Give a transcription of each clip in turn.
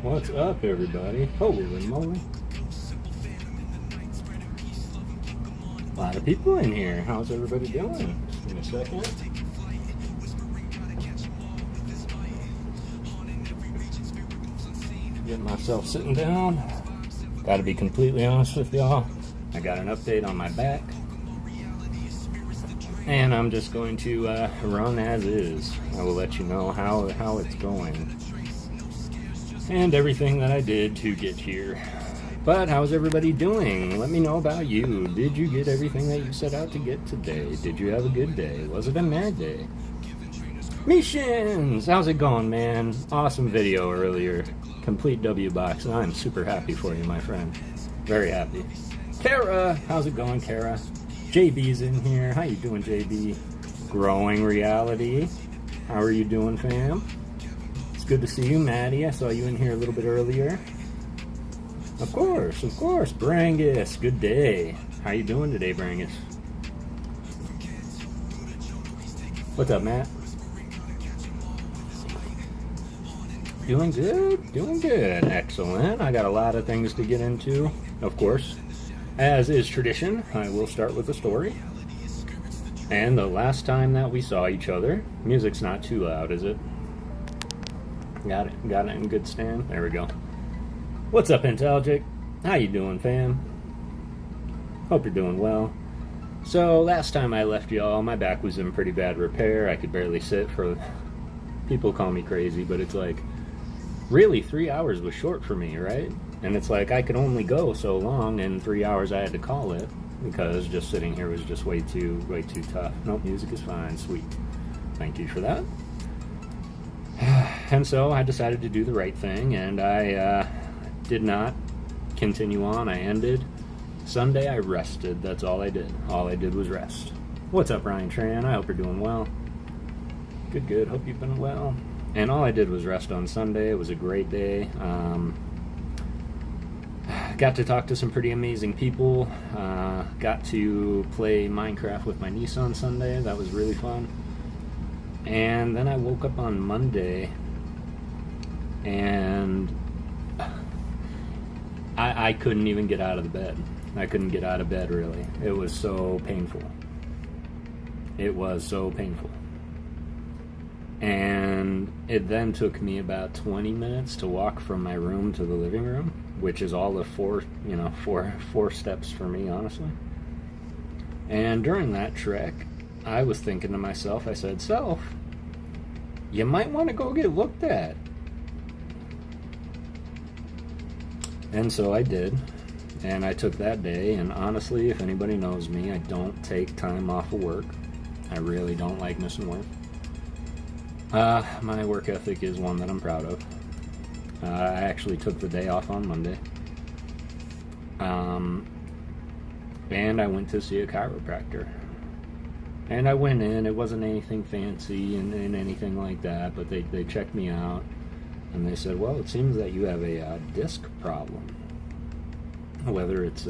What's up, everybody? Holy moly. A lot of people in here. How's everybody doing? Just give me a second. Getting myself sitting down. Gotta be completely honest with y'all. I got an update on my back. And I'm just going to run as is. I will let you know how it's going. And everything that I did to get here. But how's everybody doing? Let me know about you. Did you get everything that you set out to get today? Did you have a good day? Was it a mad day? Mishins! How's it going, man? Awesome video earlier. Complete W box. I'm super happy for you, my friend. Very happy. Kara! How's it going, Kara? JB's in here. How you doing, JB? Growing Reality. How are you doing, fam? Good to see you, Maddie. I saw you in here a little bit earlier. Of course. Brangus, good day. How you doing today, Brangus? What's up, Matt? Doing good. Excellent. I got a lot of things to get into, of course. As is tradition, I will start with a story. And the last time that we saw each other, music's not too loud, is it? Got it in good stand. There we go. What's up, Intelligic? How you doing, fam? Hope you're doing well. So, last time I left y'all, my back was in pretty bad repair. I could barely sit for... People call me crazy, but it's like... Really, 3 hours was short for me, right? And it's like, I could only go so long, and 3 hours I had to call it, because just sitting here was just way too tough. Nope, music is fine. Sweet. Thank you for that. And so I decided to do the right thing, and I did not continue on. I ended. Sunday I rested. That's all I did. All I did was rest. What's up, Ryan Tran? I hope you're doing well. Good. Hope you've been well. And all I did was rest on Sunday. It was a great day. Got to talk to some pretty amazing people. Got to play Minecraft with my niece on Sunday. That was really fun. And then I woke up on Monday, and I couldn't even get out of the bed. I couldn't get out of bed, really. It was so painful. And it then took me about 20 minutes to walk from my room to the living room, which is all the four steps for me, honestly. And during that trek, I was thinking to myself, I said, Self, you might want to go get looked at. And so I did. And I took that day, and honestly, if anybody knows me, I don't take time off of work. I really don't like missing work. My work ethic is one that I'm proud of. I actually took the day off on Monday. And I went to see a chiropractor. And I went in, it wasn't anything fancy and anything like that, but they checked me out, and they said, well, it seems that you have a disc problem. Whether it's,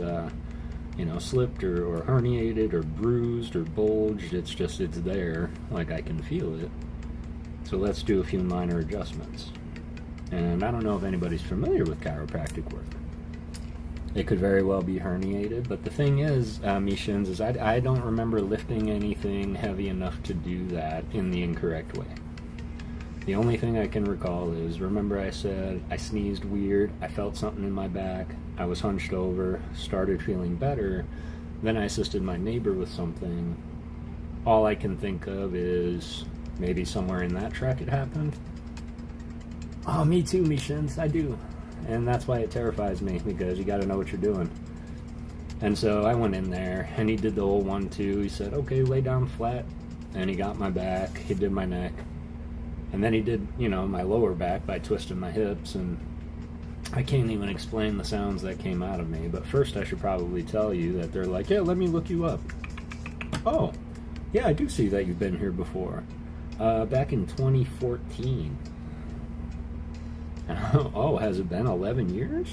slipped or herniated or bruised or bulged, it's there, like I can feel it. So let's do a few minor adjustments. And I don't know if anybody's familiar with chiropractic work. It could very well be herniated, but the thing is, Mishins, is I don't remember lifting anything heavy enough to do that in the incorrect way. The only thing I can recall is, remember I said I sneezed weird, I felt something in my back, I was hunched over, started feeling better, then I assisted my neighbor with something. All I can think of is maybe somewhere in that track it happened. Oh, me too, Mishins, I do. And that's why it terrifies me, because you gotta know what you're doing. And so I went in there, and he did the whole 1-2. He said, okay, lay down flat. And he got my back, he did my neck. And then he did, my lower back by twisting my hips, and I can't even explain the sounds that came out of me. But first I should probably tell you that they're like, yeah, let me look you up. Oh, yeah, I do see that you've been here before. Back in 2014. Oh, has it been 11 years?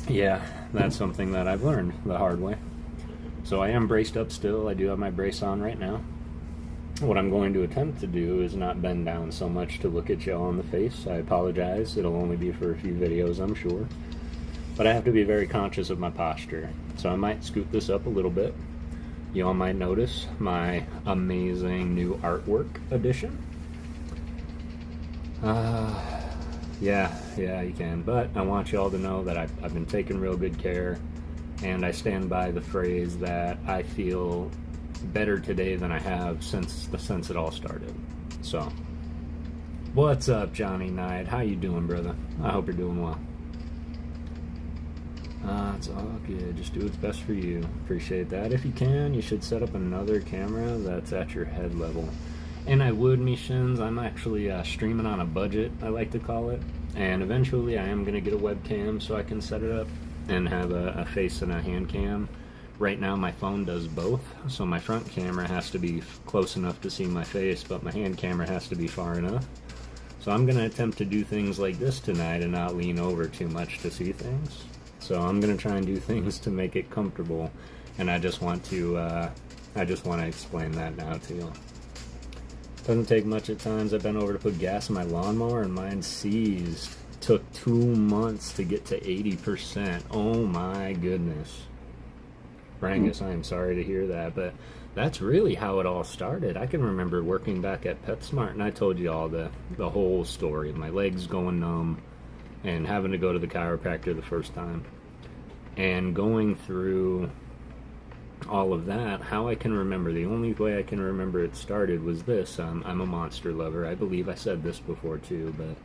Yeah, that's something that I've learned the hard way. So I am braced up still. I do have my brace on right now. what I'm going to attempt to do is not bend down so much to look at y'all in the face. I apologize. It'll only be for a few videos, I'm sure. But I have to be very conscious of my posture. So I might scoot this up a little bit. Y'all might notice my amazing new artwork edition. Yeah, you can. But I want y'all to know that I've been taking real good care, and I stand by the phrase that I feel better today than I have since it all started. So, what's up, Johnny Knight? How you doing, brother? I hope you're doing well. It's all good. Just do what's best for you. Appreciate that. If you can, you should set up another camera that's at your head level. And I would, me shins. I'm actually streaming on a budget, I like to call it. And eventually I am going to get a webcam so I can set it up and have a face and a hand cam. Right now my phone does both, so my front camera has to be close enough to see my face, but my hand camera has to be far enough. So I'm going to attempt to do things like this tonight and not lean over too much to see things. So I'm going to try and do things to make it comfortable, and I just want to explain that now to you. Doesn't take much at times. I've been over to put gas in my lawnmower and mine seized. Took 2 months to get to 80%. Oh my goodness. Brangus, I am sorry to hear that, but that's really how it all started. I can remember working back at PetSmart, and I told you all the whole story. My legs going numb and having to go to the chiropractor the first time. And going through all of that, how I can remember, the only way I can remember it started was this. I'm a monster lover. I believe I said this before too, but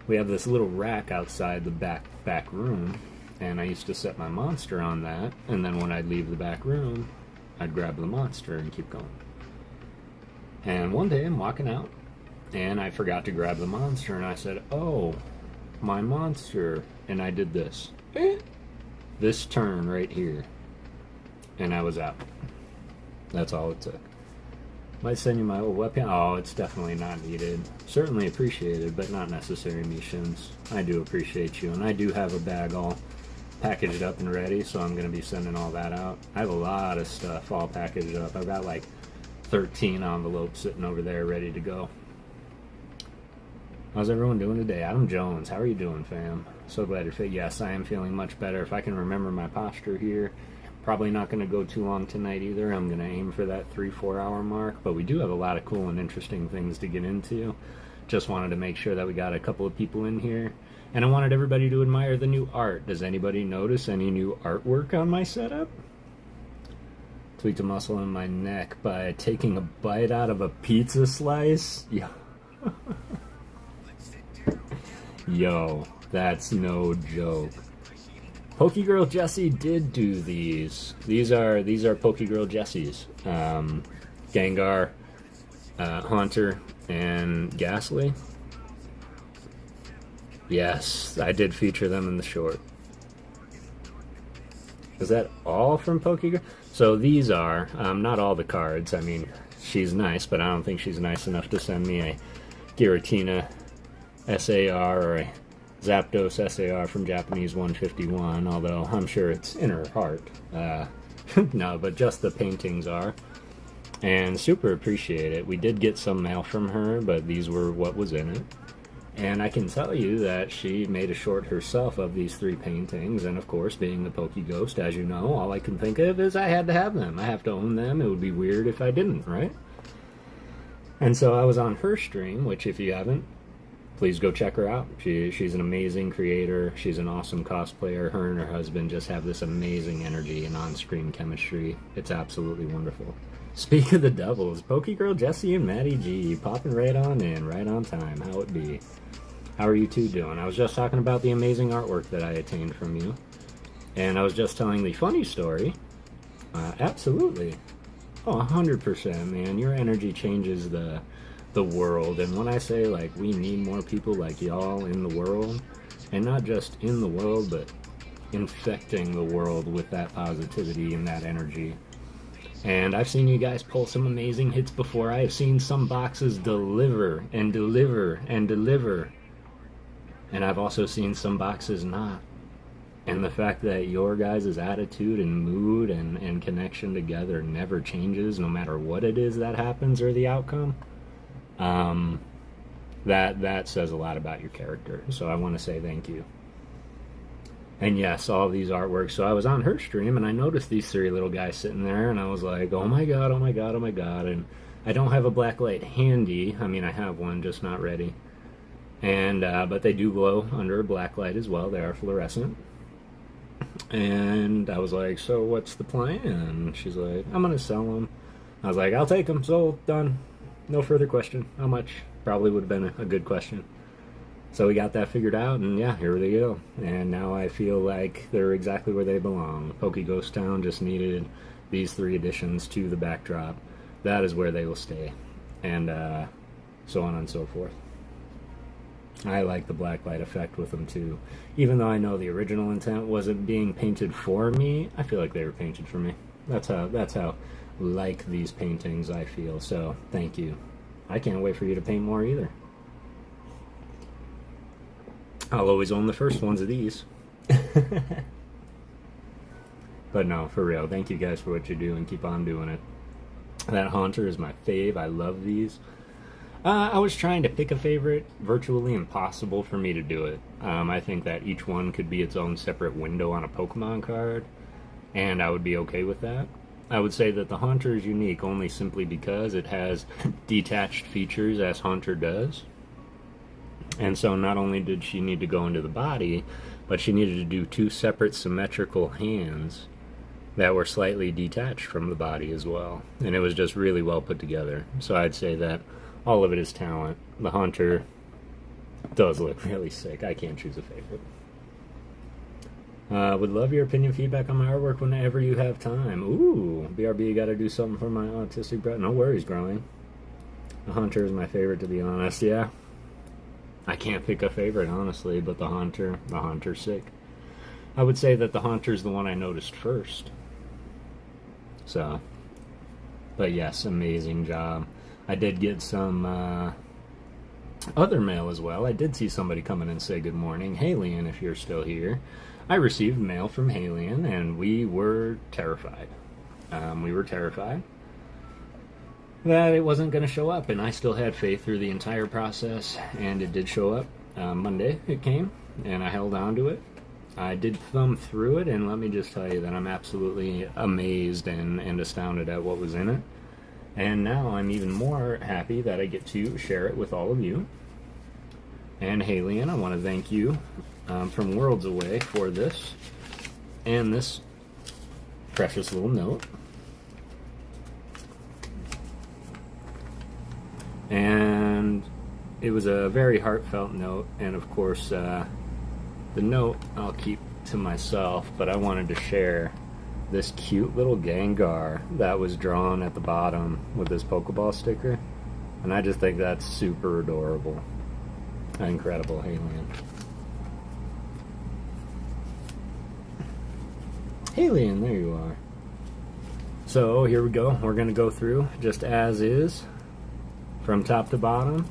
we have this little rack outside the back room, and I used to set my monster on that, and then when I'd leave the back room, I'd grab the monster and keep going. And one day I'm walking out, and I forgot to grab the monster, and I said, oh, my monster, and I did this. This turn right here. And I was out. That's all it took. Might send you my old webcam. Oh, it's definitely not needed. Certainly appreciated, but not necessary, missions. I do appreciate you, and I do have a bag all packaged up and ready, so I'm going to be sending all that out. I have a lot of stuff all packaged up. I've got like 13 envelopes sitting over there ready to go. How's everyone doing today? Adam Jones, how are you doing, fam? So glad you're fit. Yes, I am feeling much better. If I can remember my posture here. Probably not going to go too long tonight either. I'm going to aim for that 3-4 hour mark, but we do have a lot of cool and interesting things to get into. Just wanted to make sure that we got a couple of people in here, and I wanted everybody to admire the new art. Does anybody notice any new artwork on my setup? Tweaked a muscle in my neck by taking a bite out of a pizza slice. Yeah. Yo, that's no joke. PokéGirl Jessie did do these. These are PokéGirl Jessie's. Gengar, Haunter, and Ghastly. Yes, I did feature them in the short. Is that all from PokéGirl? So these are, not all the cards. I mean, she's nice, but I don't think she's nice enough to send me a Giratina SAR or a Zapdos SAR from Japanese 151, although I'm sure it's in her heart. No, but just the paintings are. And super appreciate it. We did get some mail from her, but these were what was in it. And I can tell you that she made a short herself of these 3 paintings, and of course, being the PokéGhost, as you know, all I can think of is I had to have them. I have to own them. It would be weird if I didn't, right? And so I was on her stream, which if you haven't, please go check her out. She's an amazing creator. She's an awesome cosplayer. Her and her husband just have this amazing energy and on-screen chemistry. It's absolutely wonderful. Speak of the doubles, PokéGirl Jessie and Maddie G popping right on in, right on time. How it be? How are you two doing? I was just talking about the amazing artwork that I attained from you. And I was just telling the funny story. Absolutely. Oh, 100%, man. Your energy changes the world. And when I say, like, we need more people like y'all in the world, and not just in the world, but infecting the world with that positivity and that energy. And I've seen you guys pull some amazing hits before. I have seen some boxes deliver and deliver and deliver. And I've also seen some boxes not. And the fact that your guys' attitude and mood and connection together never changes no matter what it is that happens or the outcome, that says a lot about your character. So I want to say thank you. And yes, all these artworks. So I was on her stream and I noticed these three little guys sitting there, and I was like, oh my god, oh my god, oh my god. And I don't have a black light handy. I mean, I have one, just not ready. And but they do glow under a black light as well. They are fluorescent. And I was like, so what's the plan? And she's like, I'm gonna sell them. I was like, I'll take them. Sold. Done. No further question. How much? Probably would have been a good question. So we got that figured out, and yeah, here they go. And now I feel like they're exactly where they belong. PokéGhost Town just needed these 3 additions to the backdrop. That is where they will stay. And so on and so forth. I like the black light effect with them too. Even though I know the original intent wasn't being painted for me, I feel like they were painted for me. That's how like these paintings I feel. So thank you. I can't wait for you to paint more either. I'll always own the first ones of these. But no, for real, thank you guys for what you do and keep on doing it. That Haunter is my fave. I love these. I was trying to pick a favorite. Virtually impossible for me to do it. I think that each one could be its own separate window on a Pokemon card, and I would be okay with that. I would say that the Haunter is unique only simply because it has detached features as Haunter does. And so not only did she need to go into the body, but she needed to do 2 separate symmetrical hands that were slightly detached from the body as well. And it was just really well put together. So I'd say that all of it is talent. The Haunter does look really sick. I can't choose a favorite. Would love your opinion, feedback on my artwork whenever you have time. Ooh, BRB, you gotta do something for my autistic brother. No worries, Growing. The Haunter is my favorite, to be honest. Yeah. I can't pick a favorite, honestly, but the Haunter's sick. I would say that the Haunter's the one I noticed first. So, but yes, amazing job. I did get some other mail as well. I did see somebody come in and say good morning. Halian, if you're still here. I received mail from Halian, and we were terrified. We were terrified that it wasn't going to show up, and I still had faith through the entire process, and it did show up. Monday it came, and I held on to it. I did thumb through it, and let me just tell you that I'm absolutely amazed and astounded at what was in it. And now I'm even more happy that I get to share it with all of you. And Halian, I want to thank you from worlds away for this and this precious little note. And it was a very heartfelt note, and of course the note I'll keep to myself, but I wanted to share this cute little Gengar that was drawn at the bottom with this Pokeball sticker, and I just think that's super adorable. Incredible, Halian. Halian, there you are. So here we go. We're going to go through just as is, from top to bottom.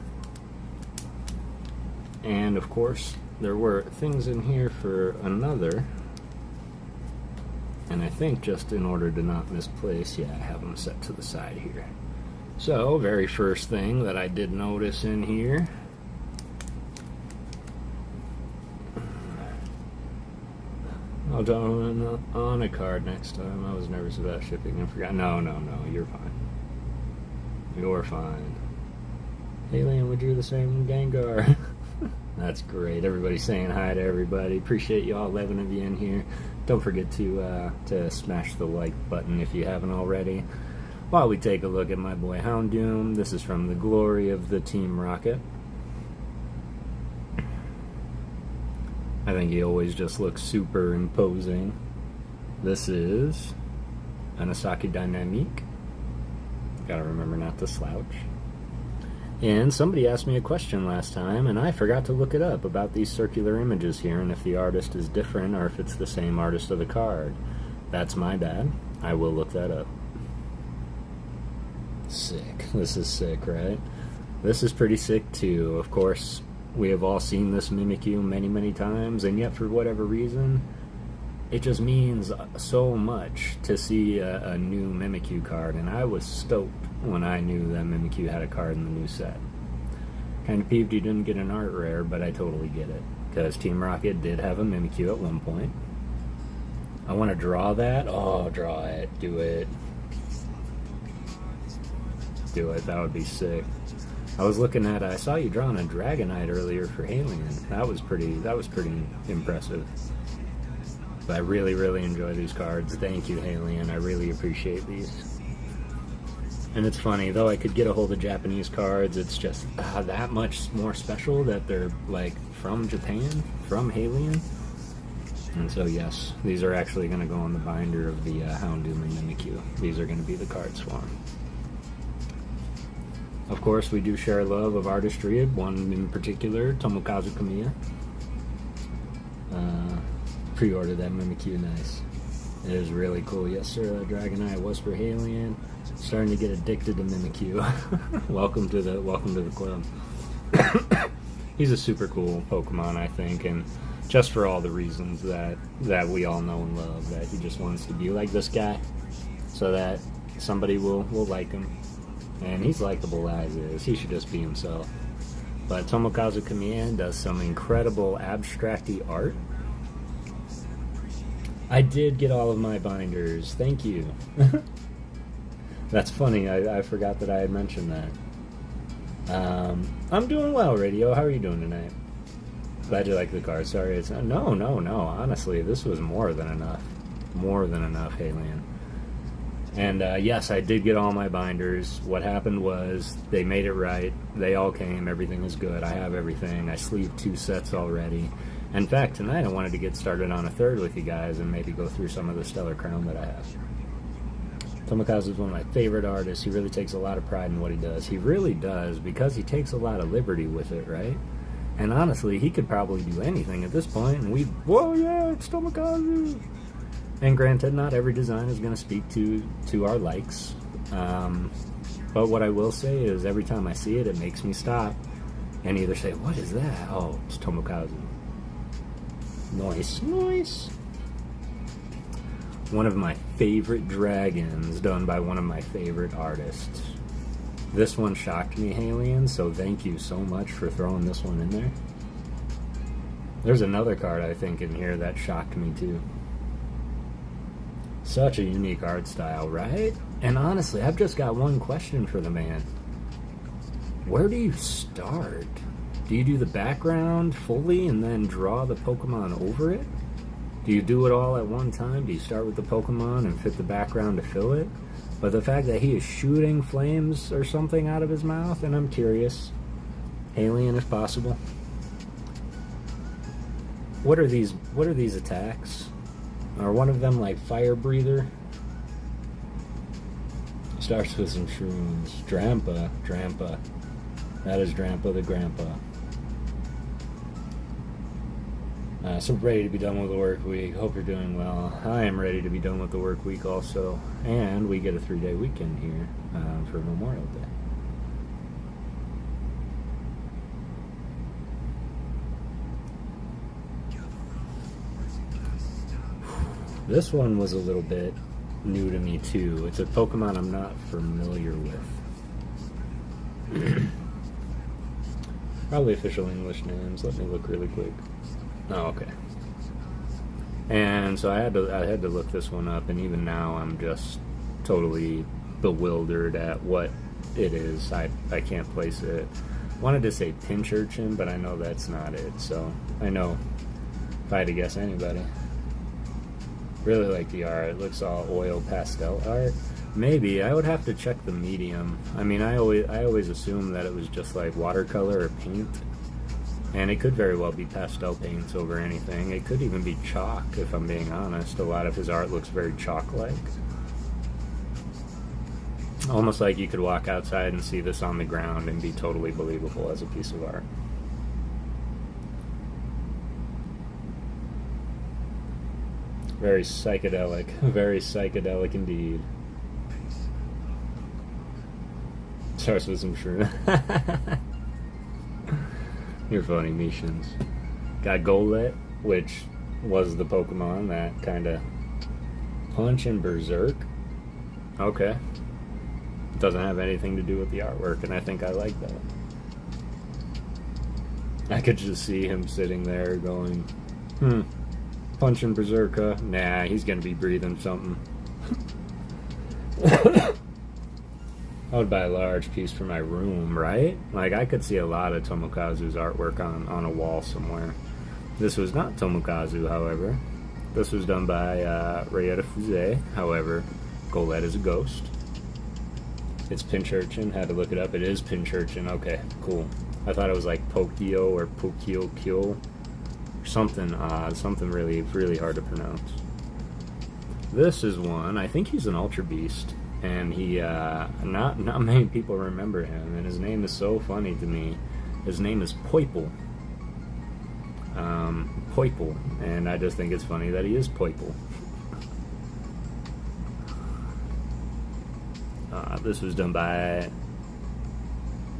And of course, there were things in here for another. And I think just in order to not misplace, yeah, I have them set to the side here. So, very first thing that I did notice in here. I'll draw on a card next time. I was nervous about shipping and forgot. No, you're fine. You're fine. Alien, would you the same Gengar? That's great. Everybody's saying hi to everybody. Appreciate you all, 11 of you in here. Don't forget to smash the like button if you haven't already. While we take a look at my boy Houndoom, this is from the glory of the Team Rocket. I think he always just looks super imposing. This is Anisaki Dynamique. Gotta remember not to slouch. And somebody asked me a question last time, and I forgot to look it up about these circular images here, and if the artist is different or if it's the same artist of the card. That's my bad. I will look that up. Sick. This is sick, right? This is pretty sick, too. Of course, we have all seen this Mimikyu many, many times, and yet for whatever reason, it just means so much to see a new Mimikyu card, and I was stoked when I knew that Mimikyu had a card in the new set. Kind of peeved he didn't get an art rare, but I totally get it, because Team Rocket did have a Mimikyu at one point. I want to draw that. Oh, draw it. Do it. Do it. That would be sick. I was looking at, I saw you drawing a Dragonite earlier for Alien. That was pretty impressive. But I really, really enjoy these cards. Thank you, Alien. I really appreciate these. And it's funny, though I could get a hold of Japanese cards, it's just that much more special that they're, like, from Japan, from Alien. And so, yes, these are actually going to go on the binder of the Houndoom and Mimikyu. These are going to be the cards for them. Of course, we do share love of artistry, one in particular, Tomokazu Kamiya. Pre-ordered that Mimikyu, nice. It is really cool. Yes, sir, Dragonite was for Alien. Starting to get addicted to Mimikyu. welcome to the club. He's a super cool Pokemon, I think, and just for all the reasons that we all know and love, that he just wants to be like this guy, so that somebody will like him. And he's likable as is. He should just be himself. But Tomokazu Kamiya does some incredible abstract-y art. I did get all of my binders. Thank you. That's funny. I forgot that I had mentioned that. I'm doing well, Radio. How are you doing tonight? Glad you like the card. Sorry, it's not. No. Honestly, this was more than enough. More than enough, Alien. And yes, I did get all my binders. What happened was they made it right. They all came. Everything is good. I have everything. I sleeved 2 sets already. In fact, tonight I wanted to get started on a third with you guys and maybe go through some of the Stellar Crown that I have. Tomokazu is one of my favorite artists. He really takes a lot of pride in what he does. He really does, because he takes a lot of liberty with it, right? And honestly, he could probably do anything at this point, and whoa, yeah, it's Tomokazu! And granted, not every design is going to speak to our likes. But what I will say is, every time I see it, it makes me stop and either say, what is that? Oh, it's Tomokazu. Nice. One of my favorite dragons done by one of my favorite artists. This one shocked me, Alien, so thank you so much for throwing this one in there. There's another card, I think, in here that shocked me, too. Such a unique art style, right? And honestly, I've just got one question for the man. Where do you start? Do you do the background fully and then draw the Pokemon over it? Do you do it all at one time? Do you start with the Pokemon and fit the background to fill it? But the fact that he is shooting flames or something out of his mouth, and I'm curious. Alien, if possible. What are these attacks? Are one of them like Fire Breather? Starts with some shrooms. Drampa. That is Drampa the Grandpa. So ready to be done with the work week. Hope you're doing well. I am ready to be done with the work week also. And we get a 3-day weekend here for Memorial Day. This one was a little bit new to me too. It's a Pokemon I'm not familiar with. Probably official English names. Let me look really quick. Oh, okay. And so I had to look this one up, and even now I'm just totally bewildered at what it is. I can't place it. Wanted to say Pinch Urchin, but I know that's not it. So I know if I had to guess anybody. Really like the art. It looks all oil pastel art. Maybe. I would have to check the medium. I mean, I always assumed that it was just like watercolor or paint. And it could very well be pastel paints over anything. It could even be chalk, if I'm being honest. A lot of his art looks very chalk-like. Almost like you could walk outside and see this on the ground and be totally believable as a piece of art. Very psychedelic. Very psychedelic indeed. Starts with some shroom. You're funny, Mishans. Got Golett, which was the Pokemon that kind of punch and berserk. Okay. It doesn't have anything to do with the artwork, and I think I like that. I could just see him sitting there going, punch and berserk, huh? Nah, he's gonna be breathing something. I would buy a large piece for my room, right? Like, I could see a lot of Tomokazu's artwork on a wall somewhere. This was not Tomokazu, however. This was done by Rayetta Fuse. However, Golett is a ghost. It's Pinchurchin. Had to look it up. It is Pinchurchin. Okay, cool. I thought it was like Pokio or Pokio-kyo. Something odd. Something really, really hard to pronounce. This is one. I think he's an Ultra Beast. And he, not many people remember him. And his name is so funny to me. His name is Poipole. Poipole. And I just think it's funny that he is Poipole. This was done by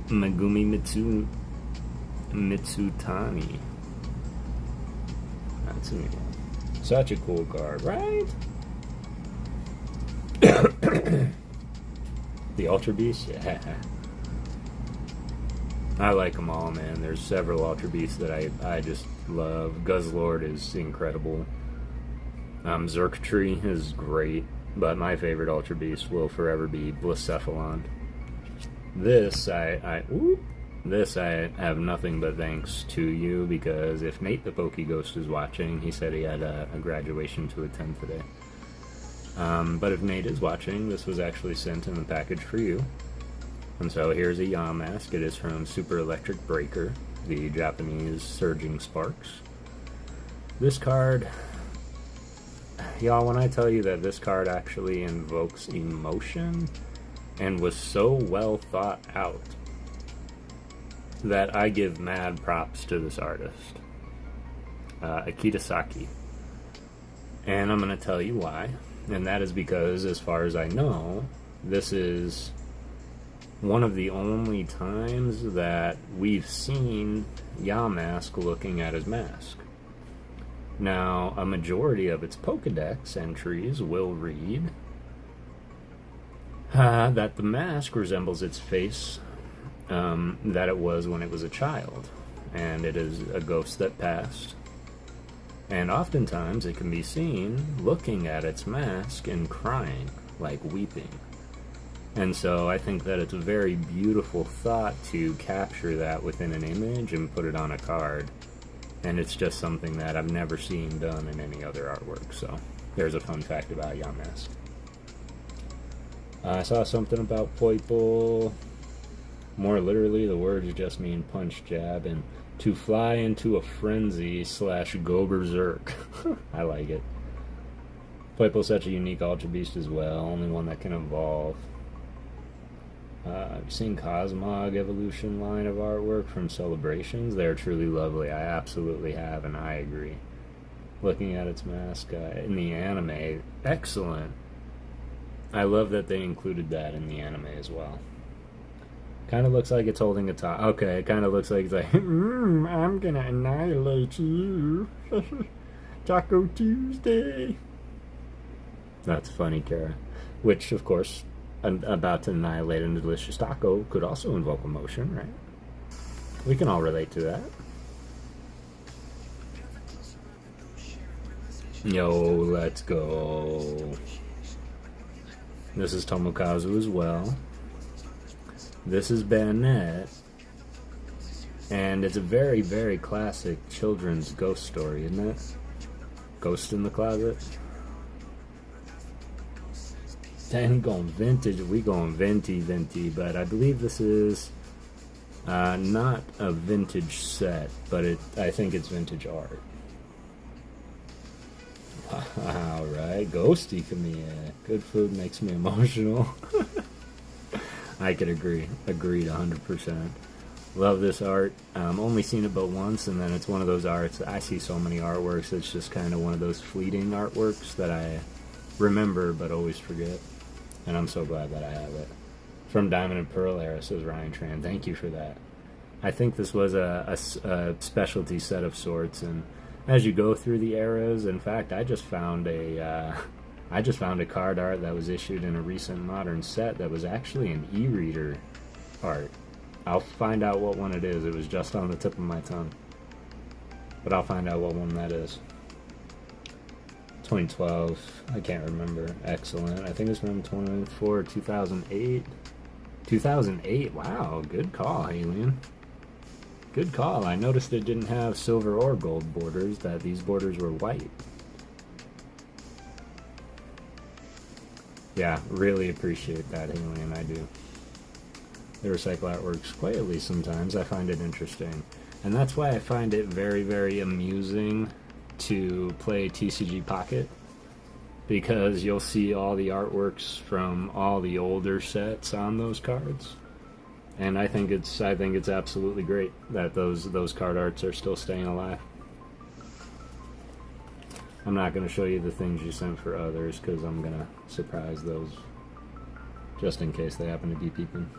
Megumi Mitsutani. That's me. Such a cool card, right? The Ultra Beast? Yeah. I like them all, man. There's several Ultra Beasts that I just love. Guzzlord is incredible. Xurkitree is great. But my favorite Ultra Beast will forever be Blacephalon. This I have nothing but thanks to you, because if Nate the PokéGhost is watching, he said he had a graduation to attend today. But if Nate is watching, this was actually sent in the package for you. And so here's a Yamask. It is from Super Electric Breaker, the Japanese Surging Sparks. This card... Y'all, when I tell you that this card actually invokes emotion and was so well thought out, that I give mad props to this artist, Akita Saki. And I'm going to tell you why. And that is because, as far as I know, this is one of the only times that we've seen Yamask looking at his mask. Now, a majority of its Pokedex entries will read that the mask resembles its face that it was when it was a child, and it is a ghost that passed. And oftentimes it can be seen looking at its mask and crying, like weeping. And so I think that it's a very beautiful thought to capture that within an image and put it on a card. And it's just something that I've never seen done in any other artwork. So there's a fun fact about Yamask. I saw something about Poipole. More literally, the words just mean punch, jab, and to fly into a frenzy / go berserk. I like it. Poipole's such a unique Ultra Beast as well. Only one that can evolve. I've seen Cosmog Evolution line of artwork from Celebrations. They're truly lovely. I absolutely have, and I agree. Looking at its mask in the anime, excellent. I love that they included that in the anime as well. Kind of looks like it's holding a top. Okay, it kind of looks like it's like, I'm gonna annihilate you. Taco Tuesday. That's funny, Kara. Which, of course, about to annihilate a delicious taco could also invoke emotion, right? We can all relate to that. Yo, let's go. This is Tomokazu as well. This is Bayonet. And it's a very, very classic children's ghost story, isn't it? Ghost in the Closet. Then going vintage, we going venti, but I believe this is not a vintage set, but I think it's vintage art. Alright, Ghosty Kamiya. Good food makes me emotional. I could agree. Agreed 100%. Love this art. Only seen it but once, and then it's one of those arts. I see so many artworks, it's just kind of one of those fleeting artworks that I remember but always forget. And I'm so glad that I have it. From Diamond and Pearl era, says Ryan Tran. Thank you for that. I think this was a specialty set of sorts, and as you go through the eras. In fact, I just found a card art that was issued in a recent modern set that was actually an e-reader art. I'll find out what one it is. It was just on the tip of my tongue, but I'll find out what one that is. 2012, I can't remember. Excellent. I think it's from 24, 2008. 2008, wow, good call, Alien. Good call. I noticed it didn't have silver or gold borders, that these borders were white. Yeah, really appreciate that, Alien, I do. They recycle artworks quietly sometimes. I find it interesting. And that's why I find it very, very amusing to play TCG Pocket, because you'll see all the artworks from all the older sets on those cards. And I think it's absolutely great that those card arts are still staying alive. I'm not going to show you the things you sent for others because I'm going to surprise those just in case they happen to be peeping.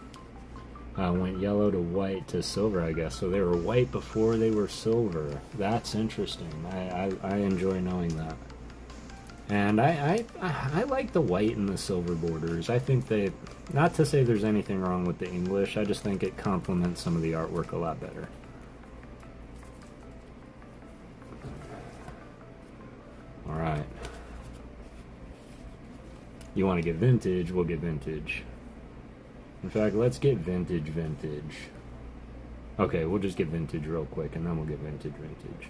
Went yellow to white to silver, I guess. So they were white before they were silver. That's interesting. I enjoy knowing that. And I like the white and the silver borders. I think they, not to say there's anything wrong with the English, I just think it complements some of the artwork a lot better. Alright. You want to get vintage, we'll get vintage. In fact, let's get vintage. Okay, we'll just get vintage real quick and then we'll get vintage.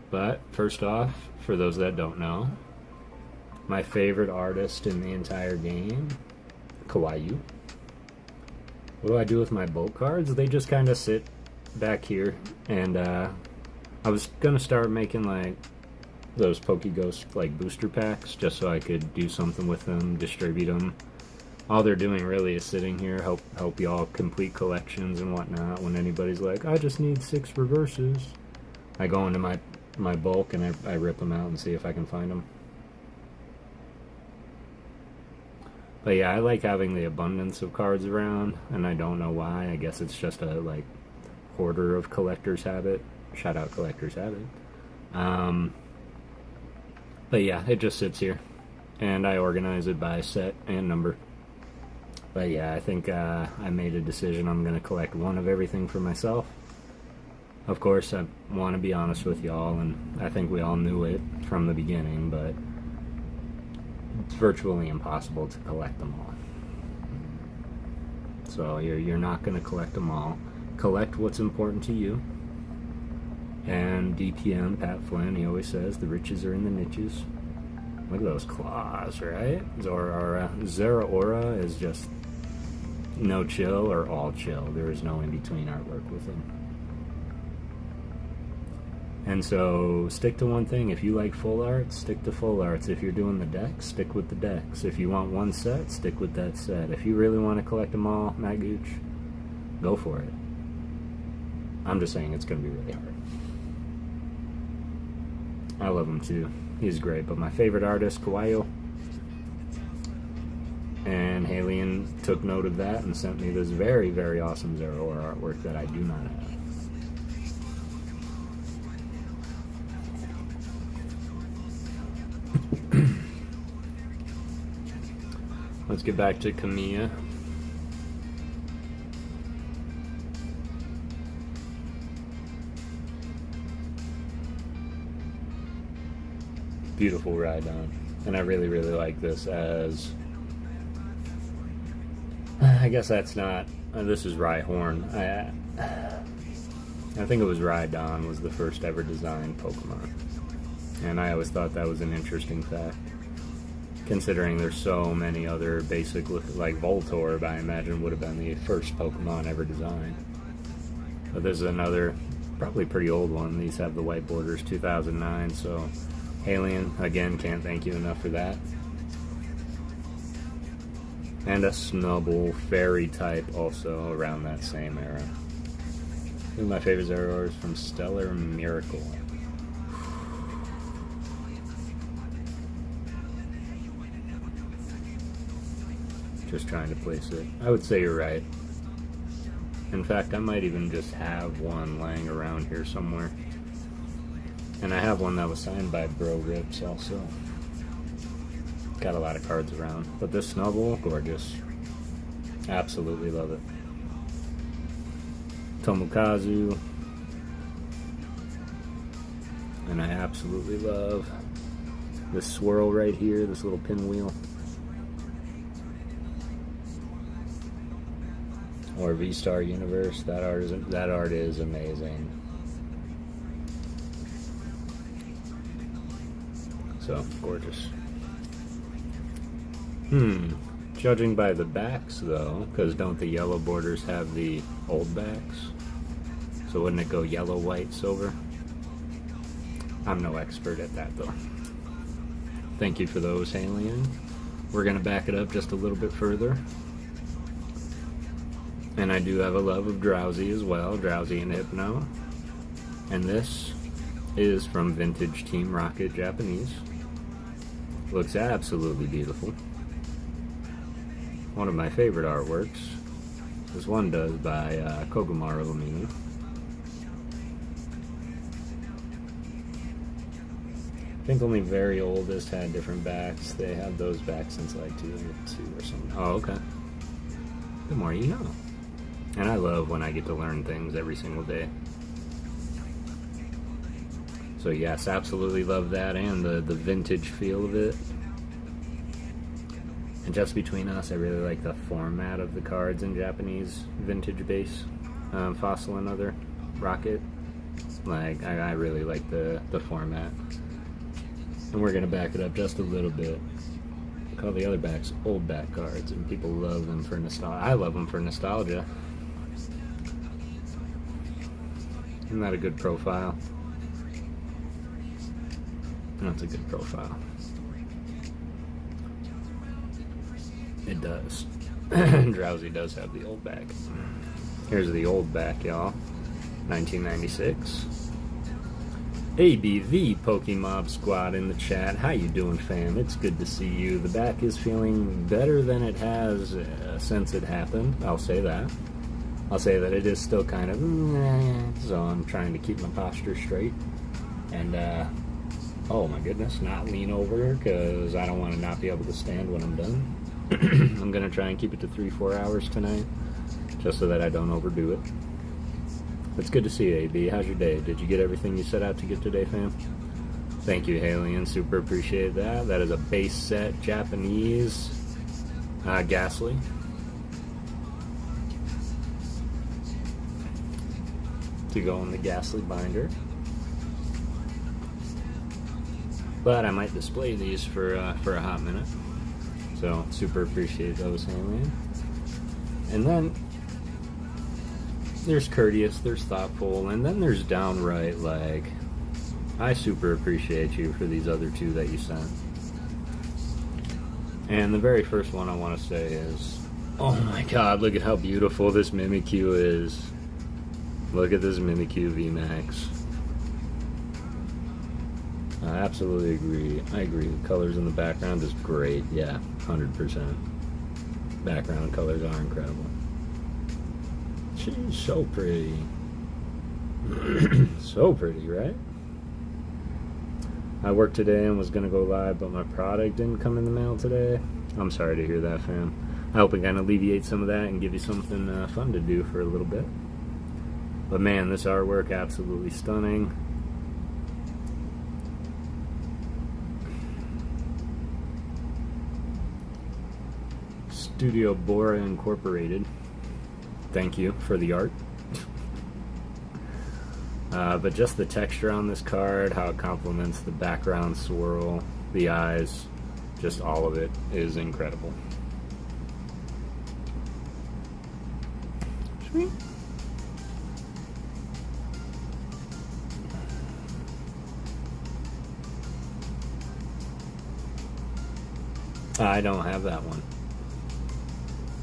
But first off, for those that don't know, my favorite artist in the entire game, Kawaii. What do I do with my bulk cards? They just kind of sit back here, and I was gonna start making like those PokéGhost like booster packs just so I could do something with them, distribute them. All they're doing really is sitting here, help y'all complete collections and whatnot. When anybody's like, I just need 6 reverses, I go into my bulk and I rip them out and see if I can find them. But yeah, I like having the abundance of cards around, and I don't know why. I guess it's just a like hoarder of collector's habit. Shout out collector's habit. But yeah, it just sits here, and I organize it by set and number. But yeah, I think I made a decision. I'm going to collect one of everything for myself. Of course, I want to be honest with y'all, and I think we all knew it from the beginning, but it's virtually impossible to collect them all. So you're not going to collect them all. Collect what's important to you. And DPM, Pat Flynn, he always says, the riches are in the niches. Look at those claws, right? Zeraora is just no chill or all chill. There is no in-between artwork with him. And so, stick to one thing. If you like full arts, stick to full arts. If you're doing the decks, stick with the decks. If you want one set, stick with that set. If you really want to collect them all, Matt Gooch, go for it. I'm just saying it's going to be really hard. I love him too. He's great. But my favorite artist, Kawaii. And Halian took note of that and sent me this very, very awesome Zeraora artwork that I do not have. Let's get back to Kamiya. Beautiful Rhydon. And I really, really like this as... I guess that's not... this is Rhyhorn. I think it was Rhydon was the first ever designed Pokemon. And I always thought that was an interesting fact. Considering there's so many other basic, like Voltorb, I imagine would have been the first Pokemon ever designed. But there's another, probably pretty old one. These have the white borders, 2009, so Halian, again, can't thank you enough for that. And a Snubbull fairy type also around that same era. I think my favorite Zeraora is from Stellar Miracle. Just trying to place it. I would say you're right. In fact, I might even just have one laying around here somewhere. And I have one that was signed by Bro Rips also. Got a lot of cards around. But this Snubbull, gorgeous. Absolutely love it. Tomokazu. And I absolutely love this swirl right here, this little pinwheel. Or V-Star Universe. That art is amazing. So gorgeous. Judging by the backs though, because don't the yellow borders have the old backs? So wouldn't it go yellow, white, silver? I'm no expert at that though. Thank you for those, Alien. We're gonna back it up just a little bit further. And I do have a love of Drowsy as well, Drowsy and Hypno. And this is from Vintage Team Rocket Japanese. Looks absolutely beautiful. One of my favorite artworks. This one does by Kogamaru Lamina. I think only very oldest had different backs. They had those backs since like 2002 or something. Oh, okay. The more you know. And I love when I get to learn things every single day. So yes, absolutely love that, and the vintage feel of it. And just between us, I really like the format of the cards in Japanese vintage base, Fossil and other Rocket. Like, I really like the format. And we're gonna back it up just a little bit. Call the other backs old back cards, and people love them for nostalgia. I love them for nostalgia. Isn't that a good profile? That's a good profile. It does. Drowsy does have the old back. Here's the old back, y'all. 1996. ABV Pokemob Squad in the chat. How you doing, fam? It's good to see you. The back is feeling better than it has since it happened. I'll say that. I'll say that it is still kind of so I'm trying to keep my posture straight. And, oh my goodness, not lean over because I don't want to not be able to stand when I'm done. I'm going to try and keep it to 3-4 hours tonight just so that I don't overdo it. It's good to see you, AB. How's your day? Did you get everything you set out to get today, fam? Thank you, Halian. Super appreciate that. That is a base set Japanese Ghastly. To go in the Ghastly binder. But I might display these for a hot minute. So, super appreciate those, Halian. And then there's courteous, there's thoughtful, and then there's downright, like, I super appreciate you for these other two that you sent. And the very first one I want to say is, oh my god, look at how beautiful this Mimikyu is. Look at this Mimikyu VMAX. I absolutely agree. I agree. The colors in the background is great. Yeah, 100%. Background colors are incredible. She's so pretty. So pretty, right? I worked today and was going to go live, but my product didn't come in the mail today. I'm sorry to hear that, fam. I hope it kind of alleviates some of that and give you something fun to do for a little bit. But man, this artwork, absolutely stunning. Studio Bora Incorporated. Thank you for the art. But just the texture on this card, how it complements the background swirl, the eyes, just all of it is incredible. Sweet. I don't have that one.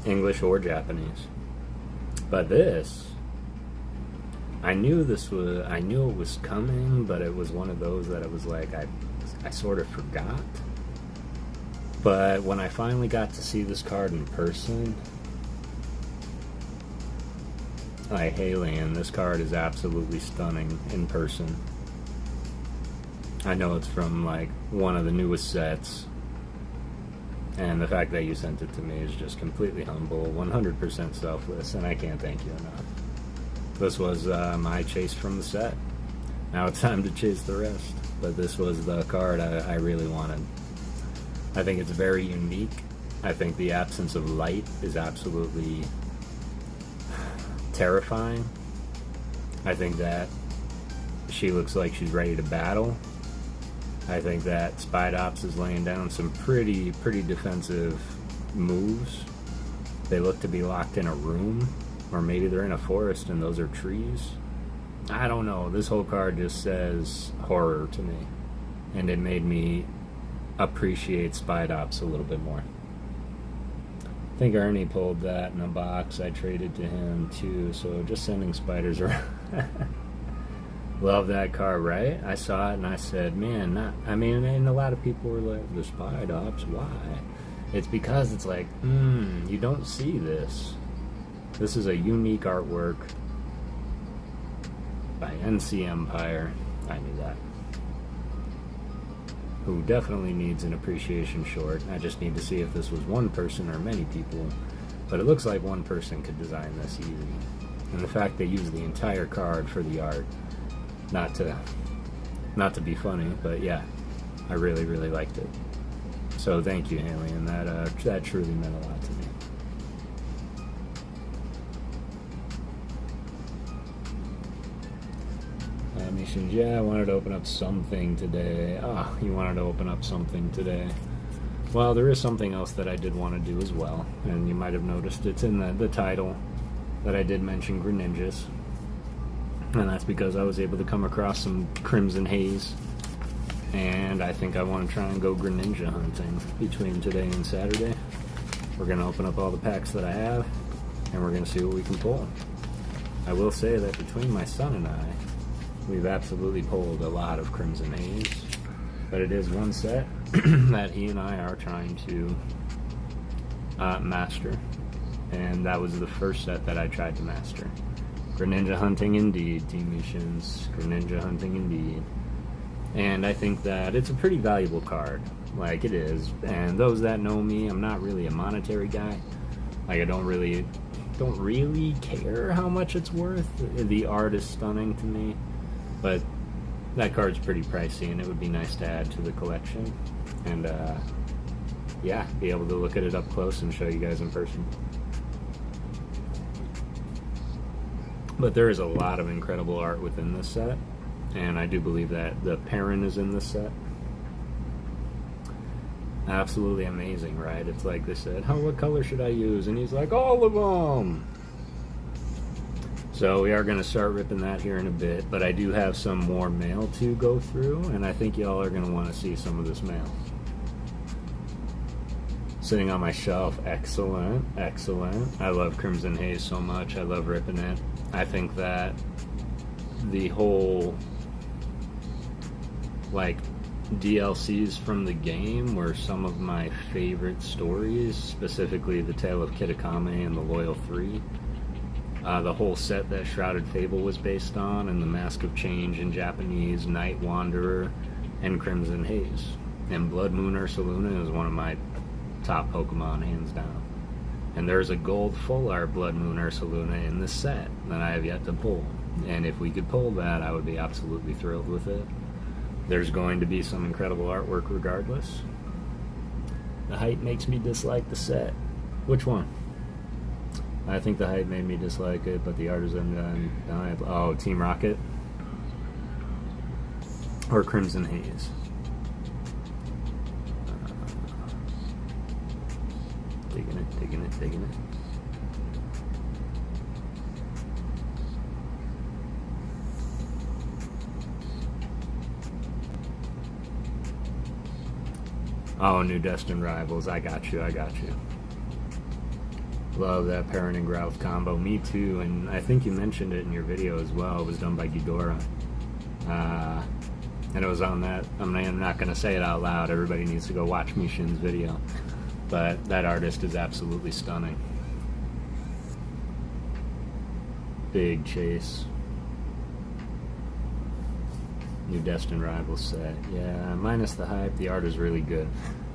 English or Japanese. But this, I knew it was coming, but it was one of those that it was like I sort of forgot. But when I finally got to see this card in person, hey Lan, this card is absolutely stunning in person. I know it's from like one of the newest sets, and the fact that you sent it to me is just completely humble, 100% selfless, and I can't thank you enough. This was my chase from the set. Now it's time to chase the rest, but this was the card I really wanted. I think it's very unique. I think the absence of light is absolutely terrifying. I think that she looks like she's ready to battle. I think that Spidops is laying down some pretty defensive moves. They look to be locked in a room, or maybe they're in a forest and those are trees. I don't know. This whole card just says horror to me, and it made me appreciate Spidops a little bit more. I think Ernie pulled that in a box I traded to him too, so just sending spiders around. Love that card, right? I saw it and I said, man, and a lot of people were like, the Spidops, why? It's because it's like, you don't see this. This is a unique artwork by NC Empire. I knew that. Who definitely needs an appreciation short. I just need to see if this was one person or many people. But it looks like one person could design this easy. And the fact they used the entire card for the art, not to be funny, but yeah, I really liked it. So thank you, Haley, and that truly meant a lot to me. Missions, yeah, I wanted to open up something today. You wanted to open up something today. Well, there is something else that I did want to do as well, and you might have noticed it's in the title that I did mention Greninjas. And that's because I was able to come across some Crimson Haze, and I think I want to try and go Greninja hunting between today and Saturday. We're going to open up all the packs that I have, and we're going to see what we can pull. I will say that between my son and I, we've absolutely pulled a lot of Crimson Haze, but it is one set that he and I are trying to master, and that was the first set that I tried to master. Greninja hunting indeed, Team Missions. Greninja hunting indeed. And I think that it's a pretty valuable card. Like, it is. And those that know me, I'm not really a monetary guy. Like, I don't really care how much it's worth. The art is stunning to me. But that card's pretty pricey, and it would be nice to add to the collection. And, yeah, be able to look at it up close and show you guys in person. But there is a lot of incredible art within this set, and I do believe that the Perrin is in this set. Absolutely amazing, right? It's like they said, what color should I use? And he's like, all of them! So we are going to start ripping that here in a bit, but I do have some more mail to go through, and I think y'all are going to want to see some of this mail. Sitting on my shelf, excellent, excellent. I love Crimson Haze so much, I love ripping it. I think that the whole, like, DLCs from the game were some of my favorite stories, specifically the Tale of Kitakami and the Loyal 3. The whole set that Shrouded Fable was based on, and the Mask of Change in Japanese, Night Wanderer, and Crimson Haze. And Blood Moon Ursaluna is one of my top Pokemon, hands down. And there's a gold full art Blood Moon Ursaluna in this set that I have yet to pull. And if we could pull that, I would be absolutely thrilled with it. There's going to be some incredible artwork regardless. The height makes me dislike the set. Which one? I think the height made me dislike it, but the art is undeniable. Oh, Team Rocket? Or Crimson Haze? Digging it. Oh, New Destined Rivals. I got you. Love that Perrin and Growth combo. Me too, and I think you mentioned it in your video as well. It was done by Ghidorah. And it was on that. I'm not going to say it out loud. Everybody needs to go watch Mishin's video. But that artist is absolutely stunning. Big chase. New Destined Rivals set. Yeah, minus the hype, the art is really good.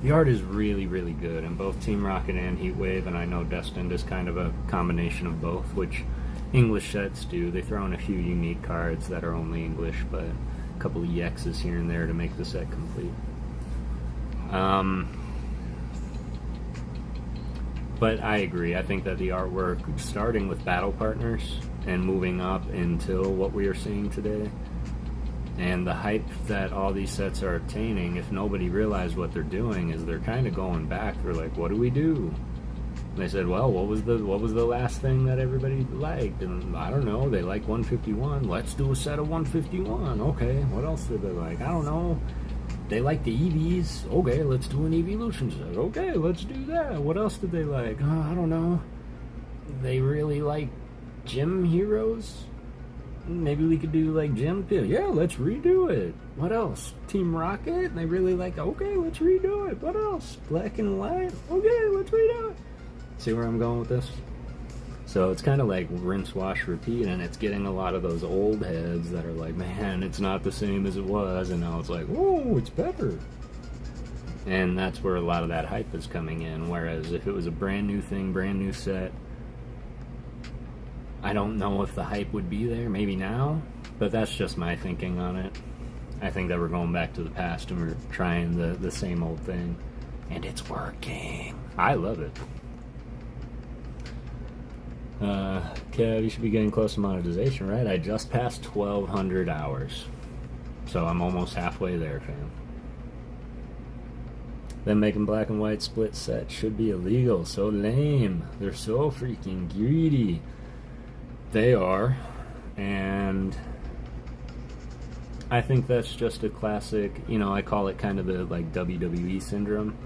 The art is really, really good in both Team Rocket and Heatwave, and I know Destined is kind of a combination of both, which English sets do. They throw in a few unique cards that are only English, but a couple of EXs here and there to make the set complete. But I agree. I think that the artwork, starting with Battle Partners and moving up until what we are seeing today, and the hype that all these sets are obtaining, if nobody realized what they're doing, is they're kind of going back. They're like, what do we do? And they said, well, what was the last thing that everybody liked? And I don't know, they like 151. Let's do a set of 151. Okay, what else did they like? I don't know. They like the EVs. Okay, let's do an Evolution set. Okay, let's do that. What else did they like? I don't know. They really like gym heroes. Maybe we could do like gym pill. Yeah, let's redo it. What else? Team Rocket. They really like. Okay, let's redo it. What else? Black and white. Okay, let's redo it. See where I'm going with this? So it's kind of like rinse, wash, repeat, and it's getting a lot of those old heads that are like, man, it's not the same as it was, and now it's like, oh, it's better. And that's where a lot of that hype is coming in, whereas if it was a brand new thing, brand new set, I don't know if the hype would be there, maybe now, but that's just my thinking on it. I think that we're going back to the past and we're trying the same old thing, and it's working. I love it. Kev, you should be getting close to monetization, right? I just passed 1,200 hours. So I'm almost halfway there, fam. Then making black and white split sets should be illegal. So lame. They're so freaking greedy. They are. And I think that's just a classic, I call it kind of the like WWE syndrome.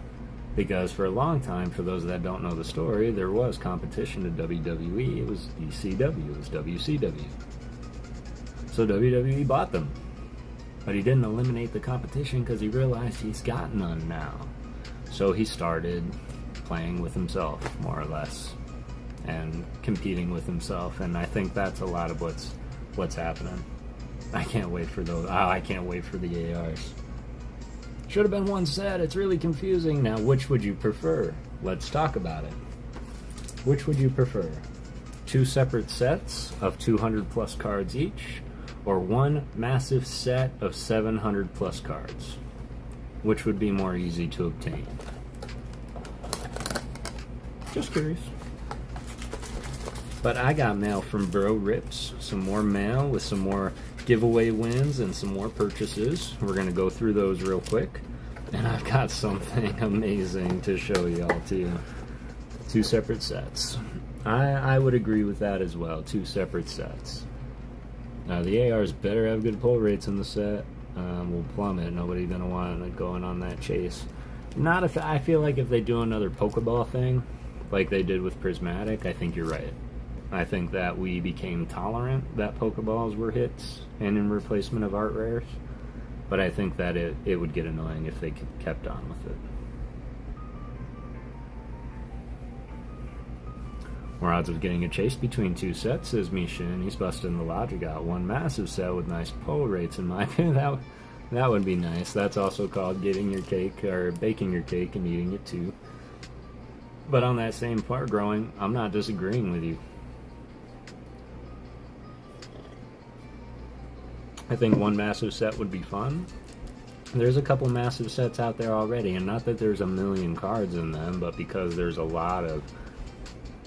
Because for a long time, for those that don't know the story, there was competition to WWE. It was ECW, it was WCW. So WWE bought them. But he didn't eliminate the competition because he realized he's got none now. So he started playing with himself, more or less, and competing with himself. And I think that's a lot of what's happening. I can't wait for those. I can't wait for the ARs. Should have been one set. It's really confusing. Now, which would you prefer? Let's talk about it. Which would you prefer? 2 separate sets of 200 plus cards each, or one massive set of 700 plus cards? Which would be more easy to obtain? Just curious. But I got mail from Bro Rips. Some more mail with some more giveaway wins and some more purchases. We're going to go through those real quick. And I've got something amazing to show y'all too. 2 separate sets. I would agree with that as well. 2 separate sets. Now the ARs better have good pull rates in the set. We'll plummet. Nobody's going to want going on that chase. Not if I feel like if they do another Pokeball thing, like they did with Prismatic, I think you're right. I think that we became tolerant that Pokeballs were hits and in replacement of art rares. But I think that it would get annoying if they kept on with it. More odds of getting a chase between 2 sets, says Misha, and he's busting the logic out. One massive set with nice pull rates, in my opinion. That would be nice. That's also called getting your cake, or baking your cake and eating it too. But on that same part, Growing, I'm not disagreeing with you. I think one massive set would be fun. There's a couple massive sets out there already, and not that there's a million cards in them, but because there's a lot of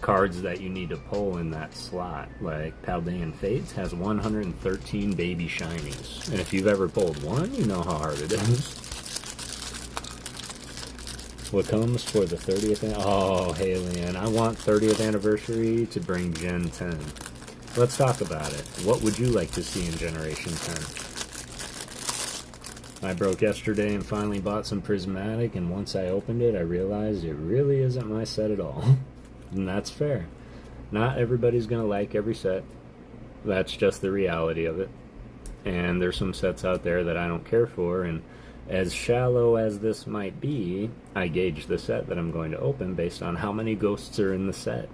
cards that you need to pull in that slot. Like Paldean Fates has 113 baby shinies, and if you've ever pulled one, you know how hard it is. What comes for the 30th? Oh, Halion, I want 30th anniversary to bring Gen 10. Let's talk about it. What would you like to see in Generation 10? I broke yesterday and finally bought some Prismatic, and once I opened it, I realized it really isn't my set at all. And that's fair. Not everybody's going to like every set. That's just the reality of it. And there's some sets out there that I don't care for, and as shallow as this might be, I gauge the set that I'm going to open based on how many ghosts are in the set.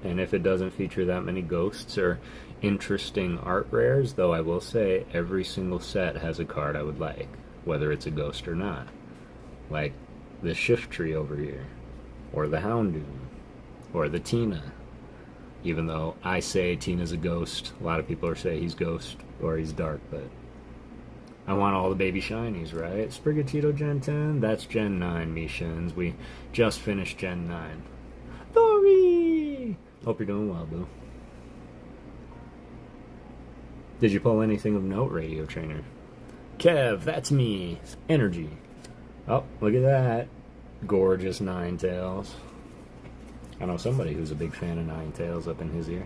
And if it doesn't feature that many ghosts, or interesting art rares, though I will say every single set has a card I would like, whether it's a ghost or not. Like the Shift Tree over here, or the Houndoom, or the Tina. Even though I say Tina's a ghost, a lot of people are saying he's ghost or he's dark, but I want all the baby shinies, right? Sprigatito Gen 10, that's Gen 9, Mishins. We just finished Gen 9. Dory! Hope you're doing well, boo. Did you pull anything of note, Radio Trainer? Kev, that's me. Energy. Oh, look at that. Gorgeous Ninetales. I know somebody who's a big fan of Ninetales up in his ear.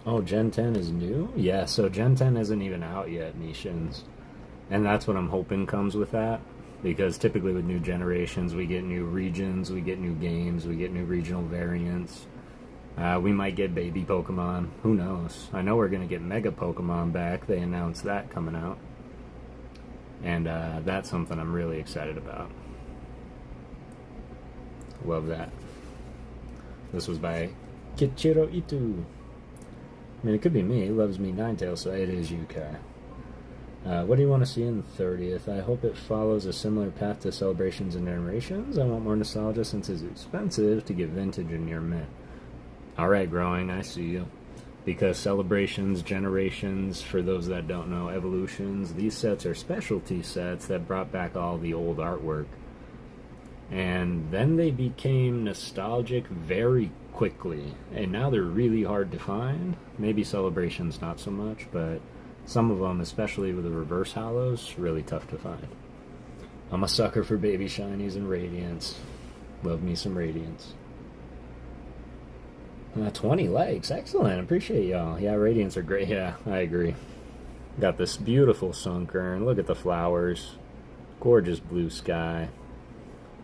Oh, Gen 10 is new? Yeah, so Gen 10 isn't even out yet, Nishins. And that's what I'm hoping comes with that. Because typically with new generations, we get new regions, we get new games, we get new regional variants. We might get baby Pokemon. Who knows? I know we're going to get Mega Pokemon back. They announced that coming out. And that's something I'm really excited about. Love that. This was by Kichiro Itu. I mean, it could be me. He loves me Ninetales, so it is you, Kai. What do you want to see in the 30th? I hope it follows a similar path to Celebrations and Generations. I want more nostalgia since it's expensive to get vintage and near mint. Alright, Growing, I see you. Because Celebrations, Generations, for those that don't know, Evolutions, these sets are specialty sets that brought back all the old artwork. And then they became nostalgic very quickly. And now they're really hard to find. Maybe Celebrations not so much, but some of them, especially with the reverse hollows, really tough to find. I'm a sucker for baby shinies and Radiance. Love me some Radiance. 20 likes. Excellent. Appreciate y'all. Yeah, Radiants are great. Yeah, I agree. Got this beautiful Sunkern. Look at the flowers. Gorgeous blue sky.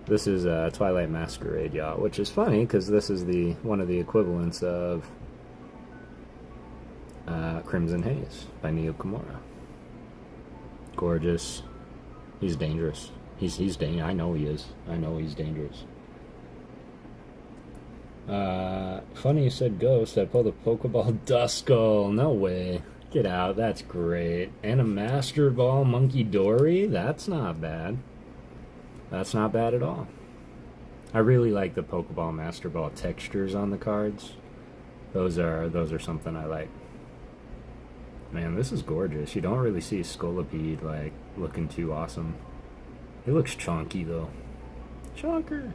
This is Twilight Masquerade, y'all, which is funny because this is one of the equivalents of Crimson Haze by Neo Kimura. Gorgeous. He's dangerous. He's dangerous. I know he is. I know he's dangerous. Funny you said ghost. I pulled a Pokeball Duskull. No way. Get out. That's great. And a Master Ball Monkey Dory? That's not bad. That's not bad at all. I really like the Pokeball Master Ball textures on the cards. Those are something I like. Man, this is gorgeous. You don't really see Scolipede like looking too awesome. It looks chunky though. Chunker.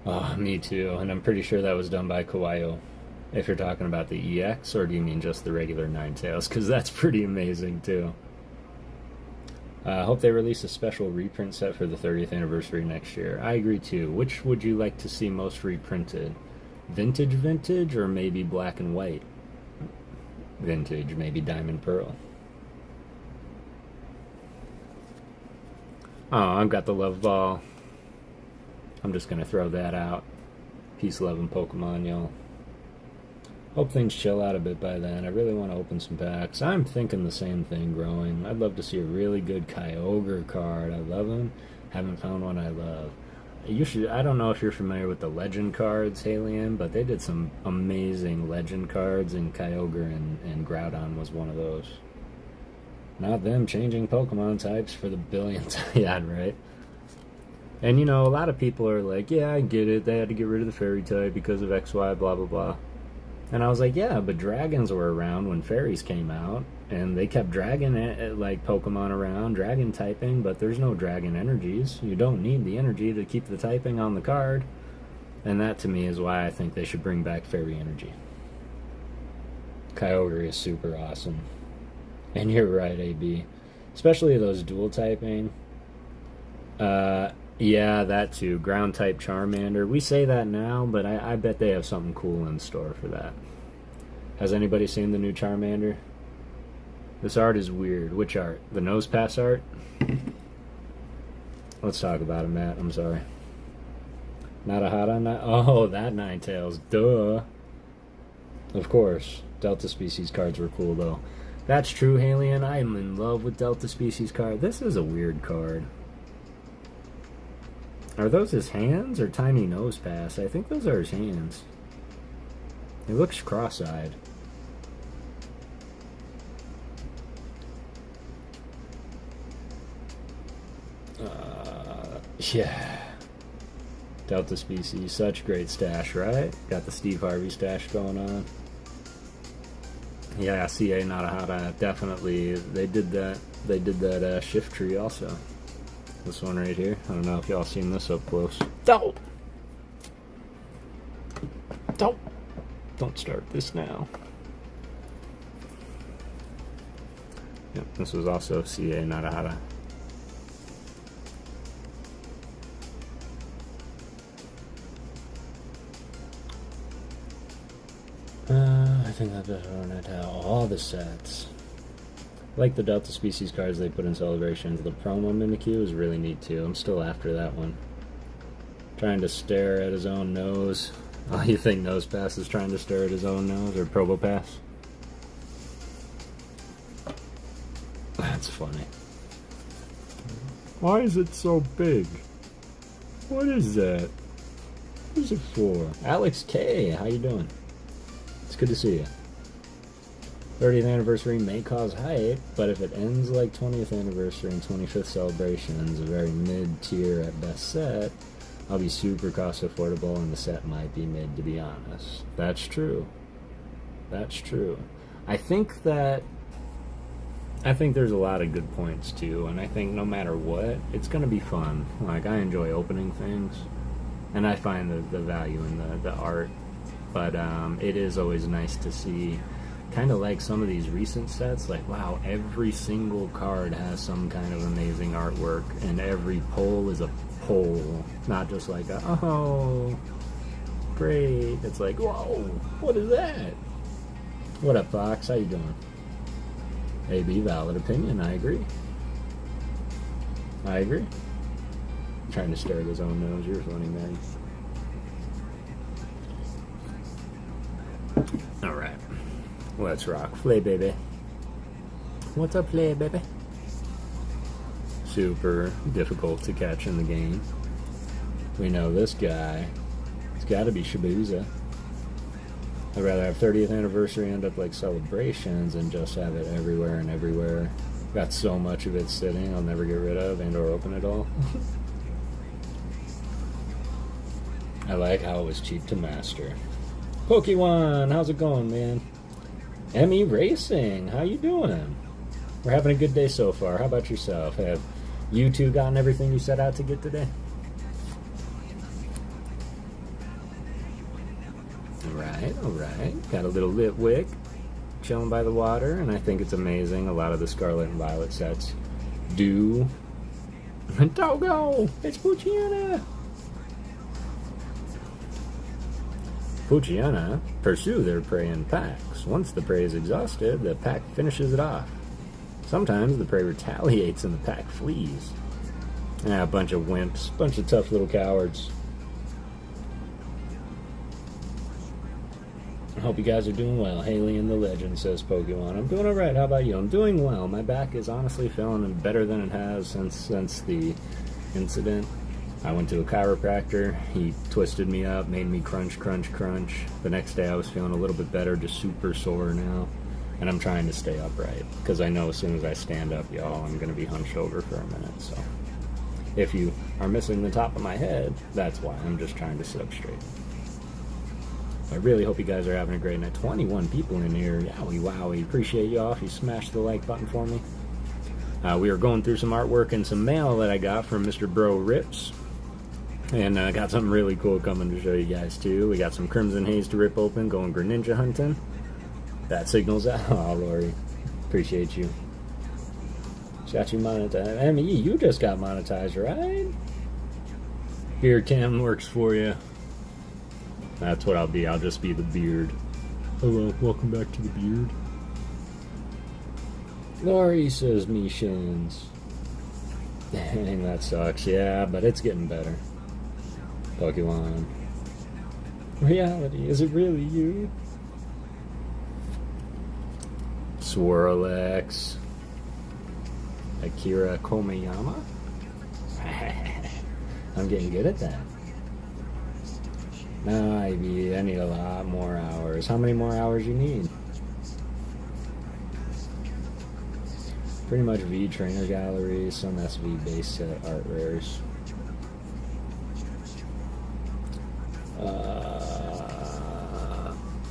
Oh, me too. And I'm pretty sure that was done by Kawaii. If you're talking about the EX, or do you mean just the regular Ninetales? Because that's pretty amazing too. I hope they release a special reprint set for the 30th anniversary next year. I agree too. Which would you like to see most reprinted? Vintage, or maybe black and white? Vintage, maybe Diamond Pearl. Oh, I've got the Love Ball. I'm just going to throw that out. Peace, love, and Pokemon, y'all. Hope things chill out a bit by then. I really want to open some packs. I'm thinking the same thing, Growing. I'd love to see a really good Kyogre card. I love him. Haven't found one I love. I don't know if you're familiar with the Legend cards, Halian, but they did some amazing Legend cards, and Kyogre and Groudon was one of those. Not them changing Pokemon types for the billionth. Yeah, right? And, you know, a lot of people are like, yeah, I get it. They had to get rid of the fairy type because of XY, blah, blah, blah. And I was like, yeah, but dragons were around when fairies came out. And they kept dragon, like, Pokemon around, dragon typing, but there's no dragon energies. You don't need the energy to keep the typing on the card. And that, to me, is why I think they should bring back fairy energy. Kyogre is super awesome. And you're right, AB. Especially those dual typing. Yeah, that too. Ground type Charmander. We say that now, but I bet they have something cool in store for that. Has anybody seen the new Charmander? This art is weird. Which art? The nose pass art? Let's talk about it, Matt. I'm sorry. Not a hot on that? Oh, that Ninetales. Duh. Of course. Delta Species cards were cool, though. That's true, Halian. I am in love with Delta Species card. This is a weird card. Are those his hands or Tiny Nose Pass? I think those are his hands. He looks cross-eyed. Yeah. Delta Species, such great stash, right? Got the Steve Harvey stash going on. Yeah, CA Narahara, definitely. They did that shift tree also. This one right here. I don't know if y'all seen this up close. Don't start this now. Yep, this was also CA Narahara. I think I've just run out all the sets. Like the Delta Species cards they put in Celebrations. The promo Mimikyu is really neat too. I'm still after that one. Trying to stare at his own nose. Oh, you think Nosepass is trying to stare at his own nose? Or Probopass? That's funny. Why is it so big? What is that? What is it for? Alex K, how you doing? It's good to see you. 30th anniversary may cause hype, but if it ends like 20th anniversary and 25th celebrations, a very mid-tier at best set, I'll be super cost affordable and the set might be mid, to be honest. That's true. That's true. I think there's a lot of good points too, and I think no matter what, it's going to be fun. Like, I enjoy opening things, and I find the value in the art. But it is always nice to see, kind of like some of these recent sets, like, wow, every single card has some kind of amazing artwork, and every pull is a pull, not just like, oh, great. It's like, whoa, what is that? What up, Fox? How you doing? AB, valid opinion. I agree. I agree. Trying to stare at his own nose. You're funny, man. Alright, let's rock. Play, baby. What's up, play, baby? Super difficult to catch in the game. We know this guy. It's gotta be Shibuya. I'd rather have 30th anniversary end up like Celebrations and just have it everywhere and everywhere. Got so much of it sitting I'll never get rid of and or open it all. I like how it was cheap to master. Pokemon, how's it going, man? ME Racing, how you doing? We're having a good day so far. How about yourself? Have you two gotten everything you set out to get today? Alright. Got a little Litwick chilling by the water, and I think it's amazing. A lot of the Scarlet and Violet sets do. Togo! It's Poochyena! Poochyena pursue their prey in packs. Once the prey is exhausted, the pack finishes it off. Sometimes the prey retaliates and the pack flees. A bunch of wimps, bunch of tough little cowards. I hope you guys are doing well. Haley in the Legend, says Pokemon. I'm doing alright, how about you? I'm doing well. My back is honestly feeling better than it has since the incident. I went to a chiropractor. He twisted me up, made me crunch. The next day I was feeling a little bit better, just super sore now. And I'm trying to stay upright, because I know as soon as I stand up, y'all, I'm going to be hunched over for a minute. So if you are missing the top of my head, that's why. I'm just trying to sit up straight. I really hope you guys are having a great night. 21 people in here. Yowie wowie. Appreciate y'all if you smash the like button for me. We are going through some artwork and some mail that I got from Mr. Bro Rips. And I got something really cool coming to show you guys too. We got some Crimson Haze to rip open, going Greninja hunting. That signals out. Oh, Lori. Appreciate you. Got you monetized. I mean, you just got monetized, right? Beard cam works for you. That's what I'll be. I'll just be the beard. Hello, welcome back to the beard. Lori says Mishins. Dang, that sucks. Yeah, but it's getting better. Pokemon. Reality, is it really you? Swirlex. Akira Komeyama? I'm getting good at that. No, I need a lot more hours. How many more hours you need? Pretty much V trainer galleries, some SV base set art rares.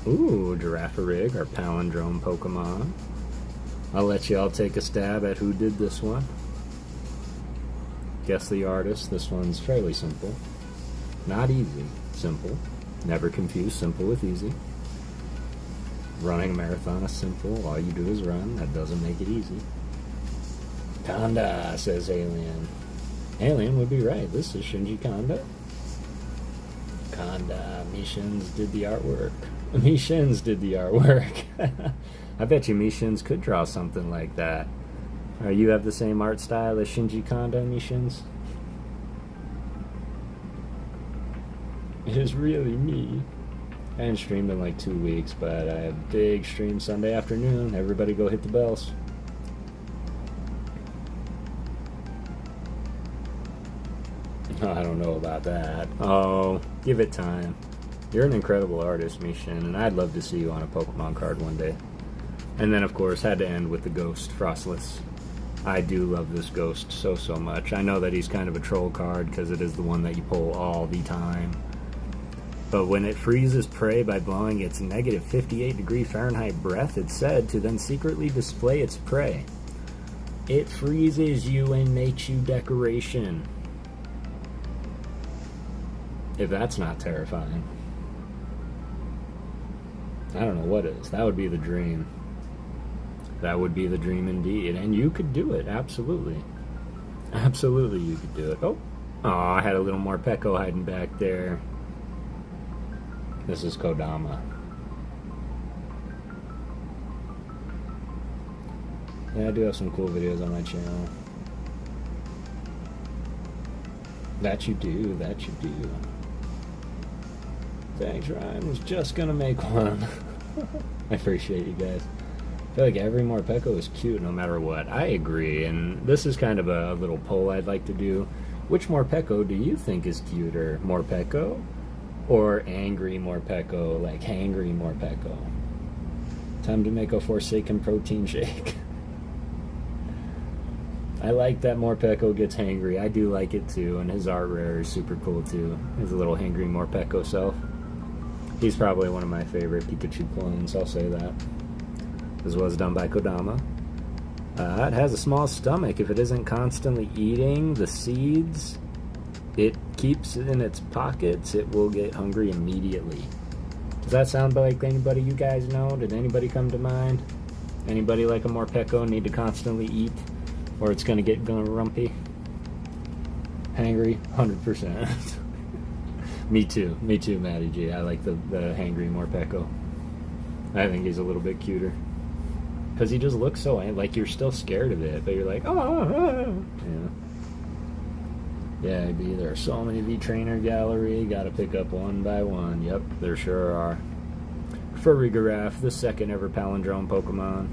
Ooh, Girafarig, our palindrome Pokemon. I'll let y'all take a stab at who did this one. Guess the artist. This one's fairly simple. Not easy. Simple. Never confuse simple with easy. Running a marathon is simple. All you do is run. That doesn't make it easy. Kanda, says Alien. Alien would be right. This is Shinji Kanda. Kanda. Mishins did the artwork. Mishins did the artwork. I bet you Mishins could draw something like that. You have the same art style as Shinji Kanda, Mishins? It is really me. I haven't streamed in like 2 weeks, but I have a big stream Sunday afternoon. Everybody go hit the bells. Oh, I don't know about that. Oh, give it time. You're an incredible artist, Mishin, and I'd love to see you on a Pokemon card one day. And then, of course, had to end with the Ghost, Frostless. I do love this Ghost so much. I know that he's kind of a troll card because it is the one that you pull all the time. But when it freezes prey by blowing its negative 58-degree Fahrenheit breath, it's said to then secretly display its prey. It freezes you and makes you decoration. If that's not terrifying, I don't know what is. That would be the dream. That would be the dream indeed. And you could do it, absolutely. Absolutely you could do it. Oh, I had a little more Peko hiding back there. This is Kodama. Yeah, I do have some cool videos on my channel. That you do, that you do. Thanks, Ryan. Was just gonna make one. I appreciate you guys. I feel like every Morpeko is cute no matter what. I agree, and this is kind of a little poll I'd like to do. Which Morpeko do you think is cuter? Morpeko or angry Morpeko, like hangry Morpeko? Time to make a Forsaken protein shake. I like that Morpeko gets hangry. I do like it too, and his art rare is super cool too. His little hangry Morpeko self. He's probably one of my favorite Pikachu clones, I'll say that. This was done by Kodama. It has a small stomach. If it isn't constantly eating the seeds it keeps in its pockets, it will get hungry immediately. Does that sound like anybody you guys know? Did anybody come to mind? Anybody like a Morpeko need to constantly eat? Or it's gonna get grumpy? Hangry? 100%. Me too, Matty G. I like the hangry Morpeko. I think he's a little bit cuter. Because he just looks so, like you're still scared of it, but you're like, oh. Yeah, B, there are so many V-Trainer Gallery, gotta pick up one by one. Yep, there sure are. Furigiraf, the second ever palindrome Pokemon.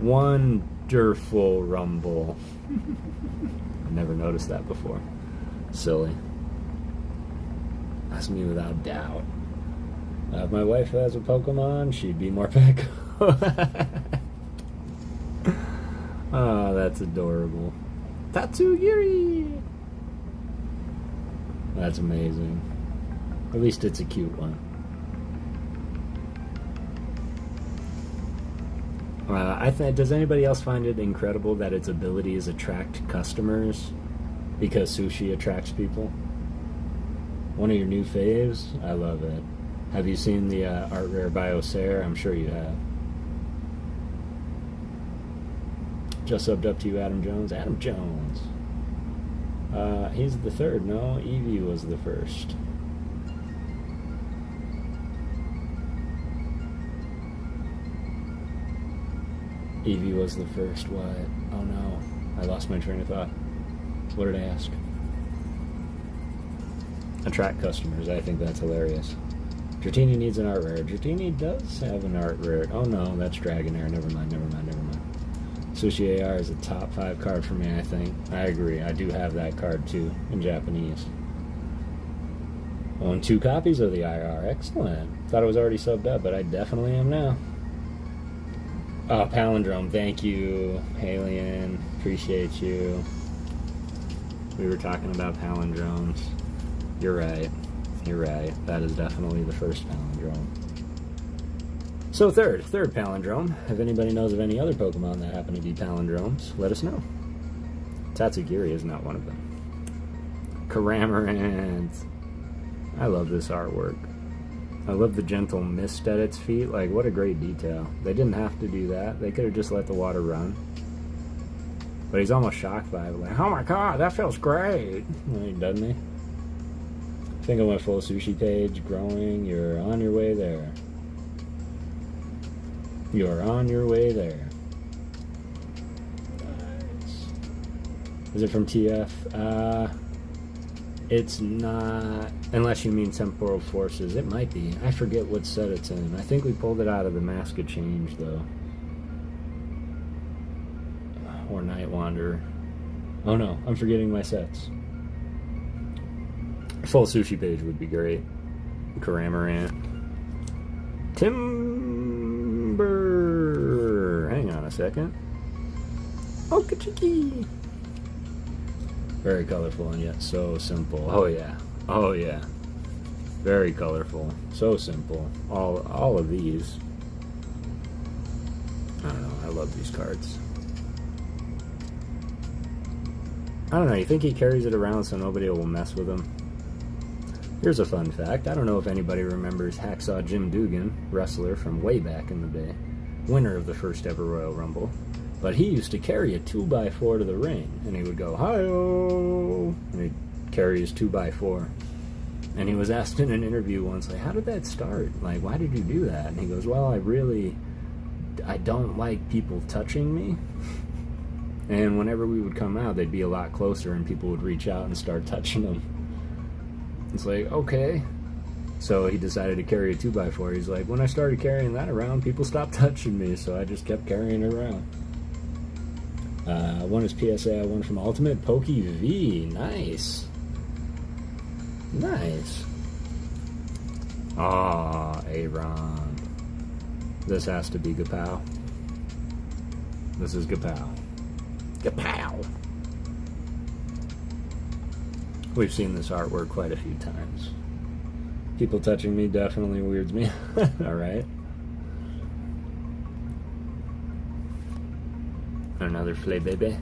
Wonderful Rumble. I've never noticed that before. Silly. That's me without doubt. If my wife has a Pokemon, she'd be Morpeko. Oh, that's adorable. Tatsugiri! That's amazing. At least it's a cute one. Does anybody else find it incredible that its abilities attract customers because sushi attracts people? One of your new faves? I love it. Have you seen the art rare Biosare? I'm sure you have. Just subbed up to you, Adam Jones. Adam Jones. He's the third. No, Eevee was the first. Eevee was the first. What? Oh no. I lost my train of thought. What did I ask? Attract customers. I think that's hilarious. Dratini needs an art rare. Dratini does have an art rare. Oh no, that's Dragonair. Never mind. Sushi AR is a top 5 card for me, I think. I agree. I do have that card too, in Japanese. Own 2 copies of the IR. Excellent. Thought I was already subbed up, but I definitely am now. Oh, Palindrome. Thank you, Alien. Appreciate you. We were talking about palindromes. You're right. You're right. That is definitely the first palindrome. So third palindrome. If anybody knows of any other Pokemon that happen to be palindromes, let us know. Tatsugiri is not one of them. Caramarant. I love this artwork. I love the gentle mist at its feet. Like, what a great detail. They didn't have to do that. They could have just let the water run. But he's almost shocked by it. Like, oh my god, that feels great. Doesn't he? I think I went full sushi page. Growing. You're on your way there. You're on your way there. Nice. Is it from TF? It's not, unless you mean Temporal Forces. It might be. I forget what set it's in. I think we pulled it out of the Mask of Change, though. Or Night Wanderer. Oh no, I'm forgetting my sets. Full sushi page would be great. Caramarant. Timber. Hang on a second. Okachiki. Very colorful and yet so simple. Oh yeah. Oh yeah. Very colorful. So simple. All of these. I don't know. I love these cards. I don't know. You think he carries it around so nobody will mess with him? Here's a fun fact. I don't know if anybody remembers Hacksaw Jim Dugan, wrestler from way back in the day, winner of the first ever Royal Rumble. But he used to carry a 2x4 to the ring, and he would go, hi-oh, and he'd carry his 2x4. And he was asked in an interview once, like, how did that start? Like, why did you do that? And he goes, well, I don't like people touching me. And whenever we would come out, they'd be a lot closer, and people would reach out and start touching them. It's like, okay. So he decided to carry a 2x4. He's like, when I started carrying that around, people stopped touching me, so I just kept carrying it around. One is PSA, one from Ultimate PokéV. Nice. Nice. Ah, Aaron. This has to be Gapow. This is Gapow. Gapow! We've seen this artwork quite a few times. People touching me definitely weirds me. Alright. Another Flay Baby.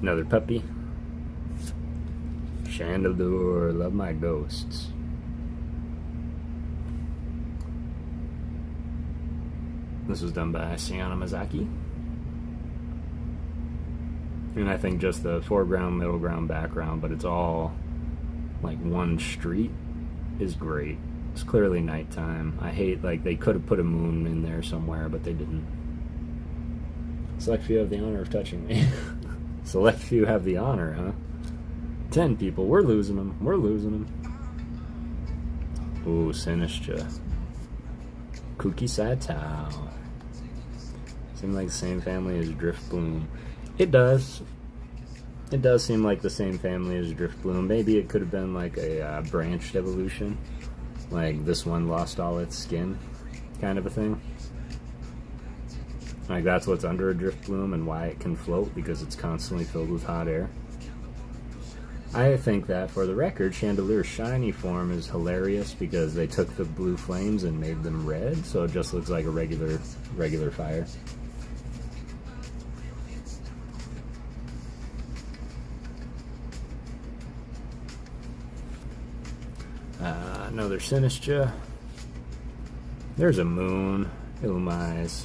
Another puppy. Chandelure, love my ghosts. This was done by Sayana Mizaki. And I think just the foreground, middle ground, background, but it's all like one street is great. It's clearly nighttime. I hate, like, they could have put a moon in there somewhere, but they didn't. Select few have the honor of touching me. Select few have the honor, huh? 10 people. We're losing them. We're losing them. Ooh, Sinistra. Kuki Saitao. Seem like the same family as Driftbloom. It does. It does seem like the same family as Driftbloom. Maybe it could have been like a branched evolution. Like this one lost all its skin, kind of a thing. Like that's what's under a Driftbloom and why it can float, because it's constantly filled with hot air. I think that, for the record, Chandelure's shiny form is hilarious because they took the blue flames and made them red, so it just looks like a regular fire. Another Sinistra. There's a moon. Illumais.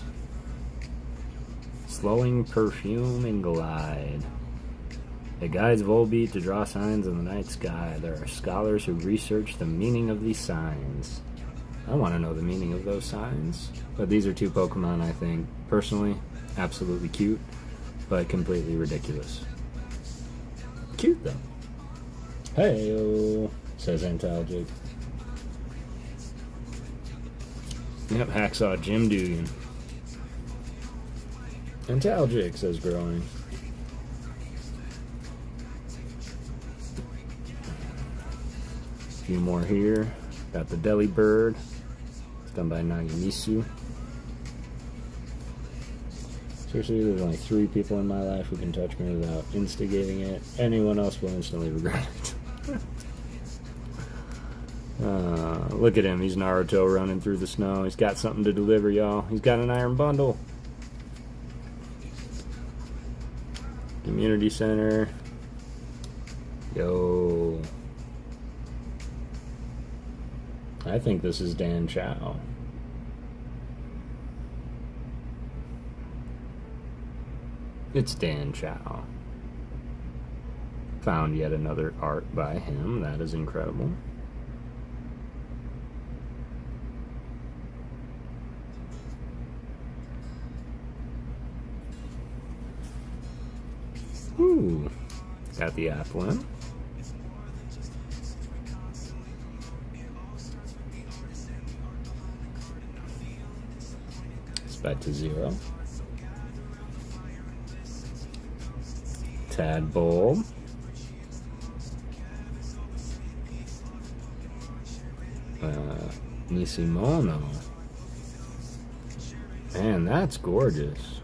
Slowing perfume and glide. It guides Volbeat to draw signs in the night sky. There are scholars who research the meaning of these signs. I want to know the meaning of those signs. But these are two Pokemon I think, personally, absolutely cute, but completely ridiculous. Cute, though. Hey-o, says Antalgic. Yep, Hacksaw Jim Dugan. Antalgic, says Growing. few more here. Got the Deli Bird. It's done by Nagimisu. Seriously, there's only 3 people in my life who can touch me without instigating it. Anyone else will instantly regret it. Look at him. He's Naruto running through the snow. He's got something to deliver, y'all. He's got an iron bundle. Community center. Yo. I think this is Dan Chow. It's Dan Chow. Found yet another art by him. That is incredible. Ooh. Got the Applin. Spec to 0. Tadpole. Nishimono. Man, that's gorgeous.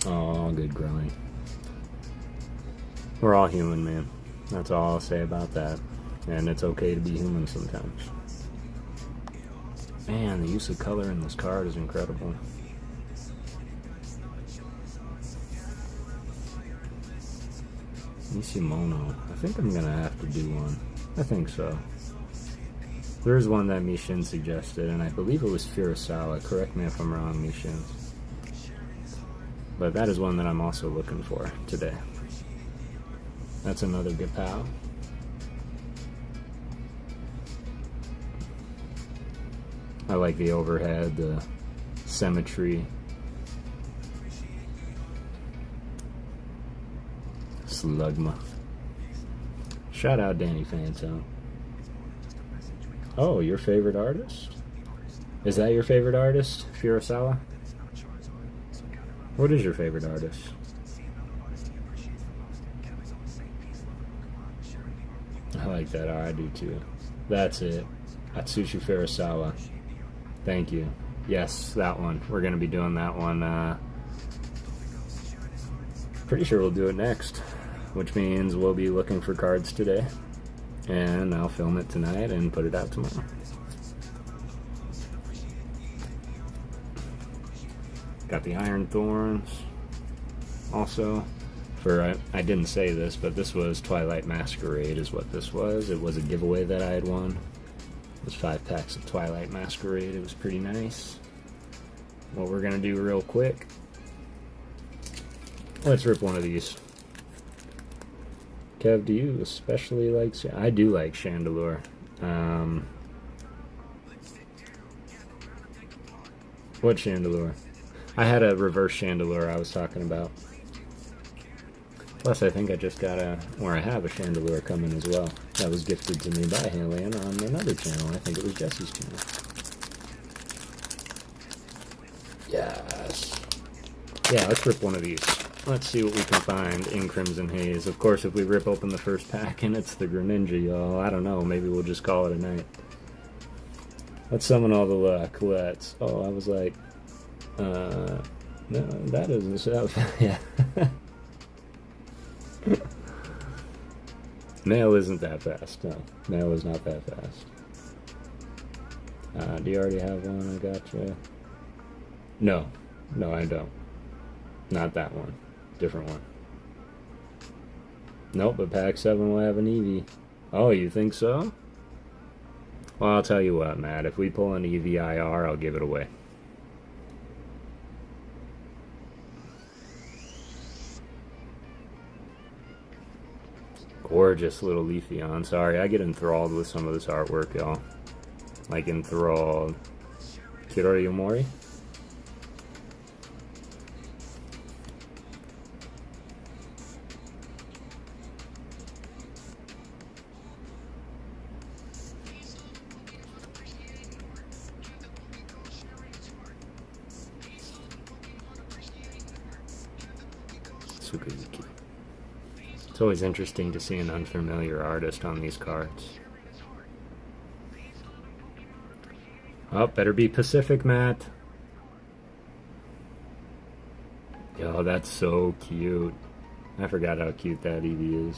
Oh, good growing. We're all human, man. That's all I'll say about that. And it's okay to be human sometimes. Man, the use of color in this card is incredible. Nishimono. I think I'm gonna have to do one. I think so. There's one that Mishin suggested, and I believe it was Furusawa. Correct me if I'm wrong, Mishin. But that is one that I'm also looking for today. That's another good pal. I like the overhead, the symmetry. Slugma. Shout out Danny Phantom. Oh, your favorite artist? Is that your favorite artist, Furusawa? What is your favorite artist? I like that. Oh, I do too. That's it. Atsushi Furusawa. Thank you. Yes, that one. We're going to be doing that one. Pretty sure we'll do it next, which means we'll be looking for cards today. And I'll film it tonight and put it out tomorrow. Got the Iron Thorns. Also, I didn't say this, but this was Twilight Masquerade is what this was. It was a giveaway that I had won. It was 5 packs of Twilight Masquerade. It was pretty nice. What we're going to do real quick. Let's rip one of these. Kev, do you especially like... I do like Chandelure. What Chandelure? I had a reverse Chandelure I was talking about. Plus, I think I just got I have a Chandelure coming as well. That was gifted to me by Halion on another channel. I think it was Jesse's channel. Yes. Yeah, let's rip one of these. Let's see what we can find in Crimson Haze. Of course, if we rip open the first pack and it's the Greninja, y'all, I don't know. Maybe we'll just call it a night. Let's summon all the luck. Let's. Oh, I was like... no, that isn't... yeah. Mail isn't that fast. No, mail is not that fast. Do you already have one? I gotcha. No, I don't. Not that one. Different one. Nope, but pack 7 will have an Eevee. Oh, you think so? Well, I'll tell you what, Matt. If we pull an Eevee IR, I'll give it away. Gorgeous little Leafeon. Sorry, I get enthralled with some of this artwork, y'all. Like enthralled. Kiroriyomori? Suzuki. It's always interesting to see an unfamiliar artist on these cards. Oh, better be Pacific, Matt. Yo, that's so cute. I forgot how cute that Eevee is.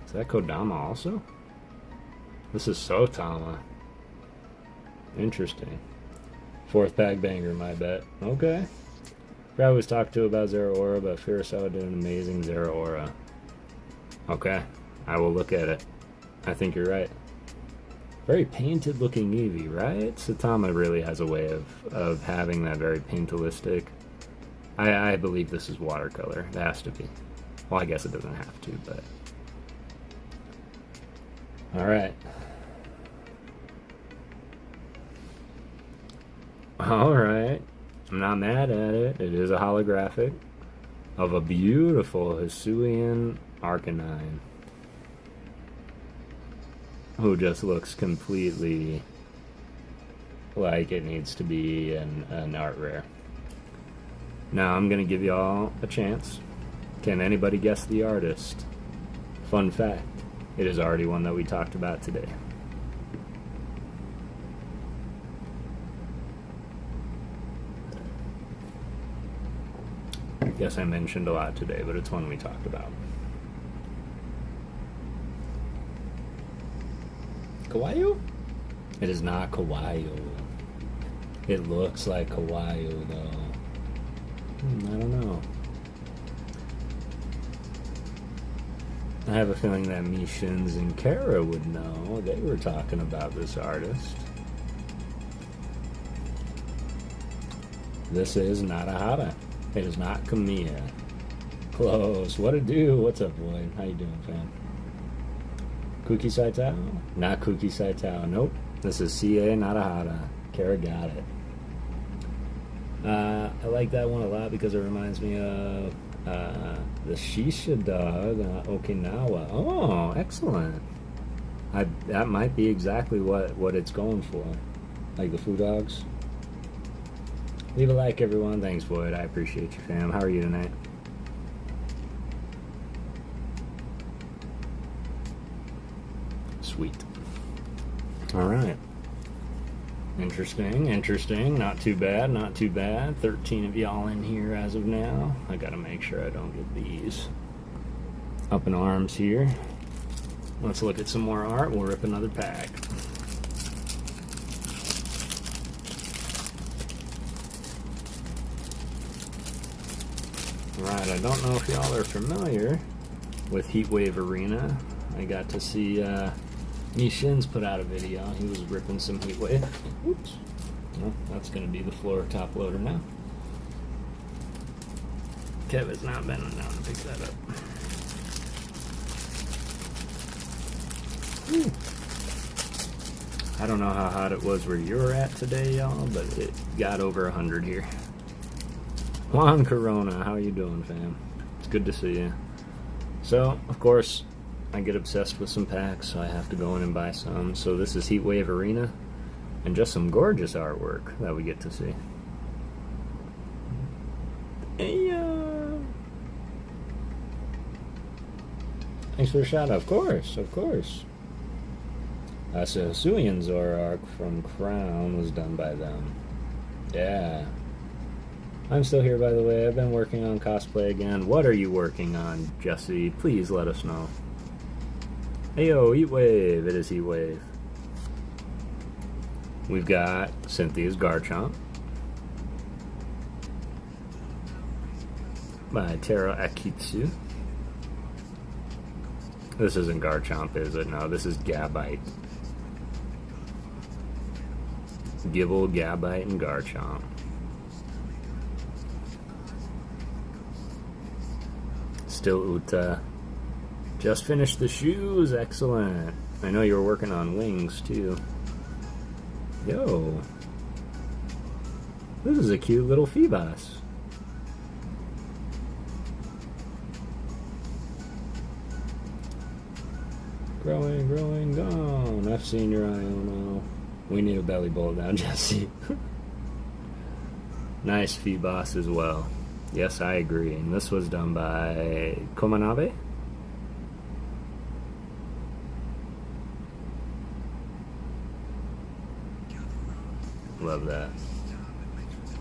Is that Kodama also? This is Sotama. Interesting. 4th pack banger, my bet. Okay. I was talked to about Zeraora, but Furusawa did an amazing Zeraora. Okay. I will look at it. I think you're right. Very painted looking Eevee, right? Satama really has a way of having that very paintillistic. I believe this is watercolor. It has to be. Well, I guess it doesn't have to, but... Alright. Alright. I'm not mad at it. It is a holographic of a beautiful Hisuian Arcanine, who just looks completely like it needs to be an art rare. Now I'm going to give y'all a chance. Can anybody guess the artist? Fun fact, it is already one that we talked about today. Guess I mentioned a lot today, but it's one we talked about. Kawaii? It is not Kawaii. It looks like Kawaii, though. I don't know. I have a feeling that Mishins and Kara would know. They were talking about this artist. This is Narahara. It is not Kamiya. Close. What it do? What's up, Lloyd? How you doing, fam? Kuki Saitao? Not Kuki Saitao. Nope. This is C.A. Narahara. Kara got it. I like that one a lot because it reminds me of the Shisha Dog, Okinawa. Oh, excellent. That might be exactly what it's going for. Like the food dogs. Leave a like, everyone. Thanks, Floyd. I appreciate you, fam. How are you tonight? Sweet. Alright. Interesting. Not too bad. 13 of y'all in here as of now. I gotta make sure I don't get these up in arms here. Let's look at some more art. We'll rip another pack. Right, I don't know if y'all are familiar with Heatwave Arena. I got to see Mishins put out a video. He was ripping some Heatwave. Oops. Well, that's going to be the floor top loader now. Kev has not been down to pick that up. Whew. I don't know how hot it was where you were at today, y'all, but it got over 100 here. Juan Corona, how you doing, fam? It's good to see you. So, of course, I get obsessed with some packs, so I have to go in and buy some. So this is Heatwave Arena, and just some gorgeous artwork that we get to see. Hey, thanks for the shout out. Of course. So Hisuian Zoroark from Crown was done by them. Yeah. I'm still here, by the way. I've been working on cosplay again. What are you working on, Jesse? Please let us know. Heyo, Heatwave. It is Heatwave. We've got Cynthia's Garchomp by Taro Akitsu. This isn't Garchomp, is it? No, this is Gabite. Gible, Gabite, and Garchomp. Still Uta. Just finished the shoes. Excellent. I know you were working on wings too. Yo. This is a cute little Phoebus. Growing, gone. I've seen your Iono. We need a belly bolt now, Jesse. Nice Phoebus as well. Yes, I agree. And this was done by Komanabe. Love that.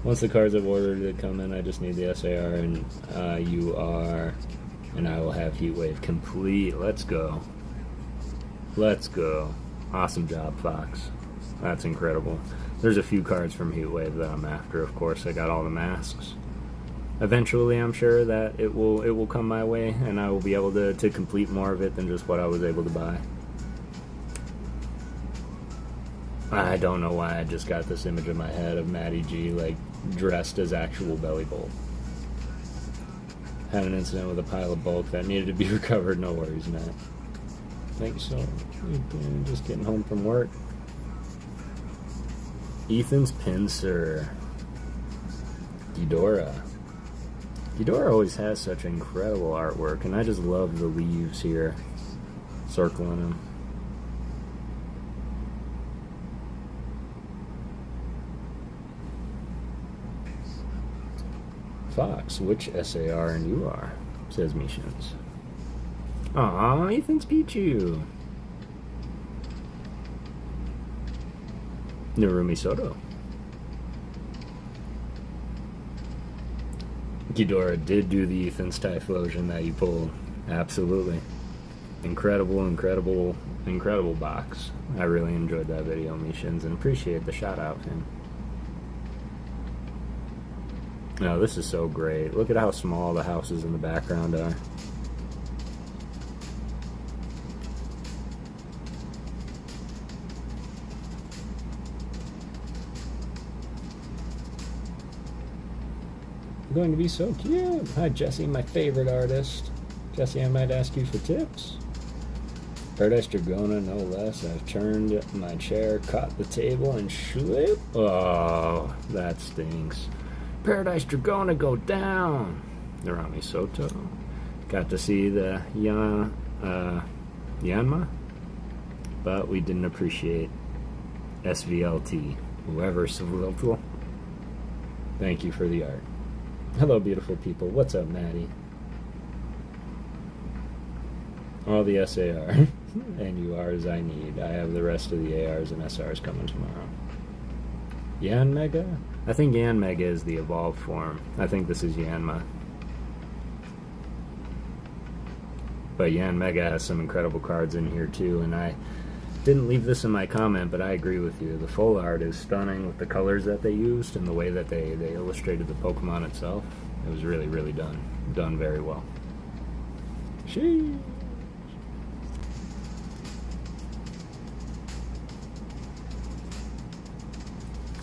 Once the cards I've ordered that come in, I just need the SAR and UR, and I will have Heatwave complete. Let's go. Let's go. Awesome job, Fox. That's incredible. There's a few cards from Heatwave that I'm after, of course. I got all the masks. Eventually, I'm sure that it will come my way, and I will be able to complete more of it than just what I was able to buy. I don't know why I just got this image in my head of Matty G, like, dressed as actual Belly Bolt. Had an incident with a pile of bulk that needed to be recovered. No worries, Matt. Thank you so much. Just getting home from work. Ethan's Pincer. Ghidorah. Ghidorah always has such incredible artwork, and I just love the leaves here circling him. Fox, which SAR and UR? Says Mishins. Aw, Ethan's Pichu. Narumi Soto. Ghidorah did do the Ethan's Typhlosion that you pulled. Absolutely. Incredible, incredible, incredible box. I really enjoyed that video, Mishins, and appreciate the shout out, man. No, this is so great. Look at how small the houses in the background are. You're going to be so cute. Hi, Jesse, my favorite artist. Jesse, I might ask you for tips. Paradise Dragona, no less. I've turned my chair, caught the table, and slip. Oh, that stinks. Paradise Dragona, go down. Narami Soto. Got to see the Yanma, but we didn't appreciate SVLT. Whoever SVLT. Thank you for the art. Hello, beautiful people. What's up, Maddie? All the SAR and URs I need. I have the rest of the ARs and SRs coming tomorrow. Yan Mega? I think Yan Mega is the evolved form. I think this is Yanma. But Yan Mega has some incredible cards in here too, and I didn't leave this in my comment, but I agree with you. The full art is stunning with the colors that they used and the way that they illustrated the Pokemon itself. It was really, really done very well. Sheesh.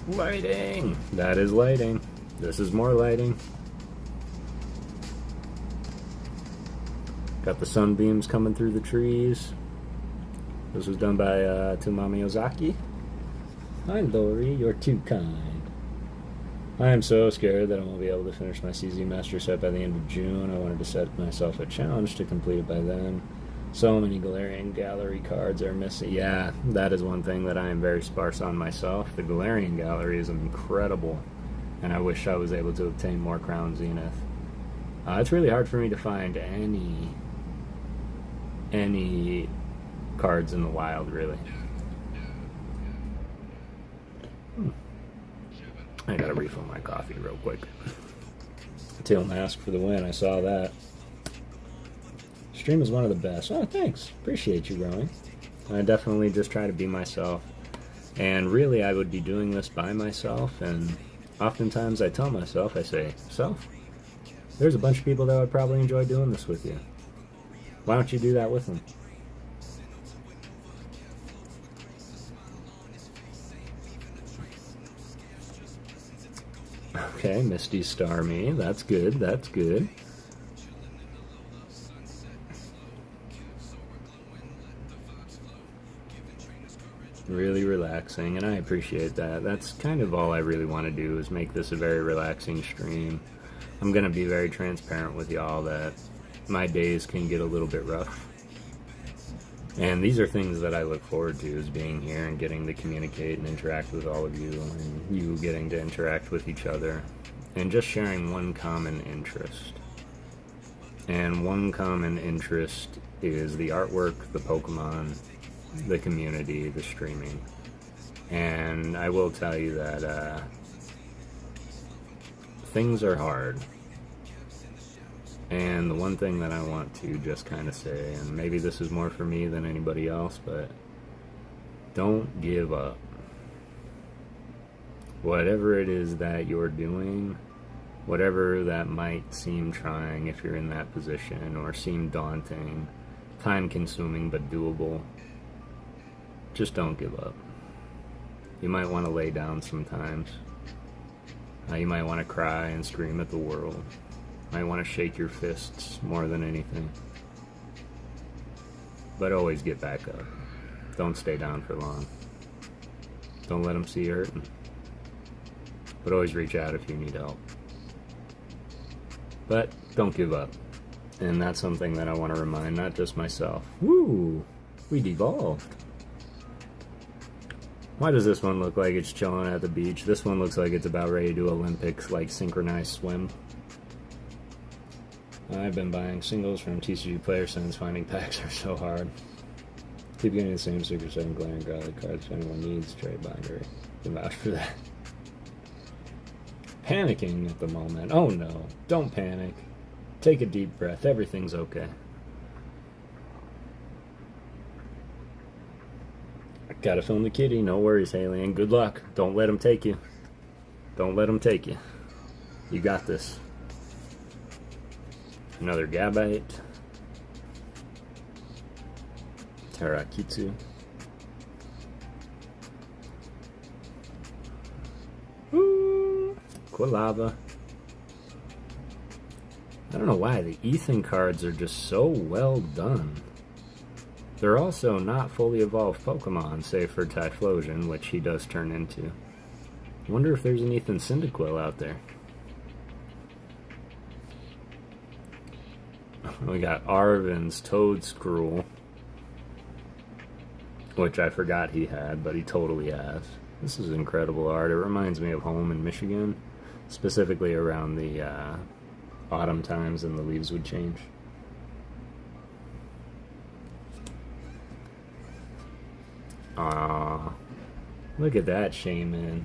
Lighting! That is lighting. This is more lighting. Got the sunbeams coming through the trees. This was done by Tsumami Ozaki. Hi, Lori, you're too kind. I am so scared that I won't be able to finish my CZ Master set by the end of June. I wanted to set myself a challenge to complete it by then. So many Galarian Gallery cards are missing. Yeah, that is one thing that I am very sparse on myself. The Galarian Gallery is incredible, and I wish I was able to obtain more Crown Zenith. It's really hard for me to find any cards in the wild, really. I gotta refill my coffee real quick. Tail Mask for the win, I saw that. Stream is one of the best. Oh, thanks. Appreciate you, Growing. I definitely just try to be myself. And really, I would be doing this by myself, and oftentimes I tell myself, I say, self, there's a bunch of people that would probably enjoy doing this with you. Why don't you do that with them? Okay, Misty Star Me. That's good, that's good. Really relaxing, and I appreciate that. That's kind of all I really want to do, is make this a very relaxing stream. I'm going to be very transparent with y'all that my days can get a little bit rough. And these are things that I look forward to, is being here and getting to communicate and interact with all of you, and you getting to interact with each other. and just sharing one common interest. And one common interest is the artwork, the Pokemon, the community, the streaming. And I will tell you that things are hard. And the one thing that I want to just kind of say, and maybe this is more for me than anybody else, but don't give up. Whatever it is that you're doing, whatever that might seem trying if you're in that position, or seem daunting, time-consuming but doable, just don't give up. You might want to lay down sometimes. You might want to cry and scream at the world. You might want to shake your fists more than anything. But always get back up. Don't stay down for long. Don't let them see you hurting. But always reach out if you need help. But don't give up. And that's something that I want to remind not just myself. Woo! We devolved. Why does this one look like it's chilling at the beach? This one looks like it's about ready to do Olympics, like synchronized swim. I've been buying singles from TCG players since finding packs are so hard. Keep getting the same Super 7 glaring garlic cards if anyone needs trade binder. Can vouch for that. Panicking at the moment. Oh no, don't panic. Take a deep breath. Everything's okay. Gotta film the kitty. No worries, Haley. And good luck. Don't let him take you. Don't let him take you. You got this. Another Gabite. Tarakitsu. Woo! Quilava. I don't know why. The Ethan cards are just so well done. They're also not fully evolved Pokemon, save for Typhlosion, which he does turn into. I wonder if there's an Ethan Cyndaquil out there. We got Arvin's Toedscruel, which I forgot he had, but he totally has. This is incredible art. It reminds me of home in Michigan, specifically around the autumn times and the leaves would change. Aww. Look at that Shaman.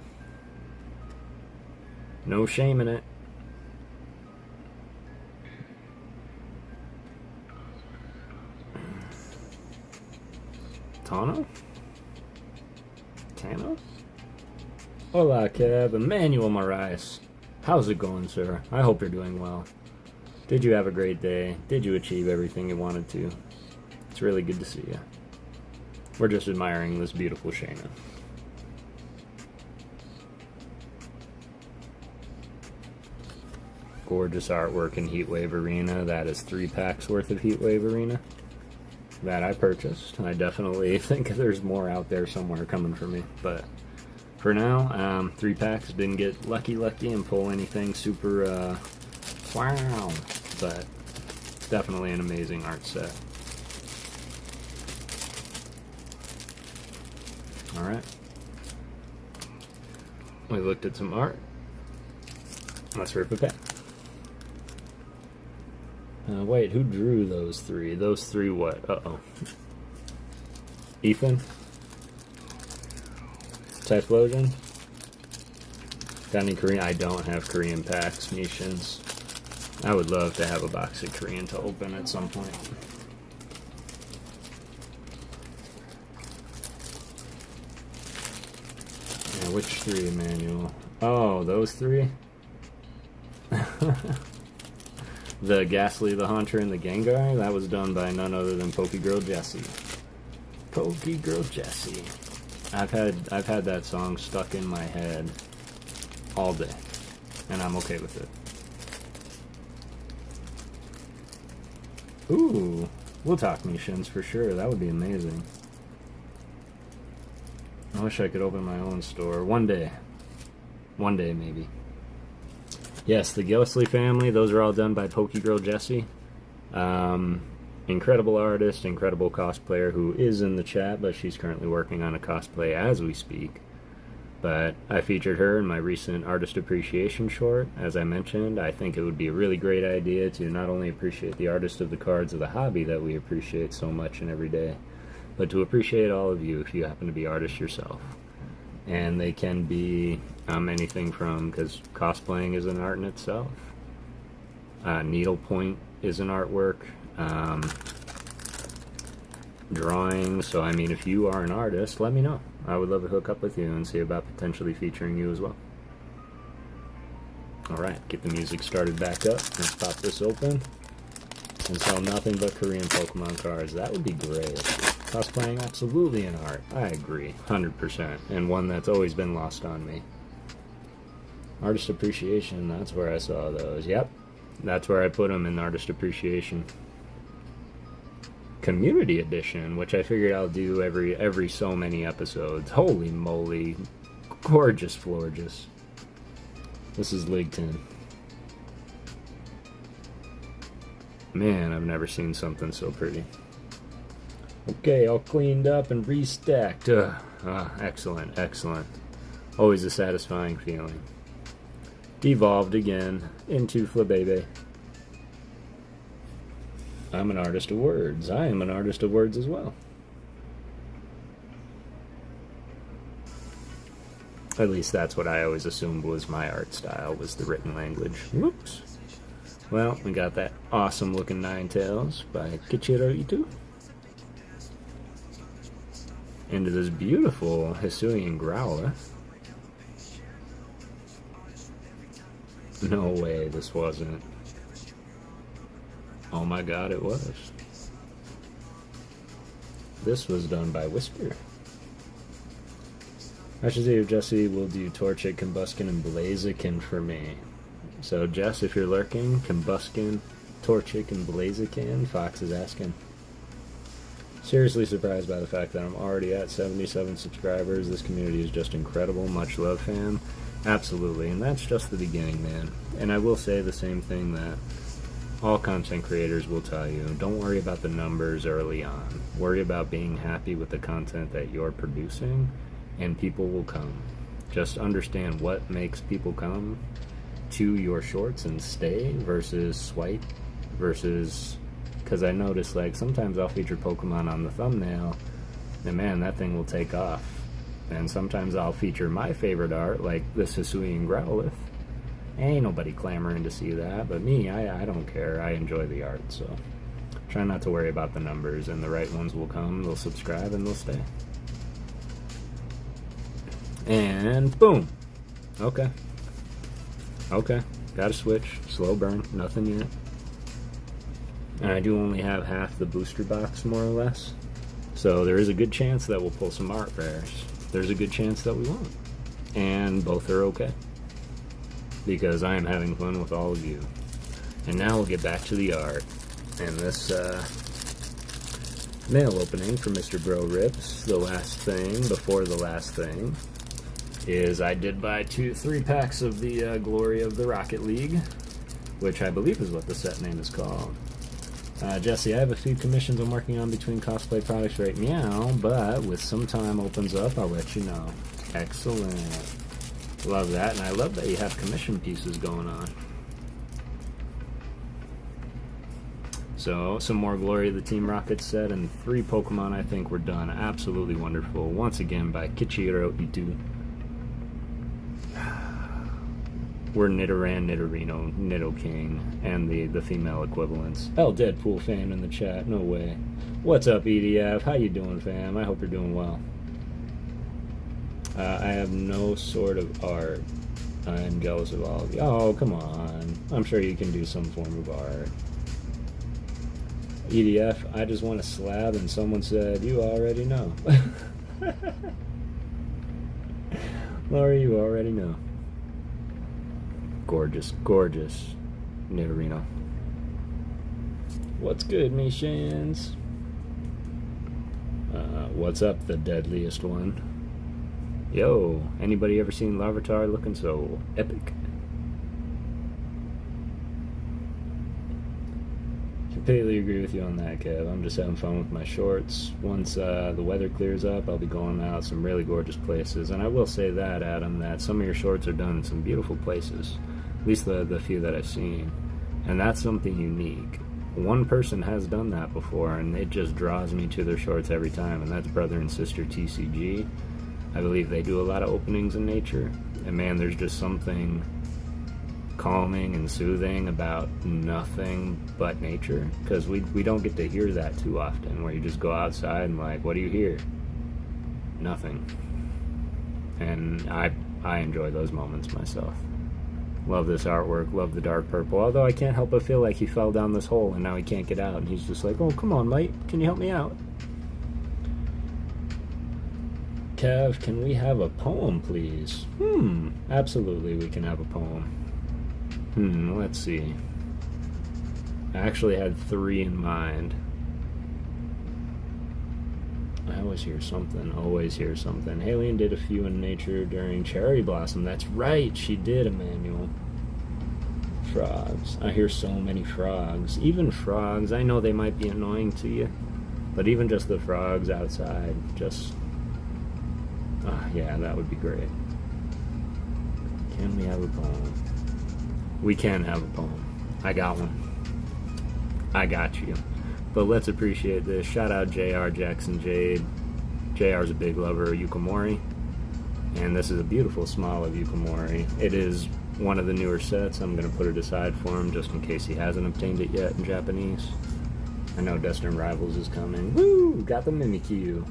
No shame in it. Tano? Tano? Hola, Kev. Emmanuel Moraes. How's it going, sir? I hope you're doing well. Did you have a great day? Did you achieve everything you wanted to? It's really good to see you. We're just admiring this beautiful Shayna. Gorgeous artwork in Heatwave Arena. That is 3 packs worth of Heatwave Arena that I purchased. I definitely think there's more out there somewhere coming for me. But for now, 3 packs. Didn't get lucky and pull anything super, wow. But definitely an amazing art set. Alright. We looked at some art. Let's rip a pack. Wait, who drew those 3? Those 3 what? Uh-oh. Ethan? Typhlosion? Got any Korean? I don't have Korean packs, Nishins. I would love to have a box of Korean to open at some point. Yeah, which 3, Emmanuel? Oh, those 3? The Ghastly, the Haunter, and the Gengar? That was done by none other than PokéGirl Jessie. PokéGirl Jessie. I've had that song stuck in my head all day, and I'm okay with it. Ooh, we'll talk Nishins for sure. That would be amazing. I wish I could open my own store. One day. One day, maybe. Yes, the Ghostly family, those are all done by PokéGirl Jessie. Incredible artist, incredible cosplayer who is in the chat, but she's currently working on a cosplay as we speak. But I featured her in my recent artist appreciation short. As I mentioned, I think it would be a really great idea to not only appreciate the artist of the cards of the hobby that we appreciate so much and every day, but to appreciate all of you if you happen to be artists yourself. And they can be anything from, because cosplaying is an art in itself. Needlepoint is an artwork. Drawing. So, I mean, if you are an artist, let me know. I would love to hook up with you and see about potentially featuring you as well. Alright, get the music started back up. Let's pop this open and sell nothing but Korean Pokemon cards. That would be great. Cosplaying, absolutely an art. I agree, 100%. And one that's always been lost on me. Artist appreciation, that's where I saw those. Yep, that's where I put them, in artist appreciation. Community edition, which I figured I'll do every so many episodes. Holy moly, gorgeous Florges. This is League 10. Man, I've never seen something so pretty. Okay, all cleaned up and restacked. Excellent, excellent. Always a satisfying feeling. Devolved again into Flabebe. I'm an artist of words. I am an artist of words as well. At least that's what I always assumed was my art style, was the written language. Whoops. Well, we got that awesome looking Ninetales by Kichiro into this beautiful Hisuian Growlithe. No way this wasn't. Oh my god, it was. This was done by Whisper. I should see if Jesse will do Torchic, Combuskin, and Blaziken for me. So, Jess, if you're lurking, Combuskin, Torchic, and Blaziken, Fox is asking. Seriously surprised by the fact that I'm already at 77 subscribers. This community is just incredible. Much love, fam. Absolutely, and that's just the beginning, man. And I will say the same thing that all content creators will tell you. Don't worry about the numbers early on. Worry about being happy with the content that you're producing, and people will come. Just understand what makes people come to your shorts and stay versus swipe versus... Because I notice, like, sometimes I'll feature Pokemon on the thumbnail, and man, that thing will take off. And sometimes I'll feature my favorite art, like this Hisuian Growlithe. Ain't nobody clamoring to see that, but me, I don't care. I enjoy the art, so try not to worry about the numbers, and the right ones will come, they'll subscribe, and they'll stay. And boom! Okay. Okay, gotta switch. Slow burn, nothing yet. And I do only have half the booster box, more or less. So there is a good chance that we'll pull some art rares. There's a good chance that we won't. And both are okay. Because I am having fun with all of you. And now we'll get back to the art. And this mail opening for Mr. Bro Rips, the last thing, before the last thing, is I did buy 3 packs of the Glory of the Rocket League, which I believe is what the set name is called. Jesse, I have a few commissions I'm working on between cosplay products right now, but with some time opens up, I'll let you know. Excellent. Love that, and I love that you have commission pieces going on. So, some more Glory of the Team Rocket set, and 3 Pokemon I think were done absolutely wonderful. Once again by Kichiro Itu. We're Nidoran, Nidorino, Nidoking, and the female equivalents. Oh, Deadpool fan in the chat, no way. What's up, EDF? How you doing, fam? I hope you're doing well. I have no sort of art. I'm jealous of all of you. Oh, come on. I'm sure you can do some form of art. EDF, I just want a slab, and someone said, you already know. Laura, you already know. Gorgeous, gorgeous Nidorino. What's good, Mishans? What's up, the deadliest one? Yo, anybody ever seen Larvitar looking so epic? completely agree with you on that, Kev. I'm just having fun with my shorts. Once the weather clears up, I'll be going out some really gorgeous places. And I will say that, Adam, that some of your shorts are done in some beautiful places. At least the few that I've seen. And that's something unique. One person has done that before, and it just draws me to their shorts every time, and that's brother and sister TCG. I believe they do a lot of openings in nature, and man, there's just something calming and soothing about nothing but nature, because we don't get to hear that too often, where you just go outside and like, what do you hear? Nothing. And I enjoy those moments myself. Love this artwork, love the dark purple, although I can't help but feel like he fell down this hole and now he can't get out, and he's just like, oh, come on, mate, can you help me out? Kev, can we have a poem, please? Absolutely we can have a poem. Let's see. I actually had 3 in mind. I always hear something, always hear something. Haley did a few in nature during cherry blossom. That's right, she did, Emmanuel. Frogs. I hear so many frogs. Even frogs, I know they might be annoying to you, but even just the frogs outside, just... yeah, that would be great. Can we have a poem? We can have a poem. I got one. I got you. But let's appreciate this. Shout out JR, Jackson, Jade. JR's a big lover of Yukamori, and this is a beautiful smile of Yukamori. It is one of the newer sets. I'm going to put it aside for him just in case he hasn't obtained it yet in Japanese. I know Destined Rivals is coming. Woo! Got the Mimikyu.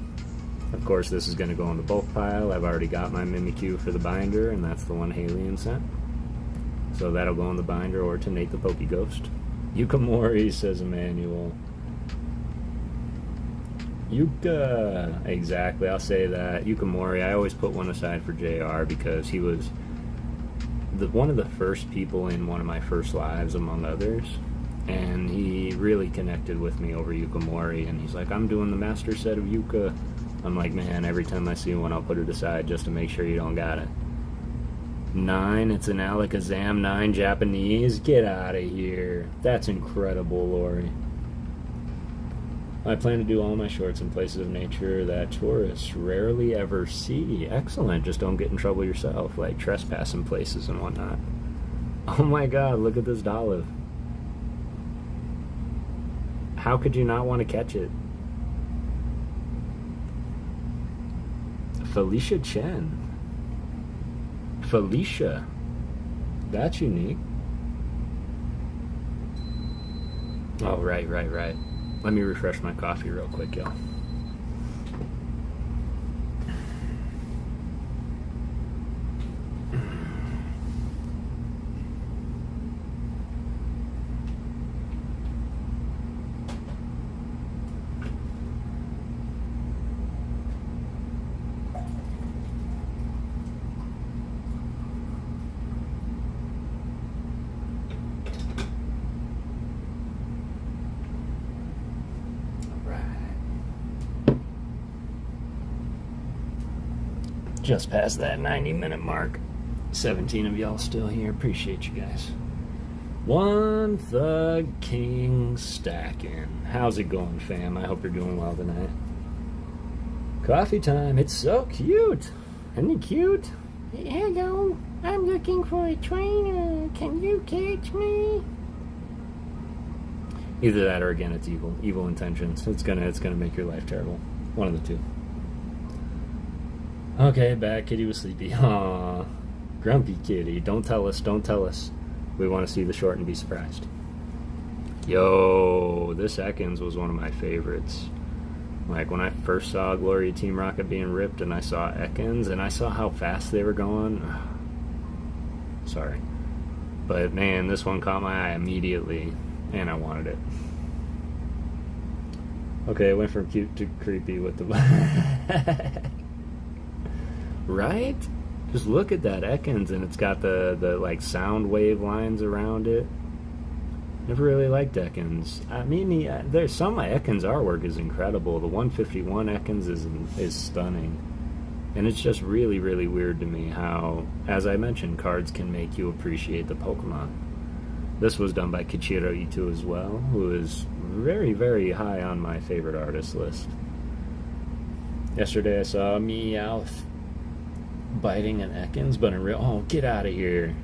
Of course, this is going to go in the bulk pile. I've already got my Mimikyu for the binder, and that's the one Haley sent. So that'll go in the binder or to Nate the PokéGhost. Yukamori, says Emmanuel. Yuka, exactly, I'll say that. Yukamori, I always put one aside for JR because he was one of the first people in one of my first lives, among others, and he really connected with me over Yukamori, and he's like, I'm doing the master set of Yuka. I'm like, man, every time I see one, I'll put it aside just to make sure you don't got it. 9, it's an Alakazam 9 Japanese. Get out of here. That's incredible, Lori. I plan to do all my shorts in places of nature that tourists rarely ever see. Excellent. Just don't get in trouble yourself, like trespassing places and whatnot. Oh my god, look at this Dolliv. How could you not want to catch it? Felicia Chen. Felicia. That's unique. Oh, right. Let me refresh my coffee real quick, y'all. Just past that 90-minute mark. 17 of y'all still here. Appreciate you guys. One Thug King stacking. How's it going, fam? I hope you're doing well tonight. Coffee time. It's so cute. Isn't he cute? Hello. I'm looking for a trainer. Can you catch me? Either that or again, it's evil. Evil intentions. It's gonna make your life terrible. One of the two. Okay, back. Kitty was sleepy. Aww. Grumpy kitty. Don't tell us. We want to see the short and be surprised. Yo, this Ekans was one of my favorites. Like, when I first saw Gloria Team Rocket being ripped and I saw Ekans and I saw how fast they were going. Sorry. But, man, this one caught my eye immediately, and I wanted it. Okay, it went from cute to creepy with the... Right? Just look at that Ekans, and it's got the like sound wave lines around it. Never really liked Ekans. I mean, there's some Ekans artwork is incredible. The 151 Ekans is stunning, and it's just really, really weird to me how, as I mentioned, cards can make you appreciate the Pokemon. This was done by Kichiro Ito as well, who is very, very high on my favorite artist list. Yesterday I saw Meowth biting an Ekans, but in real... Oh, get out of here.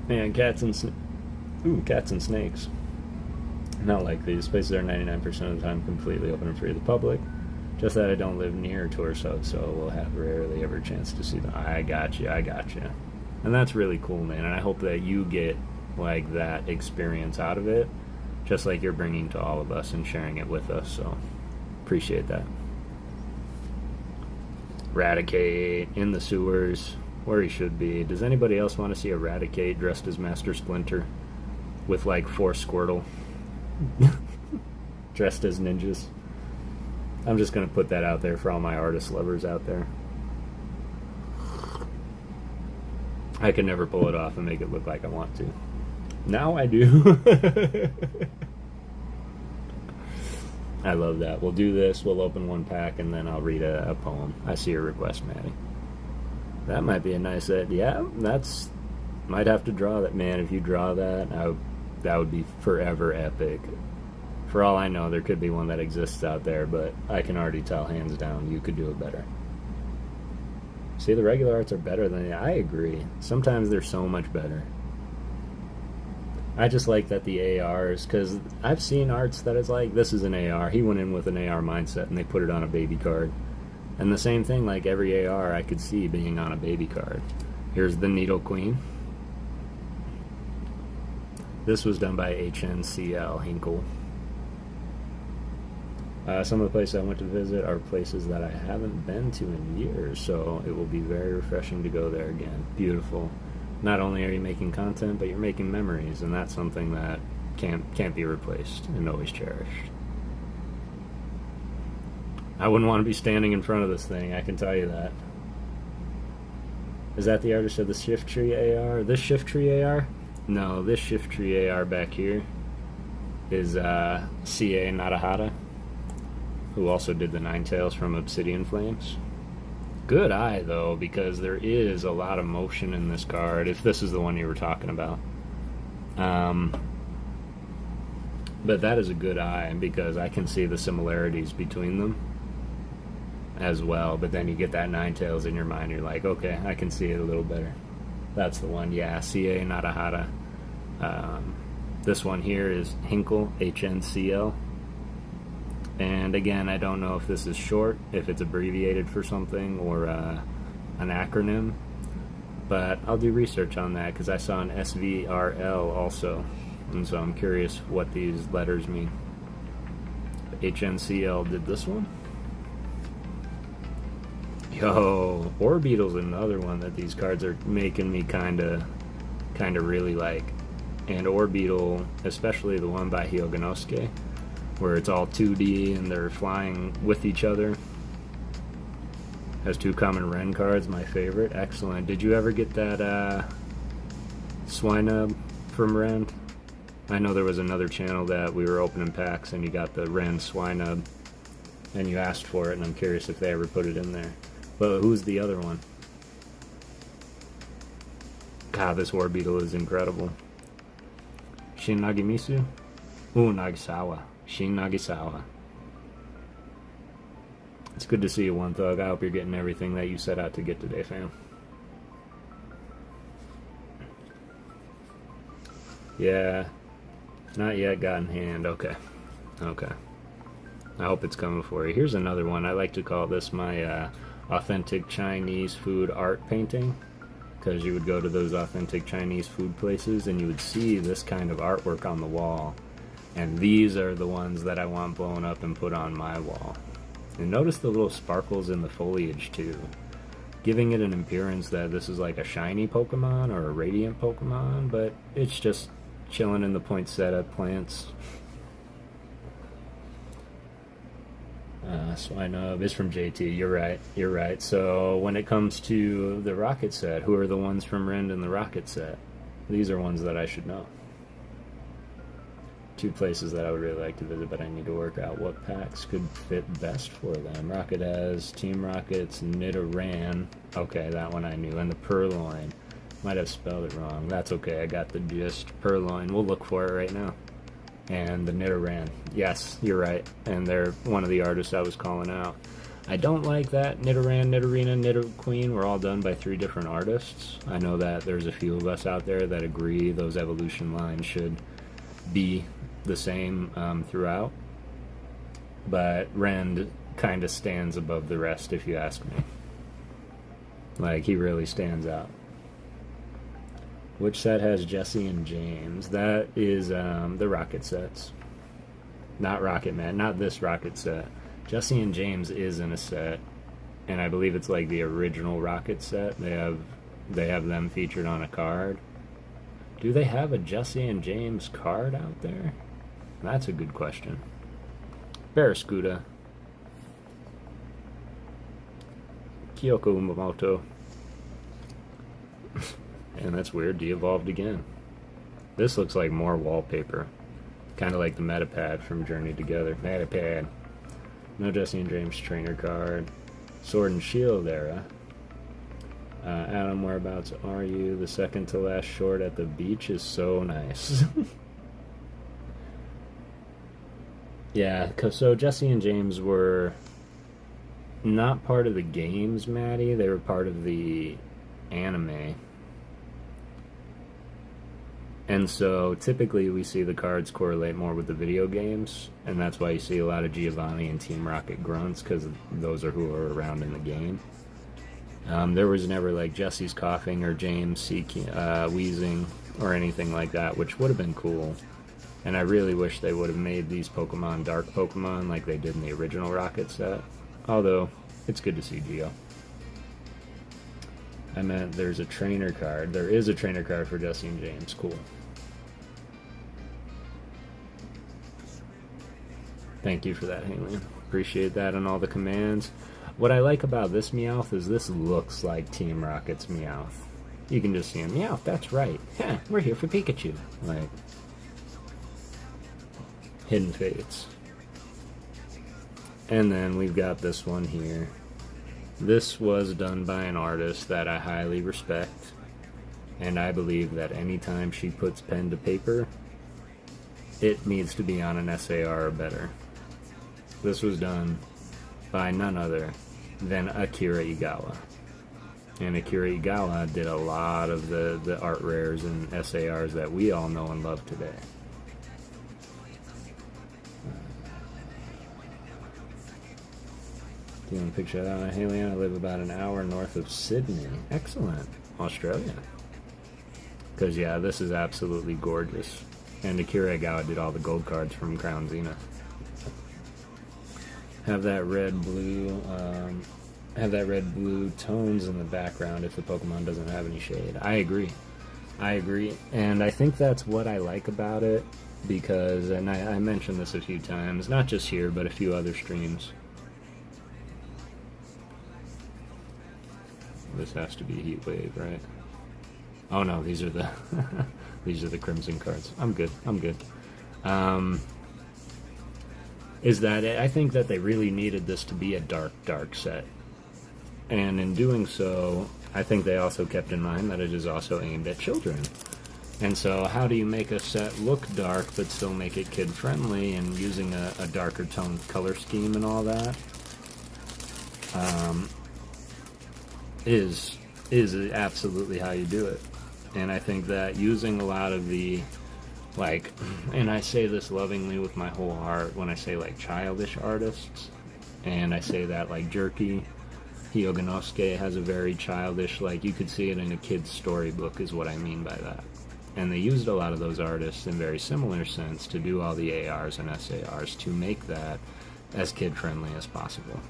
Man, cats and snakes. Not like these. Places are 99% of the time completely open and free to the public. Just that I don't live near Torso, so we'll have rarely ever a chance to see them. I got you. And that's really cool, man. And I hope that you get like that experience out of it, just like you're bringing to all of us and sharing it with us. So appreciate that. Raticate in the sewers where he should be. Does anybody else want to see a Raticate dressed as Master Splinter with like 4 Squirtle dressed as ninjas? I'm just going to put that out there for all my artist lovers out there. I can never pull it off and make it look like I want to. Now I do. I love that. We'll do this. We'll open one pack and then I'll read a poem. I see your request, Maddie. That might be a nice idea. Yeah, might have to draw that, man. If you draw that, that would be forever epic. For all I know, there could be one that exists out there, but I can already tell hands down you could do it better. See, the regular arts are better than... I agree. Sometimes they're so much better. I just like that the ARs, because I've seen arts that is like, this is an AR. He went in with an AR mindset and they put it on a baby card. And the same thing, like every AR I could see being on a baby card. Here's the Needle Queen. This was done by HNCL Hinkle. Some of the places I went to visit are places that I haven't been to in years, so it will be very refreshing to go there again. Beautiful. Not only are you making content, but you're making memories, and that's something that can't be replaced and always cherished. I wouldn't want to be standing in front of this thing, I can tell you that. Is that the artist of the Shift Tree AR? This Shift Tree AR? No, this Shift Tree AR back here is CA Narahara, who also did the Ninetales from Obsidian Flames. Good eye, though, because there is a lot of motion in this card, if this is the one you were talking about. But that is a good eye, because I can see the similarities between them as well. But then you get that Ninetales in your mind, you're like, okay, I can see it a little better. That's the one, yeah, CA Narahara. This one here is Hinkle, HNCL. And again, I don't know if this is short, if it's abbreviated for something, or an acronym. But I'll do research on that, because I saw an SVRL also. And so I'm curious what these letters mean. HNCL did this one. Yo, Orbeetle's another one that these cards are making me kind of really like. And Orbeetle, especially the one by Hyoganosuke, where it's all 2D and they're flying with each other. Has 2 common Ren cards, my favorite. Excellent. Did you ever get that Swinub from Ren? I know there was another channel that we were opening packs and you got the Ren Swinub and you asked for it, and I'm curious if they ever put it in there. But who's the other one? God, this Orbeetle is incredible. Shin Nagimisu? Ooh, Nagisawa. Shin Nagisawa. It's good to see you, One Thug. I hope you're getting everything that you set out to get today, fam. Yeah. Not yet got in hand. Okay. Okay. I hope it's coming for you. Here's another one. I like to call this my authentic Chinese food art painting, because you would go to those authentic Chinese food places and you would see this kind of artwork on the wall. And these are the ones that I want blown up and put on my wall. And notice the little sparkles in the foliage too, giving it an appearance that this is like a shiny Pokemon or a radiant Pokemon, but it's just chilling in the poinsettia plants. Swinub is from JT. You're right. You're right. So when it comes to the Rocket set, who are the ones from Rend in the Rocket set? These are ones that I should know. 2 places that I would really like to visit, but I need to work out what packs could fit best for them. Rocket has Team Rockets, Nidoran. Okay, that one I knew. And the Purloin. Might have spelled it wrong. That's okay, I got the gist. Purloin, we'll look for it right now. And the Nidoran, yes, you're right. And they're one of the artists I was calling out. I don't like that Nidoran, Nidorina, Nidoqueen were all done by 3 different artists. I know that there's a few of us out there that agree those evolution lines should be the same throughout. But Rend kind of stands above the rest, if you ask me. Like, he really stands out. Which set has Jesse and James? That is the Rocket sets. Not Rocket Man, not this Rocket set. Jesse and James is in a set, and I believe it's like the original Rocket set. They have them featured on a card. Do they have a Jesse and James card out there? That's a good question. Barraskewda. Kyoko Umamoto. And that's weird, de-evolved again. This looks like more wallpaper. Kind of like the Metapad from Journey Together. Metapad. No Jesse and James trainer card. Sword and Shield era. Adam, whereabouts are you? The second to last short at the beach is so nice. Yeah, so Jesse and James were not part of the games, Maddie. They were part of the anime. And so typically we see the cards correlate more with the video games, and that's why you see a lot of Giovanni and Team Rocket grunts, because those are who are around in the game. There was never like Jesse's coughing or James wheezing or anything like that, which would have been cool. And I really wish they would have made these Pokemon dark Pokemon like they did in the original Rocket set. Although, it's good to see Geo. I meant there's a trainer card. There is a trainer card for Jesse and James. Cool. Thank you for that, Haley. Appreciate that on all the commands. What I like about this Meowth is this looks like Team Rocket's Meowth. You can just see him. Meowth, that's right. Yeah, we're here for Pikachu. Like, Hidden Fates. And then we've got this one here. This was done by an artist that I highly respect, and I believe that anytime she puts pen to paper, it needs to be on an SAR or better. This was done by none other than Akira Igawa. And Akira Igawa did a lot of the art rares and SARs that we all know and love today. You want to picture that one, Haley? I live about an hour north of Sydney. Excellent. Australia. Because, yeah, this is absolutely gorgeous. And Akira Igawa did all the gold cards from Crown Zenith. Have that red-blue tones in the background if the Pokemon doesn't have any shade. I agree. And I think that's what I like about it, because, and I mentioned this a few times, not just here, but a few other streams. This has to be a Heat Wave, right? Oh no, these are the these are the Crimson cards. I'm good. Is that I think that they really needed this to be a dark set, and in doing so, I think they also kept in mind that it is also aimed at children. And so, how do you make a set look dark but still make it kid friendly, and using a darker toned color scheme and all that? Is absolutely how you do it. And I think that using a lot of the, like, and I say this lovingly with my whole heart when I say, like, childish artists, and I say that, like, Jerky, Hyoganosuke has a very childish, like, you could see it in a kid's storybook is what I mean by that. And they used a lot of those artists in very similar sense to do all the ARs and SARs to make that as kid-friendly as possible.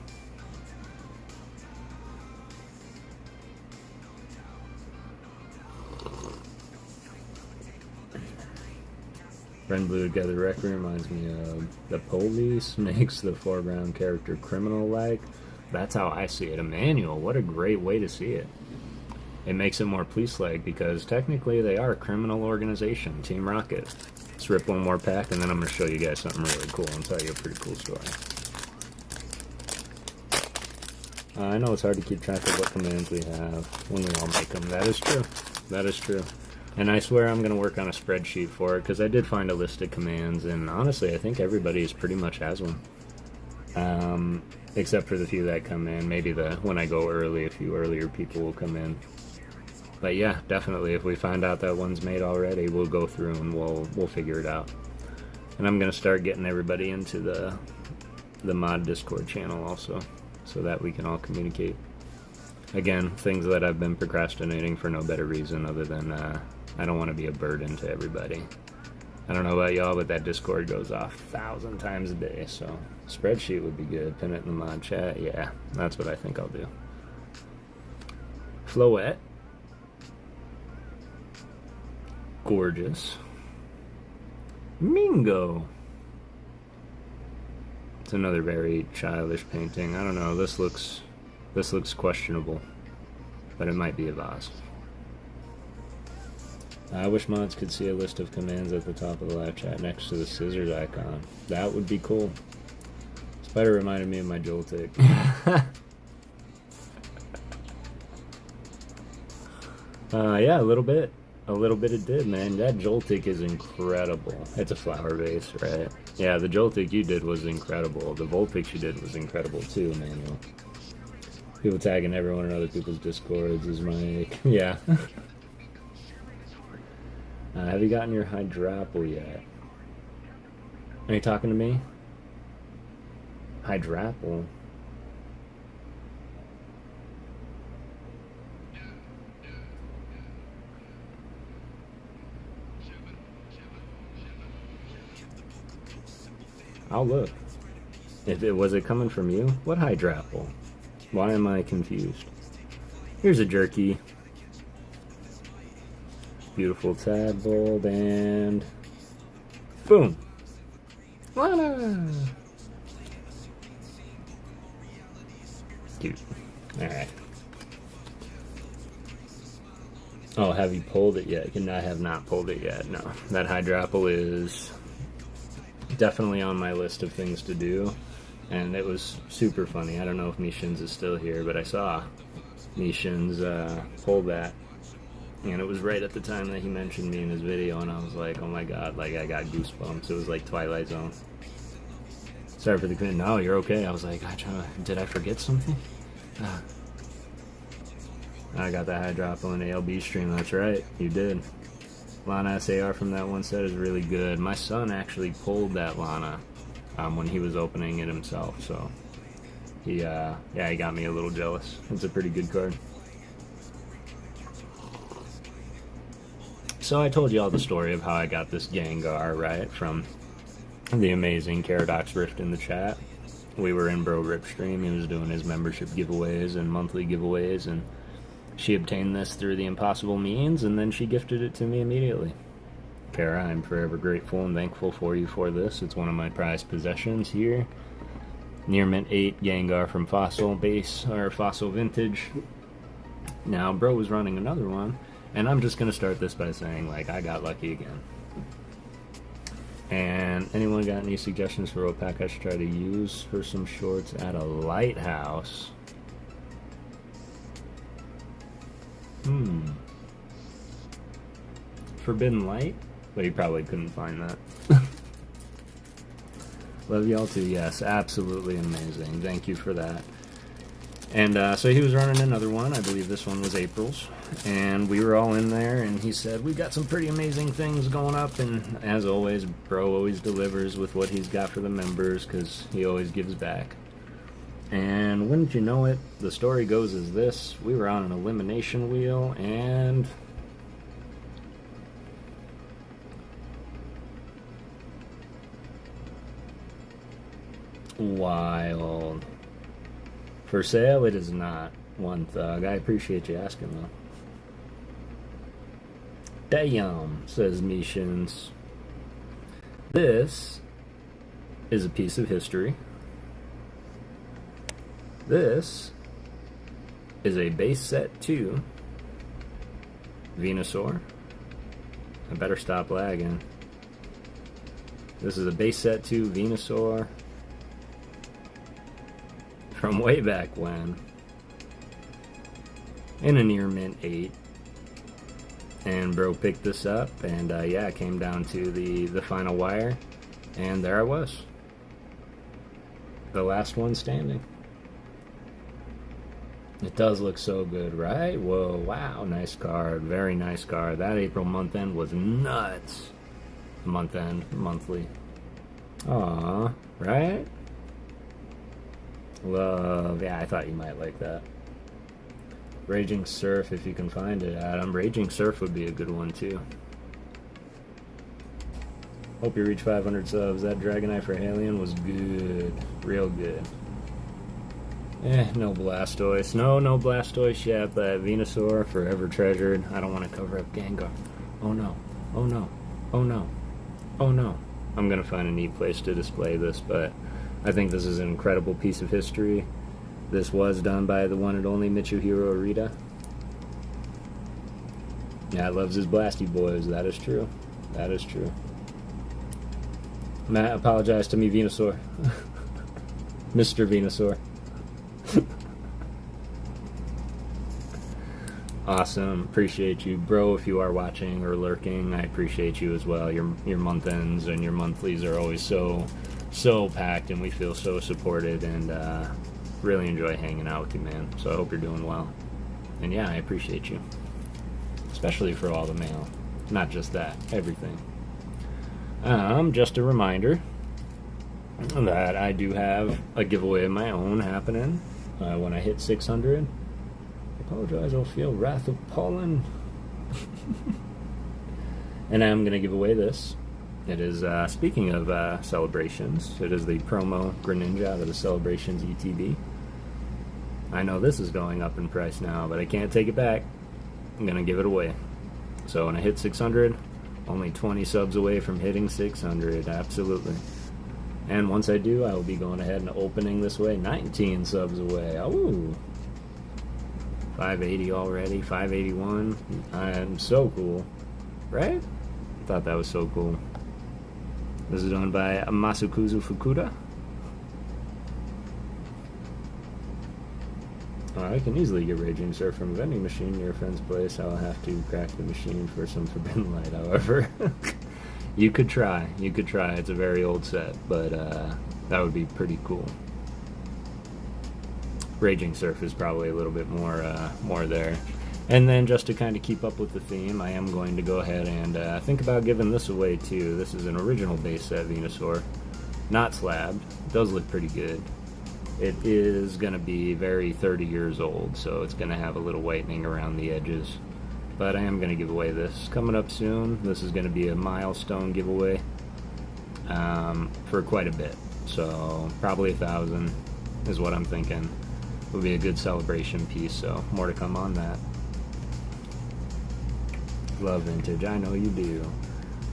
Red Blue Together Record reminds me of the police, makes the foreground character criminal-like. That's how I see it. Emmanuel, what a great way to see it. It makes it more police-like because technically they are a criminal organization, Team Rocket. Let's rip one more pack and then I'm going to show you guys something really cool and tell you a pretty cool story. I know it's hard to keep track of what commands we have when we all make them. That is true. That is true. And I swear I'm going to work on a spreadsheet for it, because I did find a list of commands, and honestly, I think everybody pretty much has one. Except for the few that come in. Maybe when I go early, a few earlier people will come in. But yeah, definitely, if we find out that one's made already, we'll go through and we'll figure it out. And I'm going to start getting everybody into the mod Discord channel also, so that we can all communicate. Again, things that I've been procrastinating for no better reason other than I don't want to be a burden to everybody. I don't know about y'all, but that Discord goes off 1,000 times a day, so spreadsheet would be good. Pin it in the mod chat. Yeah, that's what I think I'll do. Floette. Gorgeous. Mingo. It's another very childish painting. I don't know, this looks questionable, but it might be a vase. I wish mods could see a list of commands at the top of the live chat next to the scissors icon. That would be cool. Spider reminded me of my Joltik. Yeah, a little bit. A little bit it did, man. That Joltik is incredible. It's a flower vase, right? Yeah, the Joltik you did was incredible. The Vulpix you did was incredible too, Emmanuel. People tagging everyone in other people's Discords is my... Yeah. Have you gotten your Hydrapple yet? Are you talking to me? Hydrapple? I'll look. Was it coming from you? What Hydrapple? Why am I confused? Here's a jerky. Beautiful tadpole, and boom! Lana! Cute. Alright. Oh, have you pulled it yet? I have not pulled it yet, no. That Hydrapple is definitely on my list of things to do, and it was super funny. I don't know if Mishins is still here, but I saw Mishins pull that. And it was right at the time that he mentioned me in his video, and I was like, oh my god, like, I got goosebumps. It was like Twilight Zone. Sorry for the comment. No, you're okay. I was like, did I forget something? I got that Hydrapple in ALB stream, that's right. You did. Lana SAR from that one set is really good. My son actually pulled that Lana when he was opening it himself, so he got me a little jealous. It's a pretty good card. So I told you all the story of how I got this Gengar, right, from the amazing Caradox Rift in the chat. We were in Bro Rip stream. He was doing his membership giveaways and monthly giveaways, and she obtained this through the impossible means, and then she gifted it to me immediately. Kara, I'm forever grateful and thankful for you for this. It's one of my prized possessions here. Near Mint 8 Gengar from Fossil Base, or Fossil Vintage. Now, Bro was running another one, and I'm just going to start this by saying, like, I got lucky again. And anyone got any suggestions for what pack I should try to use for some shorts at a lighthouse? Forbidden Light? But he probably couldn't find that. Love y'all too. Yes, absolutely amazing. Thank you for that. And so he was running another one. I believe this one was April's. And we were all in there, and he said, we got some pretty amazing things going up. And as always, Bro always delivers with what he's got for the members, because he always gives back. And wouldn't you know it, the story goes as this. We were on an elimination wheel, and wild. For sale, it is not. One Thug. I appreciate you asking, though. Damn, says Mishins. This is a piece of history. This is a base set 2 Venusaur. I better stop lagging. This is a base set 2 Venusaur from way back when, in a near mint 8. And bro picked this up, and yeah, it came down to the final wire, and there I was, the last one standing. It does look so good, right? Whoa, wow, nice card, very nice card. That April month end was nuts. Month end, monthly. Aw, right? Love, yeah, I thought you might like that. Raging Surf, if you can find it, Adam. Raging Surf would be a good one, too. Hope you reach 500 subs. That Dragonite for Halion was good. Real good. No Blastoise. No Blastoise yet, but Venusaur, forever treasured. I don't want to cover up Gengar. Oh no. Oh no. Oh no. Oh no. I'm going to find a neat place to display this, but I think this is an incredible piece of history. This was done by the one and only Mitsuhiro Arita. Yeah, loves his Blasty Boys. That is true. That is true. Matt, apologize to me, Venusaur. Mr. Venusaur. Awesome. Appreciate you, bro. If you are watching or lurking, I appreciate you as well. Your month ends and your monthlies are always so packed, and we feel so supported, and really enjoy hanging out with you, man. So I hope you're doing well. And yeah, I appreciate you, especially for all the mail. Not just that, everything. Just a reminder that I do have a giveaway of my own happening when I hit 600. I apologize, I'll feel wrath of pollen. And I'm going to give away this. It is, speaking of celebrations, it is the promo Greninja out of the Celebrations ETB. I know this is going up in price now, but I can't take it back. I'm going to give it away. So when I hit 600, only 20 subs away from hitting 600, absolutely. And once I do, I will be going ahead and opening this way, 19 subs away. Oh, 580 already, 581. I'm so cool, right? I thought that was so cool. This is done by Masukuzu Fukuda. I can easily get Raging Surf from a vending machine near a friend's place. I'll have to crack the machine for some Forbidden Light, however. You could try. You could try. It's a very old set, but that would be pretty cool. Raging Surf is probably a little bit more there. And then just to kind of keep up with the theme, I am going to go ahead and think about giving this away too. This is an original base set Venusaur, not slabbed. It does look pretty good. It is going to be very 30 years old, so it's going to have a little whitening around the edges. But I am going to give away this coming up soon. This is going to be a milestone giveaway for quite a bit. So probably 1,000 is what I'm thinking. Will be a good celebration piece, so more to come on that. Love vintage, I know you do.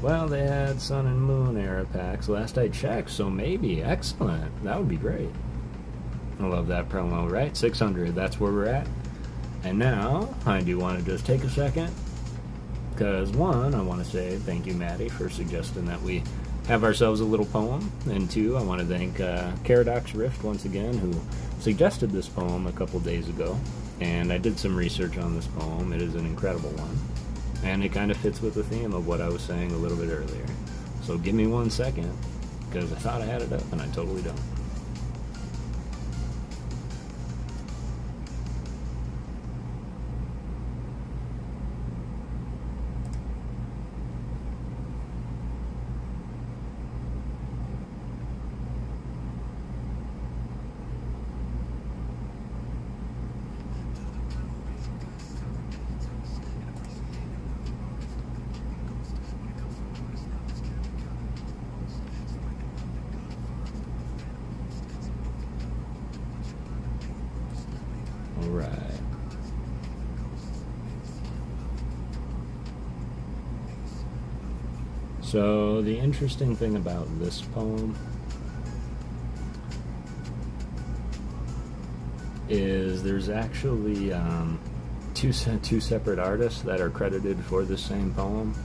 Well, they had Sun and Moon era packs last I checked, so maybe. Excellent. That would be great. I love that promo, right? 600, that's where we're at. And now, I do want to just take a second, because one, I want to say thank you, Maddie, for suggesting that we have ourselves a little poem. And two, I want to thank Caradox Rift once again, who suggested this poem a couple days ago. And I did some research on this poem. It is an incredible one. And it kind of fits with the theme of what I was saying a little bit earlier. So give me 1 second, because I thought I had it up, and I totally don't. Alright. So the interesting thing about this poem is there's actually two separate artists that are credited for the same poem.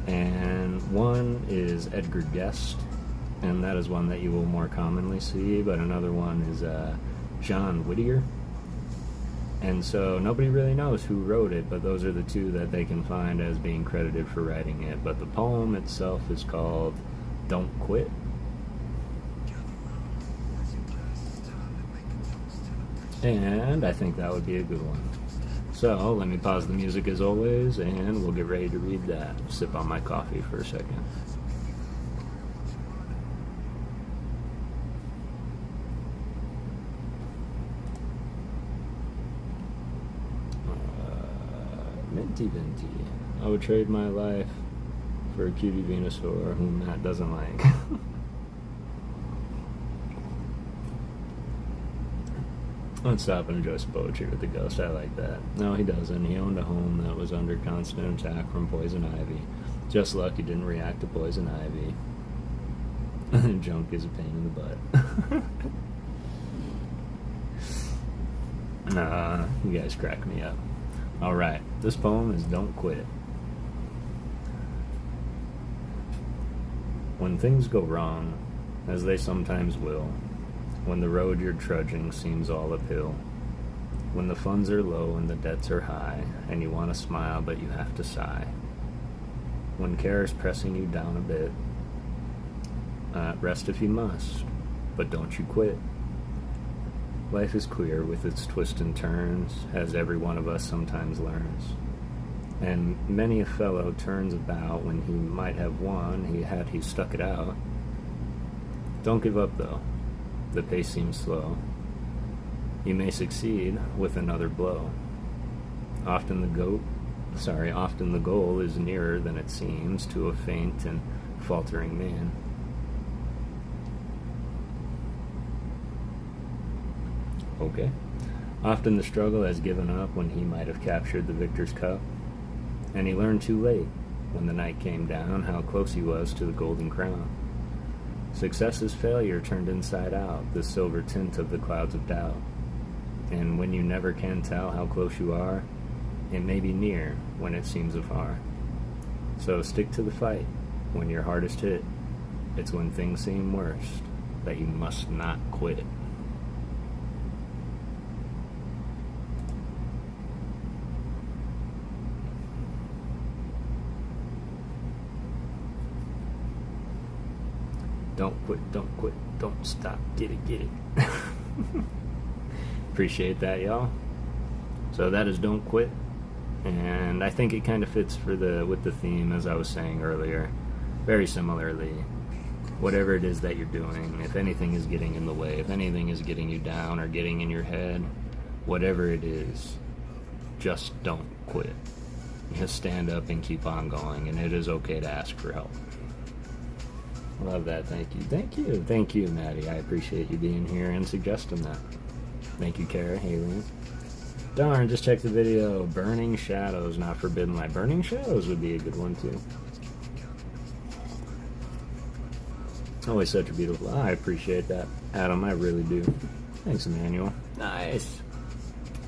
And one is Edgar Guest, and that is one that you will more commonly see, but another one is John Whittier. And so nobody really knows who wrote it, but those are the two that they can find as being credited for writing it. But the poem itself is called Don't Quit. And I think that would be a good one. So let me pause the music as always, and we'll get ready to read that. Sip on my coffee for a second. Minty Vinty. I would trade my life for a cutie Venusaur whom Matt doesn't like. Let's stop and enjoy some poetry with the ghost. I like that. No, he doesn't. He owned a home that was under constant attack from poison ivy. Just luck he didn't react to poison ivy. Junk is a pain in the butt. You guys crack me up. Alright, this poem is Don't Quit. When things go wrong, as they sometimes will, when the road you're trudging seems all uphill, when the funds are low and the debts are high, and you want to smile but you have to sigh, when care is pressing you down a bit, rest if you must, but don't you quit. Life is queer with its twists and turns, as every one of us sometimes learns. And many a fellow turns about when he might have won, he stuck it out. Don't give up though, the pace seems slow. You may succeed with another blow. Often the goal is nearer than it seems to a faint and faltering man. Okay. Often the struggle has given up when he might have captured the victor's cup, and he learned too late, when the night came down, how close he was to the golden crown. Success is failure turned inside out, the silver tint of the clouds of doubt. And when you never can tell how close you are, it may be near when it seems afar. So stick to the fight when you're hardest hit. It's when things seem worst that you must not quit. Don't quit, don't stop, get it. Appreciate that, y'all. So that is Don't Quit, and I think it kind of fits with the theme, as I was saying earlier. Very similarly, whatever it is that you're doing, if anything is getting in the way, if anything is getting you down or getting in your head, whatever it is, just don't quit. Just stand up and keep on going, and it is okay to ask for help. Love that. Thank you, Maddie. I appreciate you being here and suggesting that. Thank you, Kara, Haley. Darn, just check the video. Burning Shadows, Not Forbidden Light. Burning Shadows would be a good one too. Always such a beautiful. I appreciate that, Adam. I really do. Thanks, Emmanuel. Nice.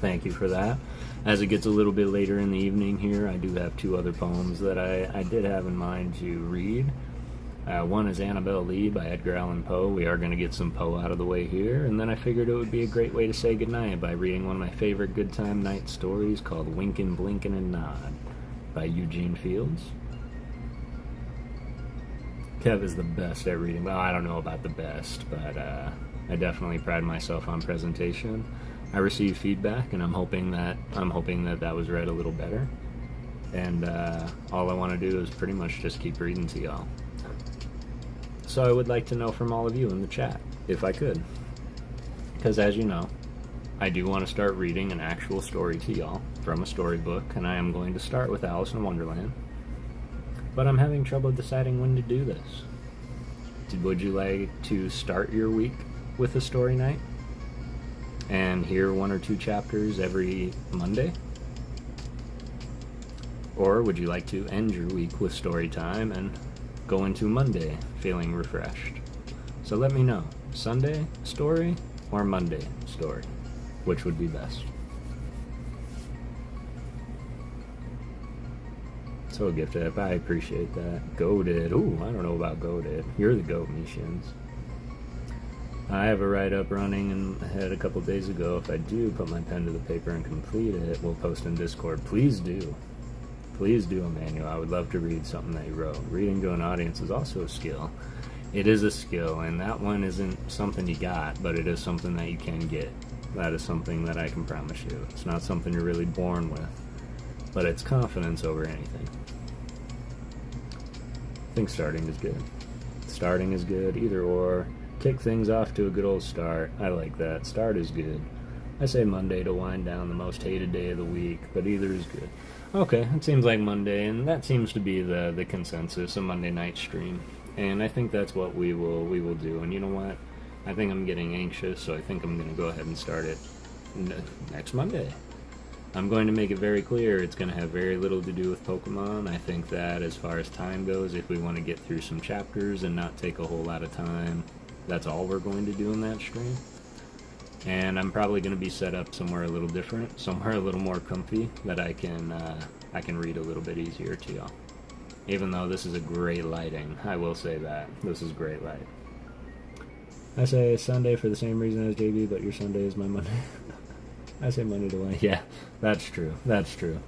Thank you for that. As it gets a little bit later in the evening here, I do have two other poems that I did have in mind to read. One is Annabelle Lee by Edgar Allan Poe. We are going to get some Poe out of the way here, and then I figured it would be a great way to say goodnight by reading one of my favorite good time night stories called Winkin', Blinkin' and Nod by Eugene Fields. Kev is the best at reading. Well, I don't know about the best, but I definitely pride myself on presentation. I received feedback, and I'm hoping that was read a little better. And all I want to do is pretty much just keep reading to y'all. So I would like to know from all of you in the chat, if I could. Because as you know, I do want to start reading an actual story to y'all from a storybook, and I am going to start with Alice in Wonderland. But I'm having trouble deciding when to do this. Would you like to start your week with a story night? And hear one or two chapters every Monday? Or would you like to end your week with story time and go into Monday feeling refreshed? So let me know. Sunday story or Monday story? Which would be best? So gifted up. I appreciate that. Goated. Ooh, I don't know about goated. You're the goat, Mishins. I have a write-up running in my head a couple days ago. If I do put my pen to the paper and complete it, we'll post in Discord. Please do. Please do, Emmanuel. I would love to read something that you wrote. Reading to an audience is also a skill. It is a skill, and that one isn't something you got, but it is something that you can get. That is something that I can promise you. It's not something you're really born with, but it's confidence over anything. I think starting is good. Starting is good, either or. Kick things off to a good old start. I like that. Start is good. I say Monday to wind down the most hated day of the week, but either is good. Okay, it seems like Monday, and that seems to be the consensus, a Monday night stream. And I think that's what we will do. And you know what? I think I'm getting anxious, so I think I'm going to go ahead and start it next Monday. I'm going to make it very clear it's going to have very little to do with Pokemon. I think that as far as time goes, if we want to get through some chapters and not take a whole lot of time, that's all we're going to do in that stream. And I'm probably going to be set up somewhere a little different, somewhere a little more comfy, that I can read a little bit easier to y'all. Even though this is a great lighting, I will say that. This is great light. I say Sunday for the same reason as JB, but your Sunday is my Monday. I say Monday to Wednesday. Yeah, that's true. That's true.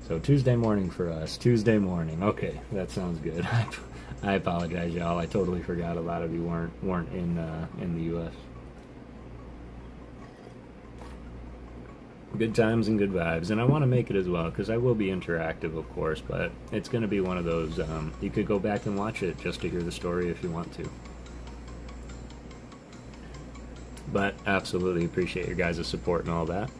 So Tuesday morning for us. Tuesday morning. Okay, that sounds good. I apologize, y'all. I totally forgot a lot of you weren't in the U.S. Good times and good vibes, and I want to make it as well because I will be interactive, of course, but it's going to be one of those, you could go back and watch it just to hear the story if you want to. But absolutely appreciate your guys' support and all that.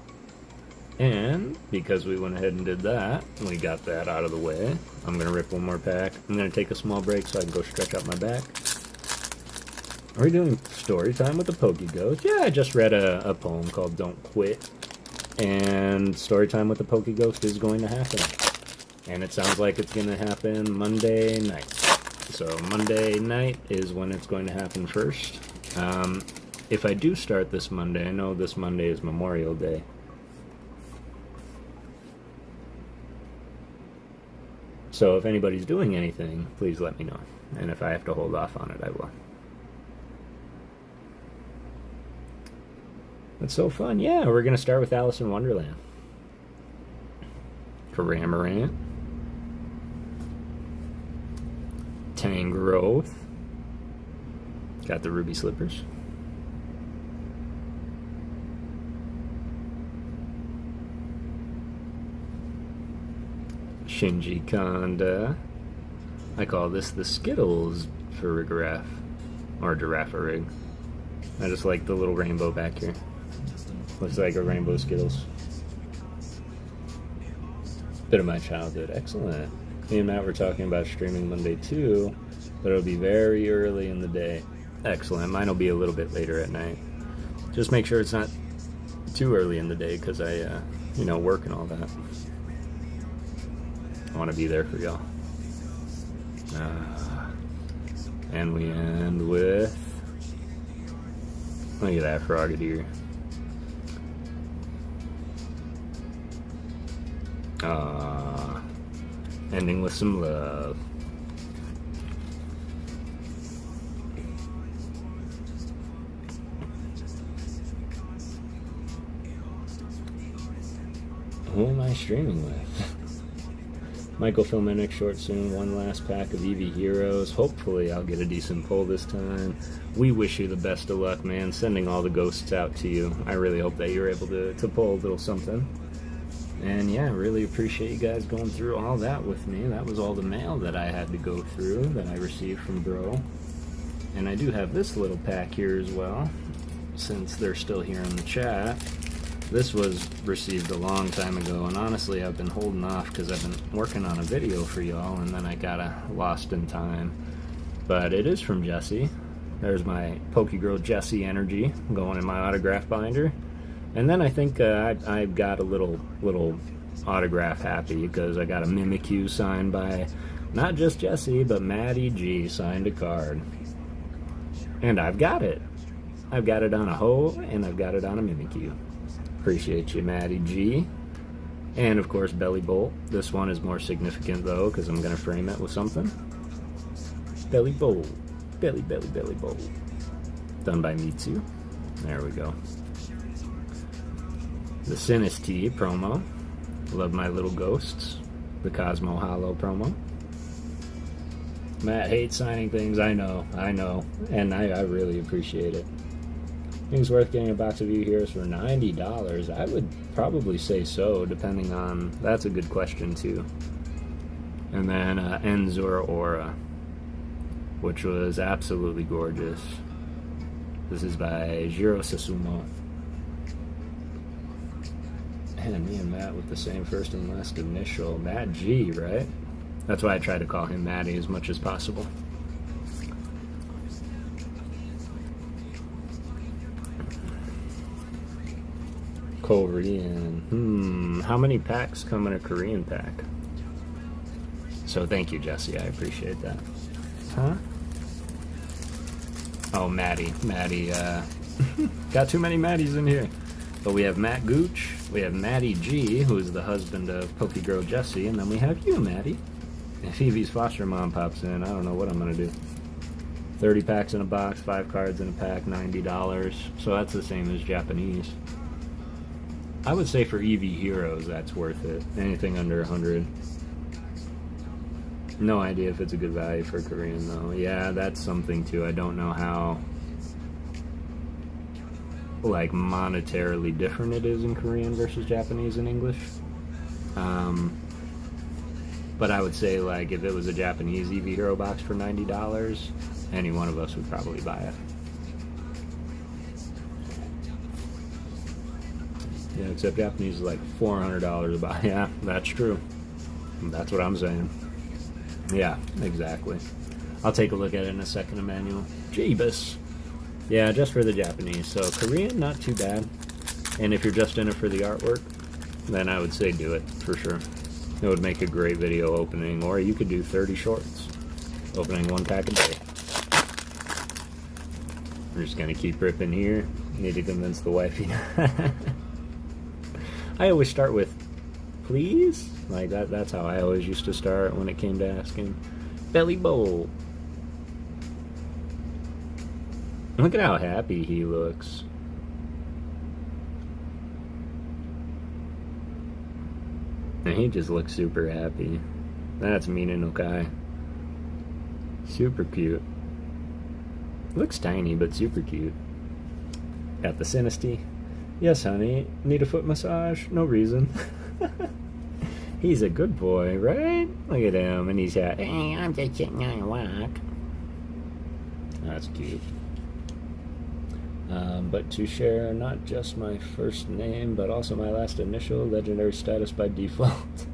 And because we went ahead and did that, we got that out of the way, I'm going to rip one more pack. I'm going to take a small break so I can go stretch out my back. Are we doing story time with the PokéGhost? Yeah, I just read a poem called Don't Quit. And story time with the PokéGhost is going to happen. And it sounds like it's going to happen Monday night. So Monday night is when it's going to happen first. If I do start this Monday, I know this Monday is Memorial Day. So if anybody's doing anything, please let me know. And if I have to hold off on it, I will. It's so fun. Yeah, we're going to start with Alice in Wonderland. Cramorant. Tangrowth. Got the ruby slippers. Shinji Kanda. I call this the Skittles for Riggaraff. Or Girafarig. I just like the little rainbow back here. Looks like a rainbow Skittles. Bit of my childhood. Excellent. Me and Matt were talking about streaming Monday too, but it'll be very early in the day. Excellent. Mine will be a little bit later at night. Just make sure it's not too early in the day because I, work and all that. I want to be there for y'all. And we end with... Look at that Frogadier. Ending with some love. Who am I streaming with? Michael film my next short soon. One last pack of EV Heroes. Hopefully I'll get a decent pull this time. We wish you the best of luck, man. Sending all the ghosts out to you. I really hope that you're able to pull a little something. And yeah, really appreciate you guys going through all that with me. That was all the mail that I had to go through that I received from Bro. And I do have this little pack here as well, since they're still here in the chat. This was received a long time ago, and honestly I've been holding off because I've been working on a video for y'all, and then I got lost in time. But it is from Jessie. There's my PokéGirl Jessie energy going in my autograph binder. And then I think I got a little autograph happy because I got a Mimikyu signed by not just Jessie, but Maddie G signed a card. And I've got it. I've got it on a Ho, and I've got it on a Mimikyu. Appreciate you, Maddie G. And of course, Belly Bolt. This one is more significant though, because I'm going to frame it with something. Belly Bolt. Belly Bolt. Done by Mitsu. There we go. The Sinistea promo. Love my little ghosts. The Cosmo Hollow promo. Matt hates signing things, I know. And I really appreciate it. Think it's worth getting a box of E-Heroes for $90? I would probably say so, depending on... That's a good question, too. And then Enzor Aura, which was absolutely gorgeous. This is by Jiro Sasumo. Man, me and Matt with the same first and last initial. Matt G, right? That's why I try to call him Matty as much as possible. Korean. How many packs come in a Korean pack? So thank you, Jesse. I appreciate that. Huh? Oh, Maddie. Got too many Maddies in here. But we have Matt Gooch, we have Maddie G, who is the husband of PokéGirl Jessie, and then we have you, Maddie. If Evie's foster mom pops in, I don't know what I'm going to do. 30 packs in a box, 5 cards in a pack, $90. So that's the same as Japanese. I would say for Eevee Heroes, that's worth it. Anything under 100. No idea if it's a good value for Korean, though. Yeah, that's something, too. I don't know how... like monetarily different it is in Korean versus Japanese and English. But I would say, like, if it was a Japanese Eevee Hero box for $90, any one of us would probably buy it. Yeah, except Japanese is like $400 a box. Yeah, that's true. That's what I'm saying. Yeah, exactly. I'll take a look at it in a second, Emmanuel. Jeebus. Yeah, just for the Japanese. So Korean, not too bad. And if you're just in it for the artwork, then I would say do it, for sure. It would make a great video opening, or you could do 30 shorts. Opening 1 pack a day. We're just going to keep ripping here. Need to convince the wifey. I always start with, please? Like, that's how I always used to start when it came to asking. Belly Bowl. Look at how happy he looks. And he just looks super happy. That's Mina no Kai. Super cute. Looks tiny, but super cute. Got the Sinistea. Yes, honey. Need a foot massage? No reason. He's a good boy, right? Look at him. And he's got, hey, I'm just sitting on a walk. That's cute. But to share not just my first name, but also my last initial, legendary status by default.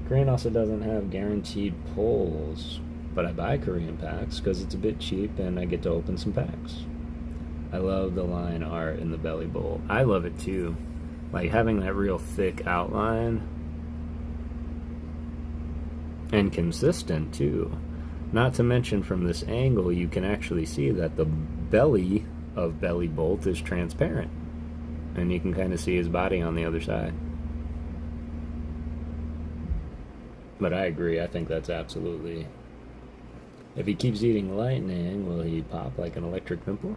Korean also doesn't have guaranteed pulls, but I buy Korean packs because it's a bit cheap and I get to open some packs. I love the line art in the belly bowl. I love it too. Like having that real thick outline. And consistent too. Not to mention from this angle you can actually see that the belly of Belly Bolt is transparent. And you can kind of see his body on the other side. But I agree, I think that's absolutely... If he keeps eating lightning, will he pop like an electric pimple?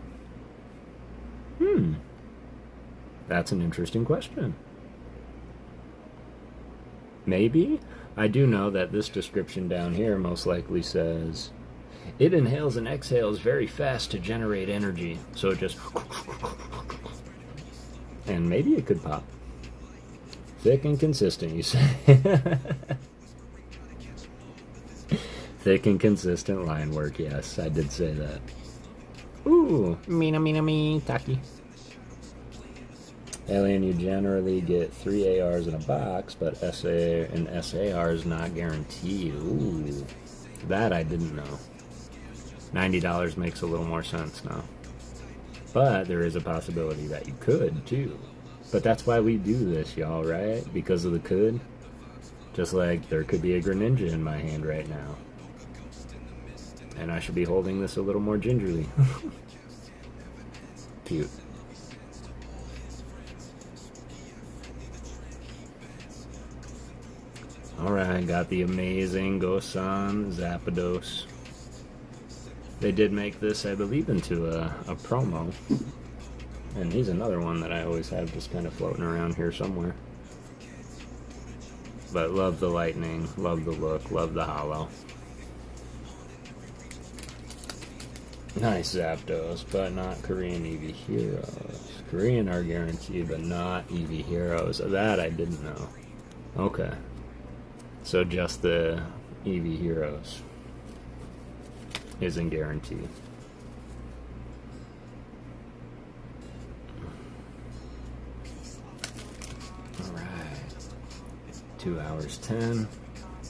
That's an interesting question. Maybe? I do know that this description down here most likely says, it inhales and exhales very fast to generate energy. So it just... And maybe it could pop. Thick and consistent, you say. Thick and consistent line work, yes, I did say that. Ooh, me, Taki. Alien, you generally get 3 ARs in a box, but SA and SAR is not guaranteed. Ooh, that I didn't know. $90 makes a little more sense now. But there is a possibility that you could, too. But that's why we do this, y'all, right? Because of the could. Just like there could be a Greninja in my hand right now. And I should be holding this a little more gingerly. Cute. Alright, got the amazing Gosan Zapdos. They did make this, I believe, into a promo. And he's another one that I always have just kind of floating around here somewhere. But love the lightning, love the look, love the hollow. Nice Zapdos, but not Korean Eevee Heroes. Korean are guaranteed, but not Eevee Heroes. That I didn't know. Okay. So just the Eevee Heroes isn't guaranteed. Alright. 2 hours 10.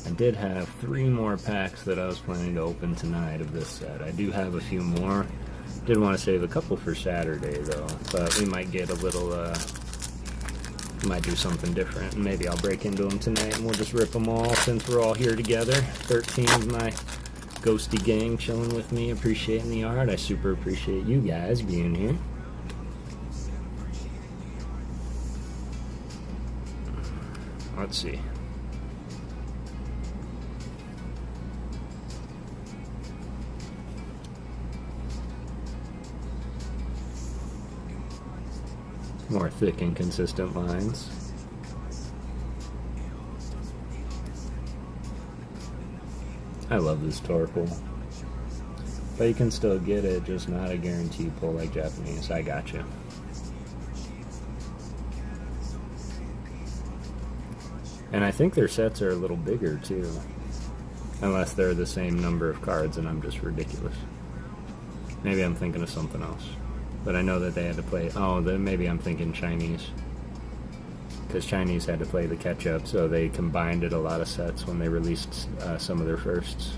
I did have 3 more packs that I was planning to open tonight of this set. I do have a few more. Did want to save a couple for Saturday though, but we might get a little, might do something different. And maybe I'll break into them tonight and we'll just rip them all since we're all here together. 13 of my ghosty gang chilling with me, appreciating the art. I super appreciate you guys being here. Let's see. More thick and consistent lines. I love this Torkoal. But you can still get it, just not a guaranteed pull like Japanese. I got you. And I think their sets are a little bigger too. Unless they're the same number of cards and I'm just ridiculous. Maybe I'm thinking of something else. But I know that they had to play... Oh, then maybe I'm thinking Chinese. Because Chinese had to play the catch-up, so they combined it a lot of sets when they released some of their firsts.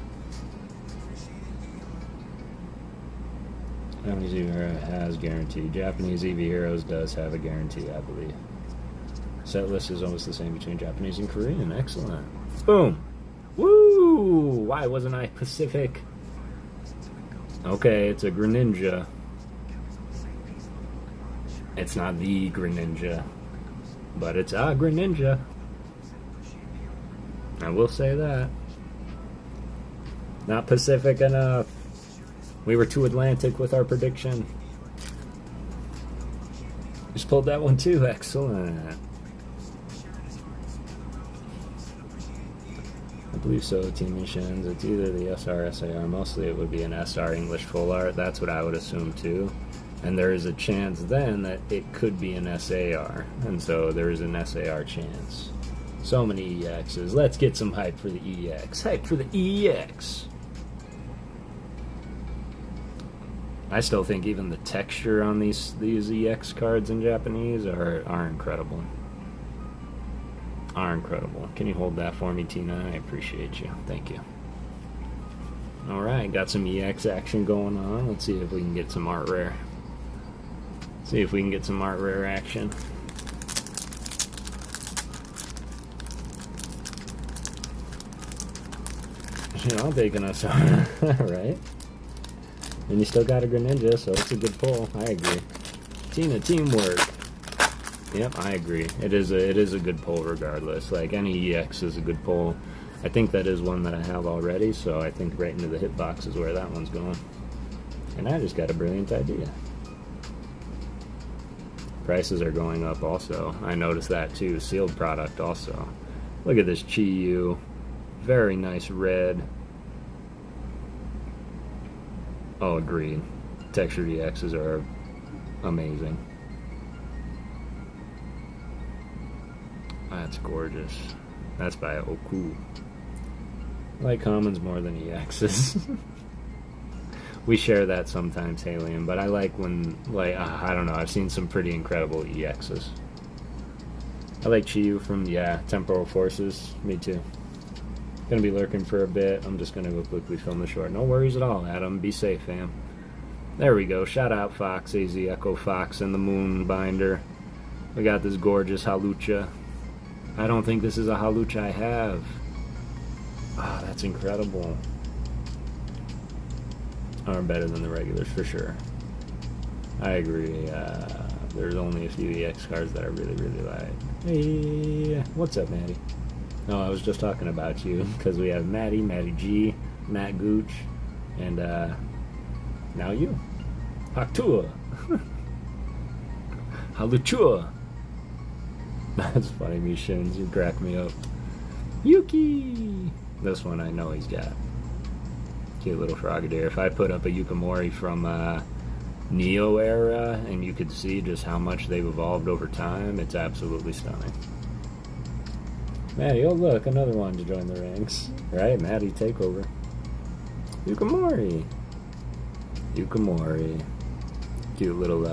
Japanese Eevee Hero has guaranteed. Japanese Eevee Heroes does have a guarantee, I believe. Set list is almost the same between Japanese and Korean. Excellent. Boom! Woo! Why wasn't I Pacific? Okay, it's a Greninja. It's not the Greninja, but it's a Greninja. I will say that. Not Pacific enough. We were too Atlantic with our prediction. Just pulled that one too. Excellent. I believe so. Team missions. It's either the SR, SAR. Mostly it would be an SR English full art. That's what I would assume too. And there is a chance then that it could be an SAR. And so there is an SAR chance. So many EXs. Let's get some hype for the EX. Hype for the EX. I still think even the texture on these EX cards in Japanese are incredible. Are incredible. Can you hold that for me, Tina? I appreciate you. Thank you. Alright, got some EX action going on. Let's see if we can get some art rare. See if we can get some art rare action. You know, taking us on, right? And you still got a Greninja, so it's a good pull. I agree. Tina, teamwork. Yep, I agree. It is a good pull regardless. Like, any EX is a good pull. I think that is one that I have already, so I think right into the hitbox is where that one's going. And I just got a brilliant idea. Prices are going up also. I noticed that too. Sealed product also. Look at this Chi-Yu. Very nice red. Oh, agreed. Textured EXs are amazing. That's gorgeous. That's by Oku. I like commons more than EXs. We share that sometimes, Halion, but I like when, like, I don't know, I've seen some pretty incredible EXs. I like Chi-Yu from, Temporal Forces. Me too. Gonna be lurking for a bit. I'm just gonna go quickly film the short. No worries at all, Adam. Be safe, fam. There we go. Shout out Fox, AZ Echo Fox, and the Moon Binder. We got this gorgeous Halucha. I don't think this is a Halucha I have. Ah, that's incredible. Are better than the regulars for sure. I agree. There's only a few EX cards that I really, really like. Hey, what's up, Maddie? No, I was just talking about you because we have Maddie G, Matt Gooch, and Now you. Haktua. Haluchua. That's funny, Mishins. You crack me up. Yuki! This one I know he's got. Cute little Frogadier. If I put up a Yukimori from Neo era and you could see just how much they've evolved over time, it's absolutely stunning. Maddie, oh look, another one to join the ranks. Right, Maddie, take over. Yukimori. Yukimori. Cute little,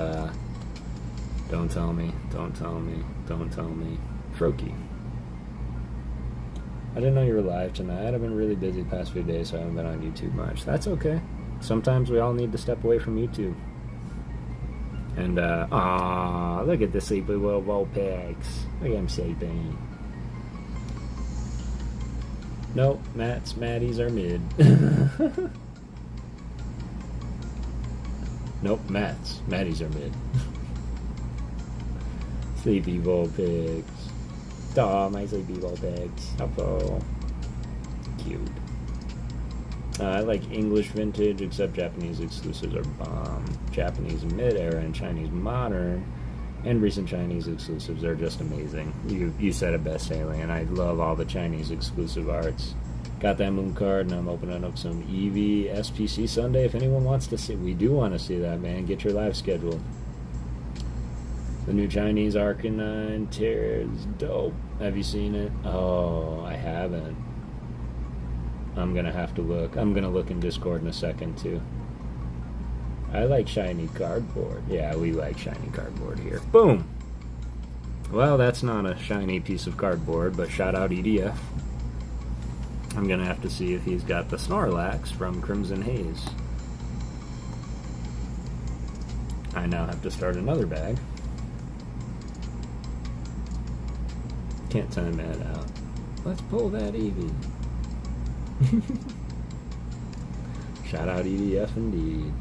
don't tell me, don't tell me, don't tell me. Froakie. I didn't know you were live tonight. I've been really busy the past few days, so I haven't been on YouTube much. That's okay. Sometimes we all need to step away from YouTube. And, aw, look at the sleepy little Vulpix. Look at him sleeping. Nope, Maddie's are mid. Nope, Maddie's are mid. Sleepy Vulpix. Aw, my sleepy Vulpix. Hello. Cute. I like English vintage, except Japanese exclusives are bomb. Japanese mid-era and Chinese modern, and recent Chinese exclusives are just amazing. You said it best, Alien. I love all the Chinese exclusive arts. Got that moon card, and I'm opening up some EV SPC Sunday. If anyone wants to see, we do want to see that, man. Get your live scheduled. The new Chinese Arcanine Tear is dope. Have you seen it? Oh, I haven't. I'm gonna have to look. I'm gonna look in Discord in a second too. I like shiny cardboard. Yeah, we like shiny cardboard here. Boom! Well, that's not a shiny piece of cardboard, but shout out EDF. I'm gonna have to see if he's got the Snorlax from Crimson Haze. I now have to start another bag. Can't time that out. Let's pull that Eevee. Shout out EDF indeed.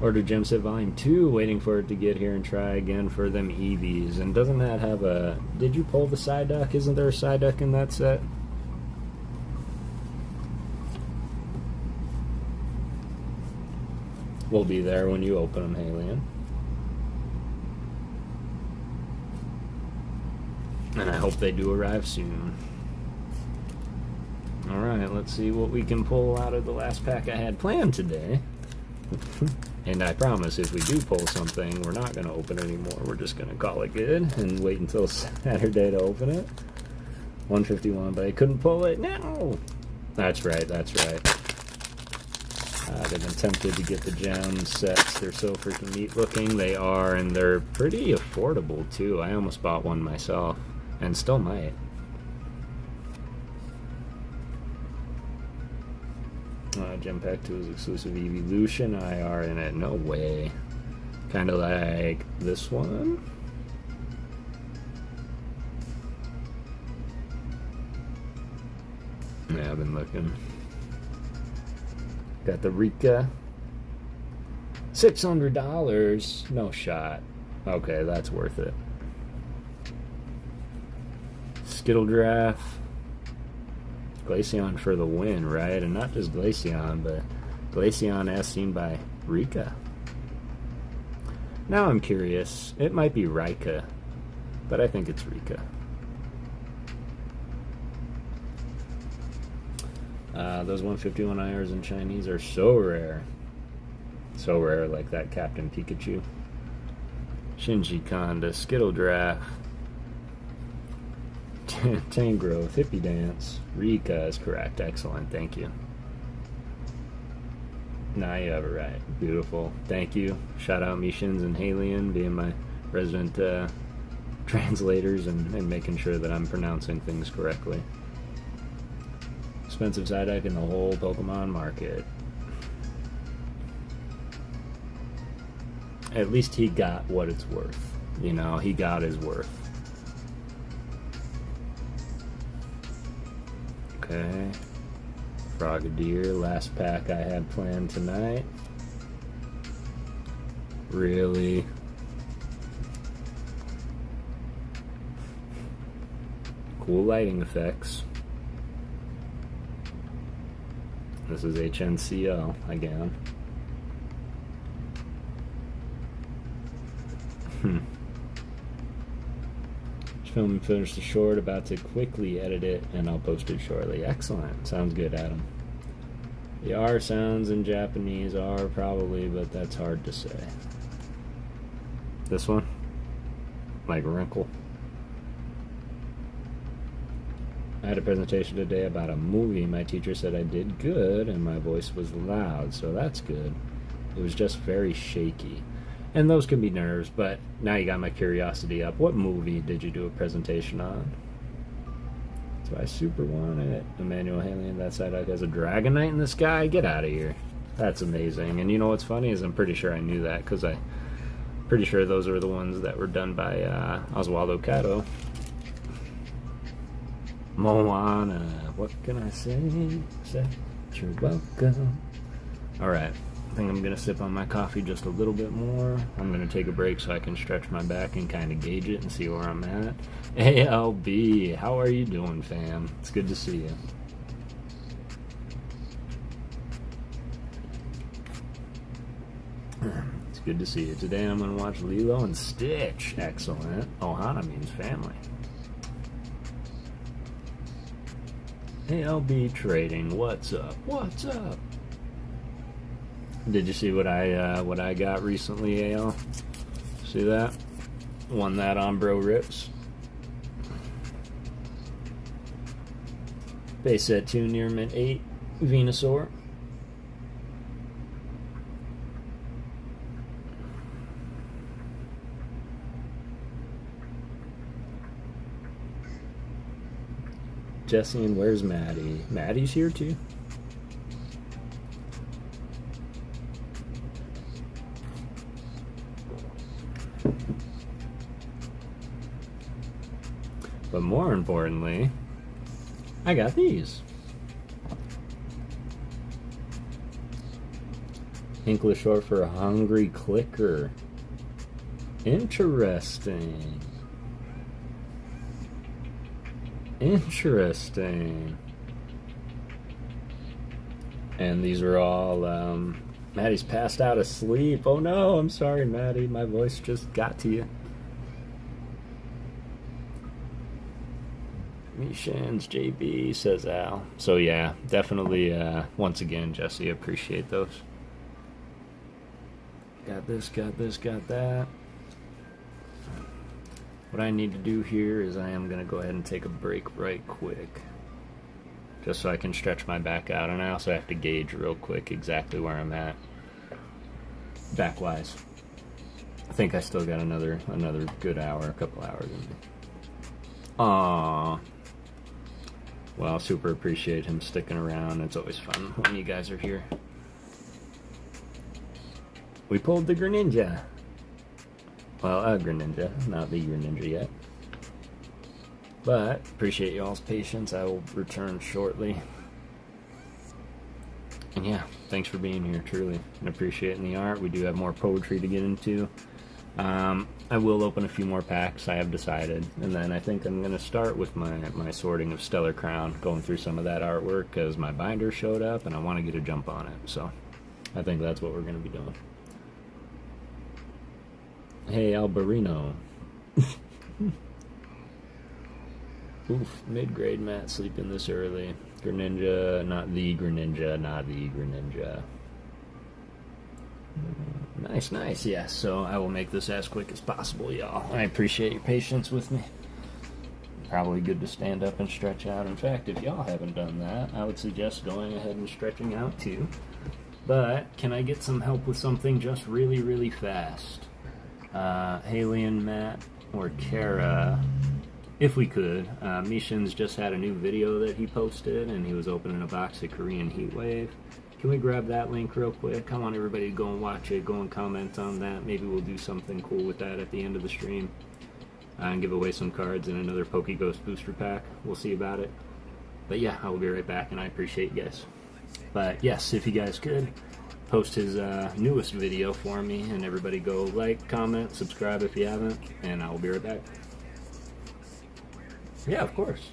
Ordered Gem Set Volume 2, waiting for it to get here and try again for them EVs. And doesn't that have a... Did you pull the Psyduck? Isn't there a Psyduck in that set? We'll be there when you open them, Halion. And I hope they do arrive soon. Alright, let's see what we can pull out of the last pack I had planned today. And I promise if we do pull something, we're not going to open it anymore. We're just going to call it good and wait until Saturday to open it. 151, but I couldn't pull it. No! That's right, that's right. I've been tempted to get the gem sets. They're so freaking neat looking. They are, and they're pretty affordable too. I almost bought one myself, and still might. Gem Pack 2 is exclusive Evolution. IR in it. No way. Kind of like this one. Yeah, I've been looking. Got the Rika. $600. No shot. Okay, that's worth it. Skittle Draft. Glaceon for the win, right? And not just Glaceon, but Glaceon as seen by Rika. Now I'm curious. It might be Rika, but I think it's Rika. Those 151 IRs in Chinese are so rare. So rare, like that Captain Pikachu. Shinji Kanda, Skittle Draft. Tangrowth, Hippie Dance. Rika is correct. Excellent. Thank you. Nah, you have it right. Beautiful. Thank you. Shout out Mishins and Halion being my resident translators and making sure that I'm pronouncing things correctly. Expensive Psyduck in the whole Pokemon market. At least he got what it's worth. You know, he got his worth. Okay. Frogadier, last pack I had planned tonight. Really? Cool lighting effects. This is HNCL again. Film and finish the short, about to quickly edit it, and I'll post it shortly. Excellent. Sounds good, Adam. The R sounds in Japanese are probably, but that's hard to say. This one? Like wrinkle. I had a presentation today about a movie. My teacher said I did good, and my voice was loud, so that's good. It was just very shaky. And those can be nerves, but now you got my curiosity up. What movie did you do a presentation on? So I super want it. Emmanuel Haley, that side out has a Dragonite in the sky? Get out of here. That's amazing. And you know what's funny is I'm pretty sure I knew that, because I'm pretty sure those were the ones that were done by Oswaldo Cato. Moana, what can I say? Say you're welcome. Alright, I think I'm going to sip on my coffee just a little bit more. I'm going to take a break so I can stretch my back and kind of gauge it and see where I'm at. ALB, how are you doing, fam? It's good to see you. It's good to see you. Today I'm going to watch Lilo and Stitch. Excellent. Ohana means family. ALB Trading, what's up? What's up? Did you see what I got recently, AL? See that? Won that on Bro Rips. Base set 2 near mint 8 Venusaur. Jesse, and where's Maddie? Maddie's here too. But more importantly, I got these. English short for a hungry clicker. Interesting. Interesting. And these are all, Maddie's passed out asleep. Oh no, I'm sorry, Maddie. My voice just got to you. Mishans JB, says Al. So yeah, definitely, once again, Jesse, appreciate those. Got this, got this, got that. What I need to do here is I am going to go ahead and take a break right quick. Just so I can stretch my back out. And I also have to gauge real quick exactly where I'm at. Back-wise. I think I still got another good hour, a couple hours in me. Aww. Well, super appreciate him sticking around. It's always fun when you guys are here. We pulled the Greninja. Well, a Greninja, not the Greninja yet. But, appreciate y'all's patience. I will return shortly. And yeah, thanks for being here, truly. And appreciating the art. We do have more poetry to get into. I will open a few more packs, I have decided. And then I think I'm going to start with my sorting of Stellar Crown, going through some of that artwork, because my binder showed up and I want to get a jump on it. So, I think that's what we're going to be doing. Hey, Alberino. Oof, mid-grade Matt sleeping this early. Greninja, not the Greninja, not the Greninja. Nice, nice, yes. So I will make this as quick as possible, y'all. I appreciate your patience with me. Probably good to stand up and stretch out. In fact, if y'all haven't done that, I would suggest going ahead and stretching out too. But can I get some help with something just really, really fast? Haley and Matt or Kara, if we could. Mishan's just had a new video that he posted, and he was opening a box of Korean Heatwave. Can we grab that link real quick? I want everybody to go and watch it, go and comment on that. Maybe we'll do something cool with that at the end of the stream. And give away some cards and another PokéGhost booster pack. We'll see about it. But yeah, I will be right back, and I appreciate you guys. But yes, if you guys could, post his newest video for me, and everybody go like, comment, subscribe if you haven't, and I will be right back. Yeah, of course.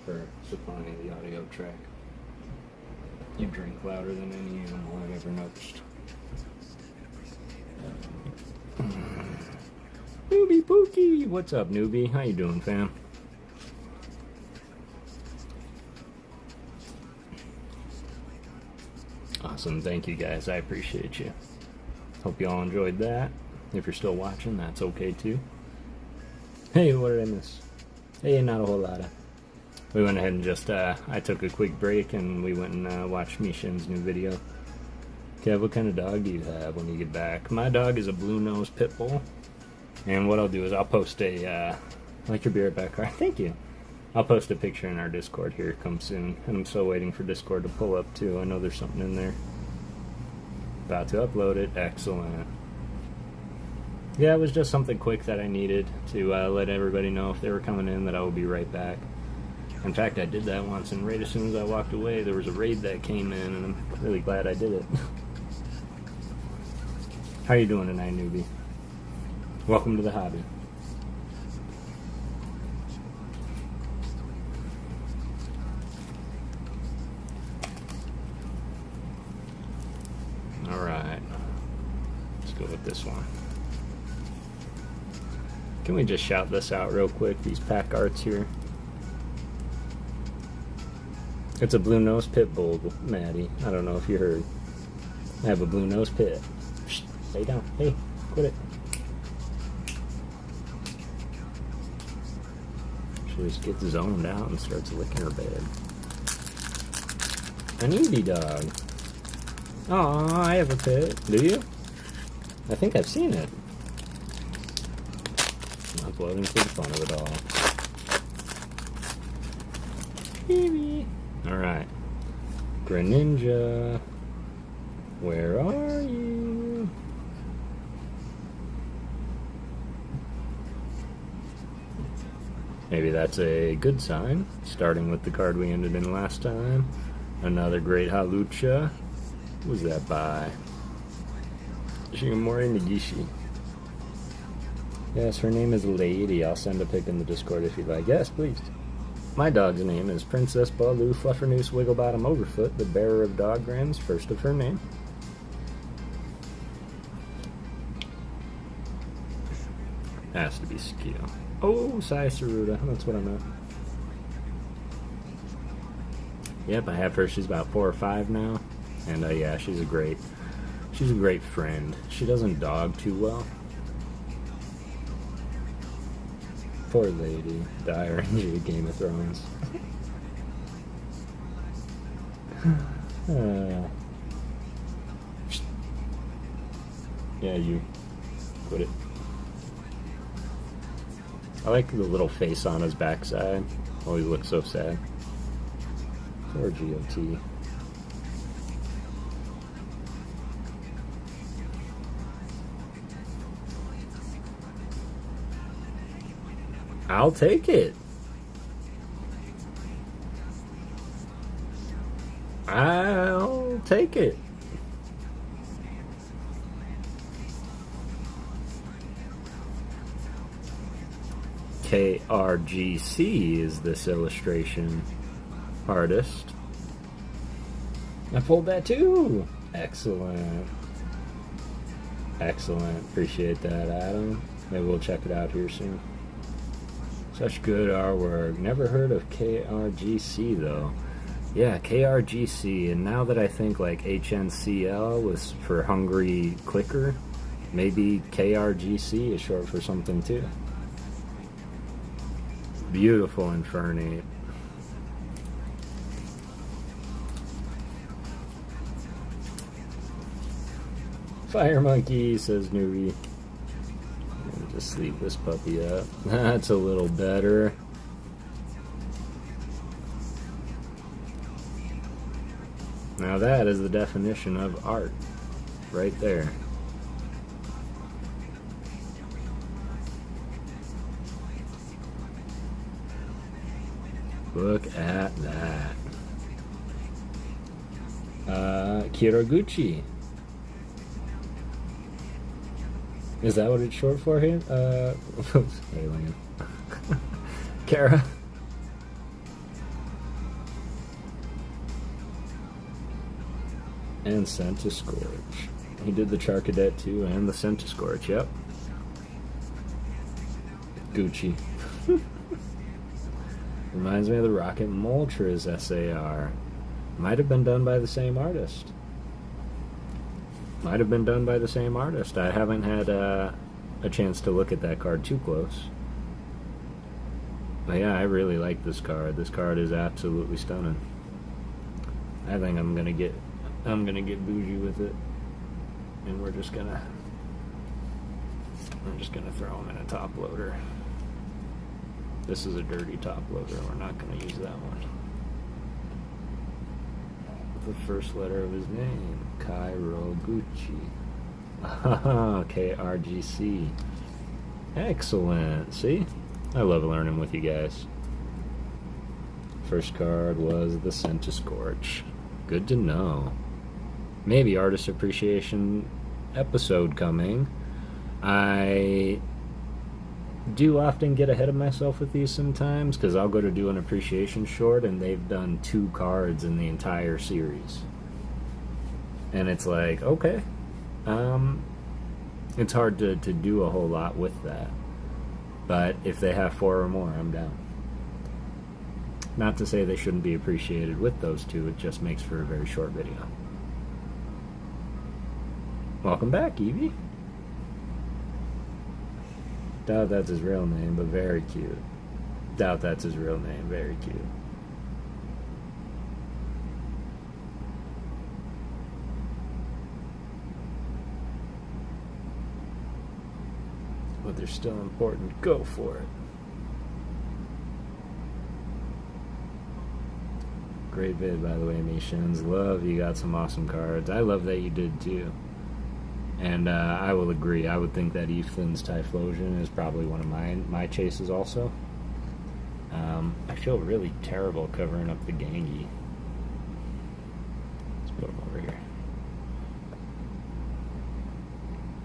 for supplying the audio track. You drink louder than any animal I've ever noticed. Newbie Pookie! What's up, newbie? How you doing, fam? Awesome, thank you guys. I appreciate you. Hope you all enjoyed that. If you're still watching, that's okay too. Hey, what did I miss? Hey, not a whole lot of. We went ahead and just, I took a quick break and we went and watched Mishin's new video. Kev, what kind of dog do you have when you get back? My dog is a blue-nosed pit bull. And what I'll do is I'll post a, I like your beer back card. Thank you. I'll post a picture in our Discord here, come soon. And I'm still waiting for Discord to pull up too. I know there's something in there. About to upload it. Excellent. Yeah, it was just something quick that I needed to let everybody know if they were coming in that I will be right back. In fact, I did that once, and right as soon as I walked away, there was a raid that came in, and I'm really glad I did it. How you doing tonight, newbie? Welcome to the hobby. Alright. Let's go with this one. Can we just shout this out real quick, these pack arts here? It's a blue-nosed pit bull, Maddie. I don't know if you heard. I have a blue-nosed pit. Shh, lay down. Hey, quit it. She just gets zoned out and starts licking her bed. An Edie dog. Aw, I have a pit. Do you? I think I've seen it. I'm uploading for the fun of it all. Baby. Alright. Greninja. Where are you? Maybe that's a good sign. Starting with the card we ended in last time. Another great Halucha. Who was that by? Shigemori Nagishi. Yes, her name is Lady. I'll send a pic in the Discord if you'd like. Yes, please. My dog's name is Princess Baloo Fluffernoose Wigglebottom Overfoot, the bearer of Doggrams, first of her name. Has to be Skill. Oh, Sai Saruda. That's what I meant. Yep, I have her. She's about 4 or 5 now. And yeah, she's a great friend. She doesn't dog too well. Poor lady. The RNG of Game of Thrones. Yeah, you. Quit it. I like the little face on his backside. Oh, he looks so sad. Poor GOT. I'll take it. I'll take it. KRGC is this illustration artist. I pulled that too. Excellent. Excellent. Appreciate that, Adam. Maybe we'll check it out here soon. Such good artwork. Never heard of KRGC though. Yeah, KRGC. And now that I think like HNCL was for Hungry Clicker, maybe KRGC is short for something too. Beautiful Infernate. Fire Monkey, says Newbie. Just sleep this puppy up. That's a little better. Now that is the definition of art. Right there. Look at that. Kiraguchi. Is that what it's short for here? Kara. And Centiskorch. He did the Charcadet too, and the Centiskorch, yep. Gucci. Reminds me of the Rocket Moltres SAR. Might have been done by the same artist. Might have been done by the same artist. I haven't had a chance to look at that card too close. But yeah, I really like this card. This card is absolutely stunning. I think I'm gonna get bougie with it, and I'm just gonna throw him in a top loader. This is a dirty top loader. We're not gonna use that one. The first letter of his name, Kairaguchi. KRGC. Excellent. See, I love learning with you guys. First card was the Centiskorch. Good to know. Maybe artist appreciation episode coming. I do often get ahead of myself with these sometimes, because I'll go to do an appreciation short and they've done 2 cards in the entire series. And it's like, okay. It's hard to do a whole lot with that. But if they have 4 or more, I'm down. Not to say they shouldn't be appreciated with those 2, it just makes for a very short video. Welcome back, Evie. Doubt that's his real name, but very cute. Doubt that's his real name, very cute. But they're still important. Go for it. Great vid, by the way, Mishans. Love you got some awesome cards. I love that you did too. And I will agree. I would think that Ethan's Typhlosion is probably one of my chases also. I feel really terrible covering up the Gengi. Let's put them over here.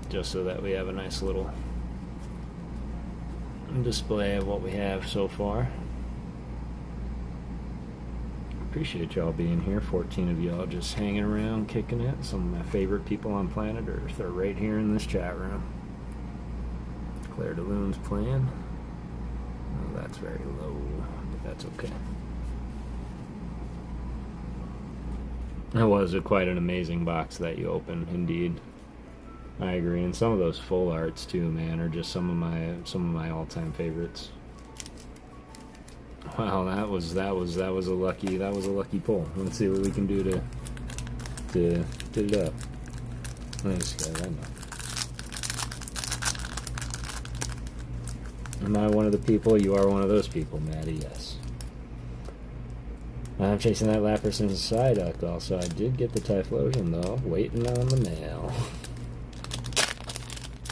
Just so that we have a nice little display of what we have so far. Appreciate y'all being here. 14 of y'all just hanging around, kicking it. Some of my favorite people on planet Earth are right here in this chat room. Claire DeLune's playing. Oh, that's very low, but that's okay. That was quite an amazing box that you opened, indeed. I agree, and some of those full arts too, man, are just some of my all-time favorites. Wow, that was a lucky pull. Let's see what we can do to it up. Nice guy, I know. Am I one of the people? You are one of those people, Maddie. Yes. I'm chasing that Lapras in Psyduck. Also, I did get the Typhlosion though. Waiting on the mail.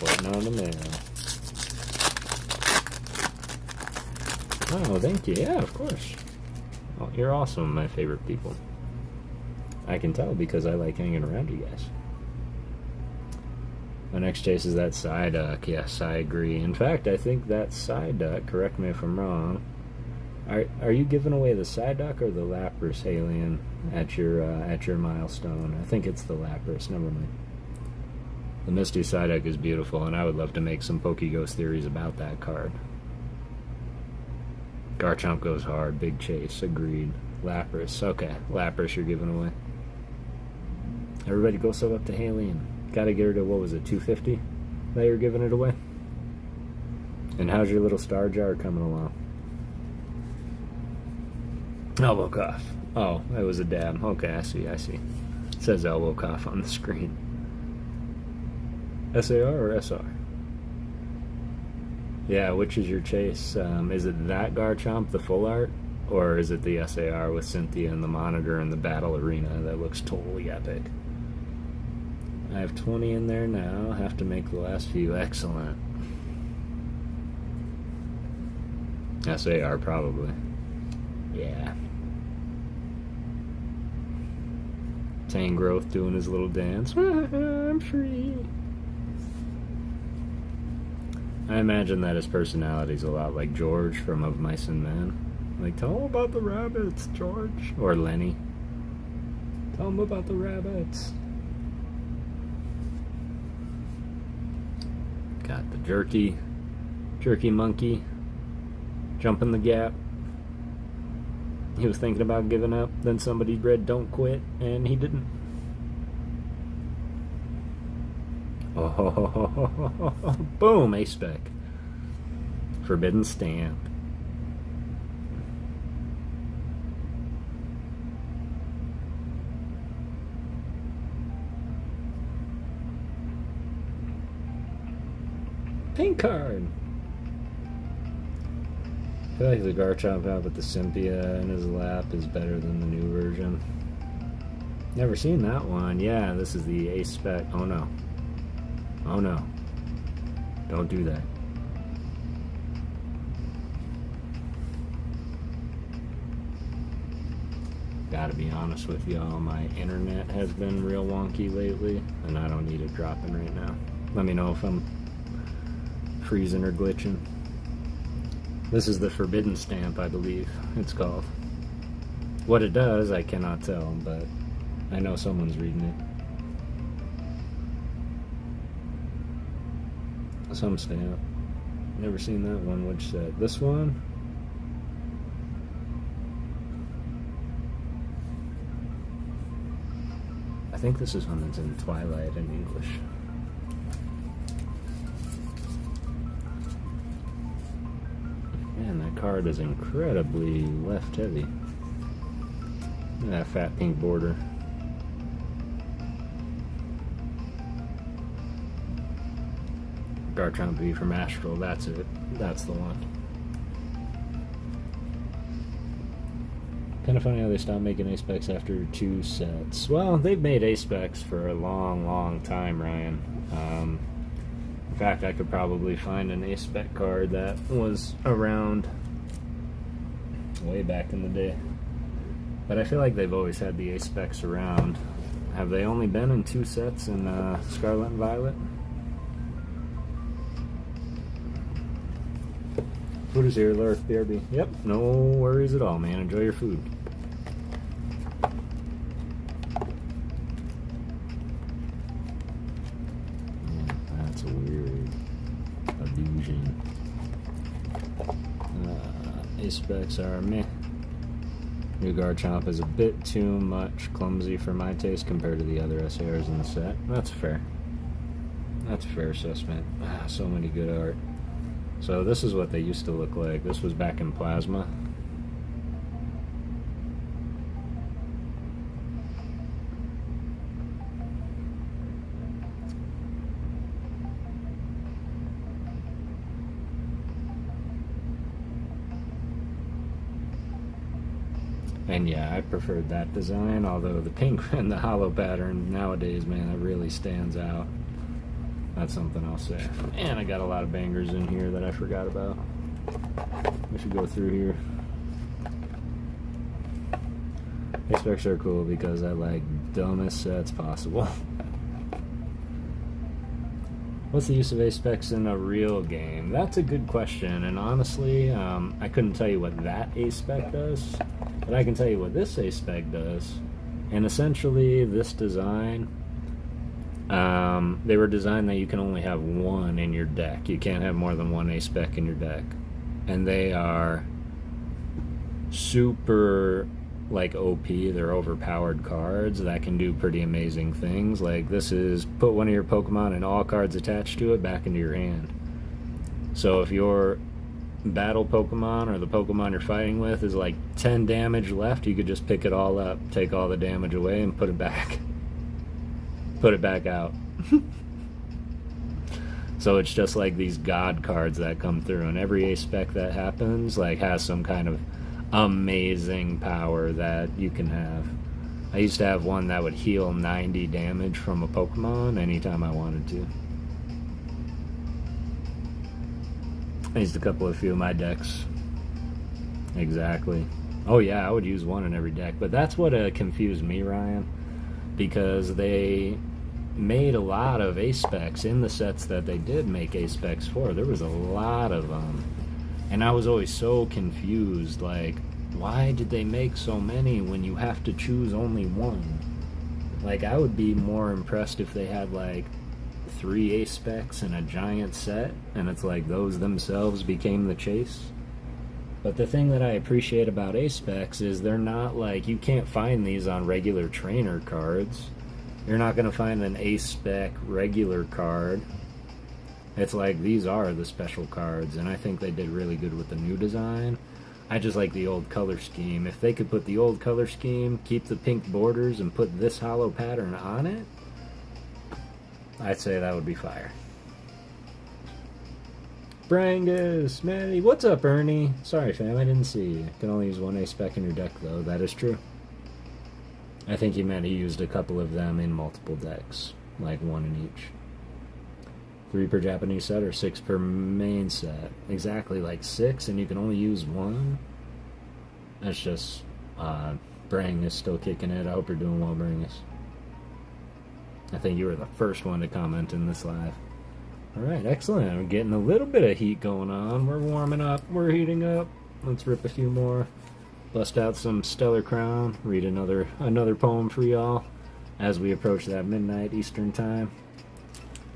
Waiting on the mail. Oh, thank you. Yeah, of course. Oh, you're awesome, my favorite people. I can tell because I like hanging around you guys. My next chase is that Psyduck. Yes, I agree. In fact, I think that Psyduck, correct me if I'm wrong, are you giving away the Psyduck or the Lapras Alien at your milestone? I think it's the Lapras. Never mind. The Misty Psyduck is beautiful, and I would love to make some PokéGhost theories about that card. Garchomp goes hard. Big chase. Agreed. Lapras. Okay. Lapras you're giving away. Everybody go sub up to Halien. Gotta get her to, what was it, 250 that you're giving it away? And how's your little star jar coming along? Elbow cough. Oh, that was a dab. Okay, I see. It says elbow cough on the screen. SAR or SR? Yeah, which is your chase? Is it that Garchomp, the full art? Or is it the SAR with Cynthia and the monitor and the battle arena that looks totally epic? I have 20 in there now. Have to make the last few. Excellent. SAR probably. Yeah. Tangrowth doing his little dance. I'm free. I imagine that his personality's a lot like George from Of Mice and Men. Like, tell him about the rabbits, George. Or Lenny. Tell them about the rabbits. Got the jerky monkey jumping the gap. He was thinking about giving up, then somebody read "Don't quit," and he didn't. Oh, boom, a spec. Forbidden stamp. Pink card. I feel like the Garchomp out with the Cynthia in his lap is better than the new version. Never seen that one. Yeah, this is the Ace Spec. Oh no. Oh no. Don't do that. Gotta be honest with y'all, my internet has been real wonky lately, and I don't need it dropping right now. Let me know if I'm freezing or glitching. This is the Forbidden Stamp, I believe it's called. What it does, I cannot tell, but I know someone's reading it. Some stamp. Never seen that one. Which set? This one? I think this is one that's in Twilight in English. Man, that card is incredibly left heavy. Look at that fat pink border. Garchomp V from Astral, that's it. That's the one. Kind of funny how they stopped making A-Specs after 2 sets. Well, they've made A-Specs for a long, long time, Ryan. In fact, I could probably find an A-Spec card that was around way back in the day. But I feel like they've always had the A-Specs around. Have they only been in 2 sets in Scarlet and Violet? Food is here, Lurk, BRB. Yep, no worries at all, man. Enjoy your food. Yeah, that's a weird illusion. A-Specs are meh. New Garchomp is a bit too much clumsy for my taste compared to the other SARs in the set. That's fair. That's a fair assessment. So many good art. So this is what they used to look like. This was back in Plasma. And yeah, I preferred that design, although the pink and the hollow pattern nowadays, man, that really stands out. That's something I'll say. And I got a lot of bangers in here that I forgot about. We should go through here. A-Specs are cool because I like dumbest sets possible. What's the use of A-Specs in a real game? That's a good question, and honestly, I couldn't tell you what that A-Spec does, but I can tell you what this A-Spec does. And essentially, this design, they were designed that you can only have one in your deck. You can't have more than one A-Spec in your deck. And they are super, like, OP. They're overpowered cards that can do pretty amazing things. Like, this is put one of your Pokemon and all cards attached to it back into your hand. So if your battle Pokemon or the Pokemon you're fighting with is like 10 damage left, you could just pick it all up, take all the damage away, and put it back. Put it back out. So it's just like these god cards that come through, and every A-Spec that happens like has some kind of amazing power that you can have. I used to have one that would heal 90 damage from a Pokemon anytime I wanted to. I used a few of my decks. Exactly. Oh yeah, I would use one in every deck. But that's what confused me, Ryan, because they made a lot of A-Specs in the sets that they did make A-Specs for. There was a lot of them. And I was always so confused, like, why did they make so many when you have to choose only one? Like, I would be more impressed if they had like 3 ace specs in a giant set, and it's like those themselves became the chase. But the thing that I appreciate about ace specs is they're not like, you can't find these on regular trainer cards. You're not going to find an ace spec regular card. It's like, these are the special cards, and I think they did really good with the new design. I just like the old color scheme. If they could put the old color scheme, keep the pink borders, and put this hollow pattern on it, I'd say that would be fire. Brangus, Maddie, what's up, Ernie? Sorry, fam, I didn't see you. Can only use 1 ace spec in your deck, though. That is true. I think he meant he used a couple of them in multiple decks, like 1 in each. 3 per Japanese set or 6 per main set? Exactly, like 6, and you can only use 1? That's just, Brang is still kicking it. I hope you're doing well, Brangus. I think you were the first one to comment in this live. Alright, excellent. We're getting a little bit of heat going on. We're warming up. We're heating up. Let's rip a few more. Bust out some Stellar Crown. Read another poem for y'all as we approach that midnight Eastern time.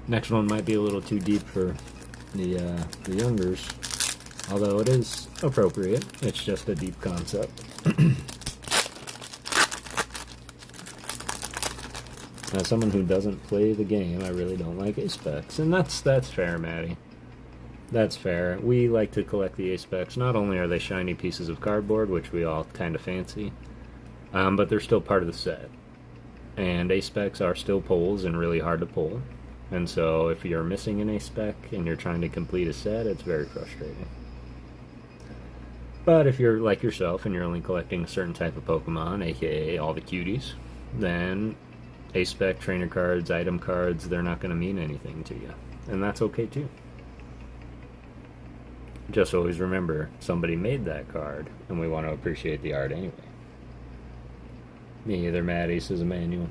Next one might be a little too deep for the youngers, although it is appropriate. It's just a deep concept. As someone who doesn't play the game, I really don't like ace specs, and that's fair, Maddie. That's fair. We like to collect the ace specs. Not only are they shiny pieces of cardboard, which we all kind of fancy, but they're still part of the set. And ace specs are still pulls and really hard to pull. And so if you're missing an ace spec and you're trying to complete a set, it's very frustrating. But if you're like yourself and you're only collecting a certain type of Pokemon, aka all the cuties, then ace spec, trainer cards, item cards, they're not going to mean anything to you. And that's okay too. Just always remember, somebody made that card, and we want to appreciate the art anyway. Me either, Maddie, says Emmanuel.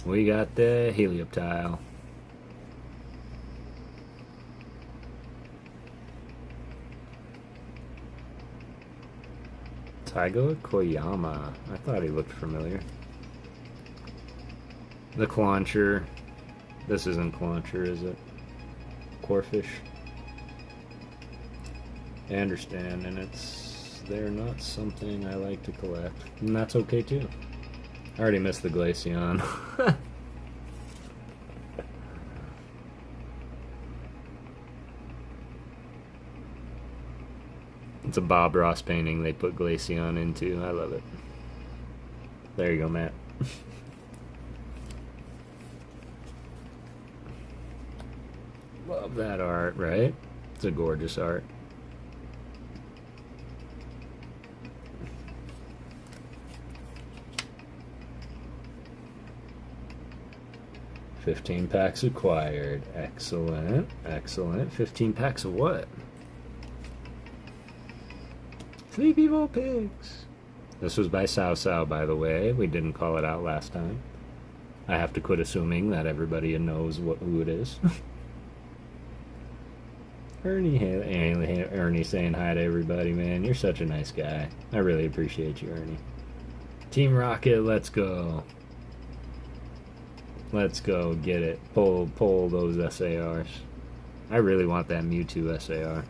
We got the Helioptile. Taigo Koyama. I thought he looked familiar. The Clauncher. This isn't Clauncher, is it? Corfish. I understand, and they're not something I like to collect. And that's okay too. I already missed the Glaceon. It's a Bob Ross painting they put Glaceon into. I love it. There you go, Matt. Love that art, right? It's a gorgeous art. $15 packs acquired. Excellent. Excellent. 15 packs of what? Sleepy Vulpix. This was by Sao Sao, by the way. We didn't call it out last time. I have to quit assuming that everybody knows who it is. Ernie saying hi to everybody, man. You're such a nice guy. I really appreciate you, Ernie. Team Rocket, let's go. Let's go, get it. Pull those SARs. I really want that Mewtwo SAR.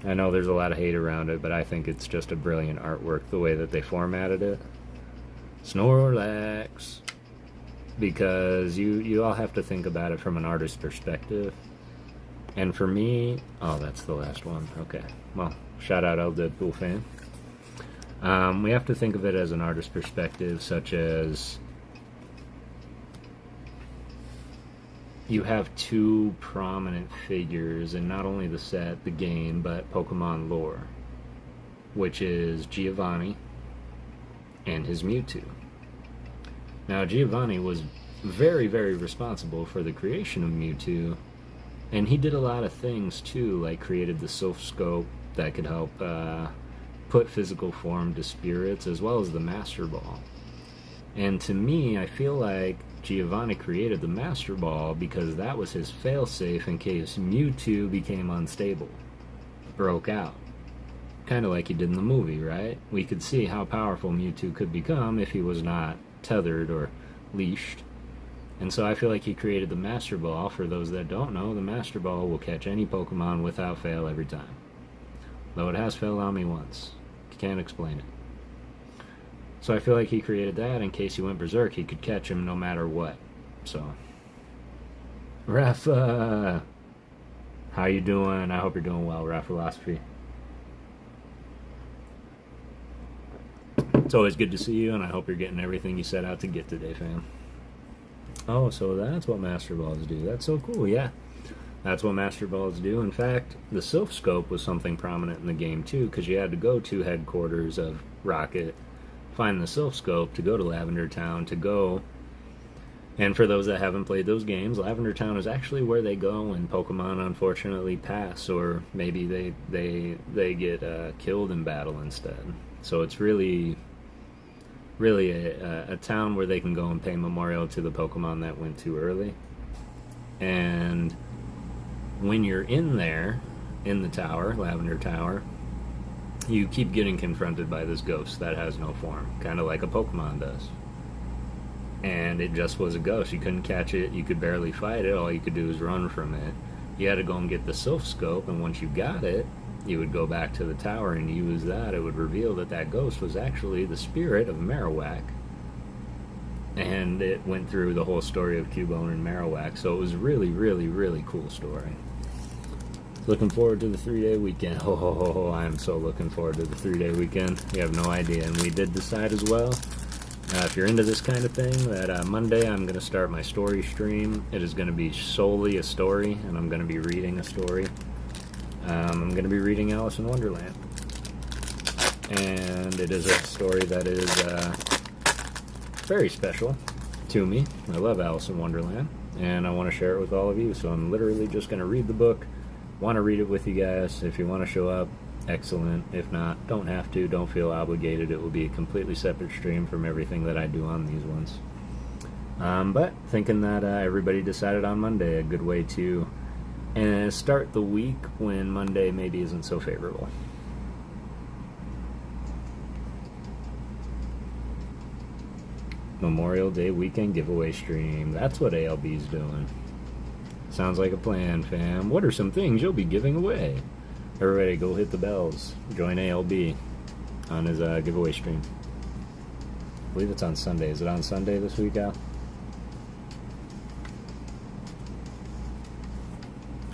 I know there's a lot of hate around it, but I think it's just a brilliant artwork, the way that they formatted it. Snorlax. Because you all have to think about it from an artist's perspective. And for me... Oh, that's the last one. Okay. Well, shout out El Deadpool fan. We have to think of it as an artist's perspective, such as... You have two prominent figures in not only the set, the game, but Pokemon lore, which is Giovanni and his Mewtwo. Now, Giovanni was very, very responsible for the creation of Mewtwo, and he did a lot of things too, like created the Sylph Scope that could help put physical form to spirits, as well as the Master Ball. And to me, I feel like Giovanni created the Master Ball because that was his failsafe in case Mewtwo became unstable, broke out. kind of like he did in the movie, right? We could see how powerful Mewtwo could become if he was not tethered or leashed. And so I feel like he created the Master Ball. For those that don't know, the Master Ball will catch any Pokemon without fail every time. Though it has failed on me once. Can't explain it. So I feel like he created that in case he went berserk, he could catch him no matter what. So, Rafa, how you doing? I hope you're doing well, Raphilosophy. It's always good to see you, and I hope you're getting everything you set out to get today, fam. Oh, so that's what Master Balls do. That's so cool, yeah. That's what Master Balls do. In fact, the Silph Scope was something prominent in the game, too, because you had to go to headquarters of Rocket, find the Silph Scope, to go to Lavender Town, to go... And for those that haven't played those games, Lavender Town is actually where they go when Pokemon unfortunately pass, or maybe they get killed in battle instead. So it's really a town where they can go and pay memorial to the Pokemon that went too early. And when you're in there, in the tower, Lavender Tower, you keep getting confronted by this ghost that has no form, kind of like a Pokemon does. And it just was a ghost. You couldn't catch it, you could barely fight it, all you could do was run from it. You had to go and get the Silph Scope, and once you got it, you would go back to the tower and use that. It would reveal that that ghost was actually the spirit of Marowak. And it went through the whole story of Cubone and Marowak, so it was a really, really, really cool story. Looking forward to the 3-day weekend. I am so looking forward to the 3-day weekend. You have no idea. And we did decide as well, if you're into this kind of thing, that Monday I'm going to start my story stream. It is going to be solely a story, and I'm going to be reading a story. I'm going to be reading Alice in Wonderland. And it is a story that is very special to me. I love Alice in Wonderland, and I want to share it with all of you, so I'm literally just going to read the book. Want to read it with you guys. If you want to show up, excellent. If not, don't have to. Don't feel obligated. It will be a completely separate stream from everything that I do on these ones. But thinking that everybody decided on Monday, a good way to start the week when Monday maybe isn't so favorable. Memorial Day weekend giveaway stream. That's what ALB's doing. Sounds like a plan, fam. What are some things you'll be giving away? Everybody go hit the bells. Join ALB on his giveaway stream. I believe it's on Sunday. Is it on Sunday this week, Al?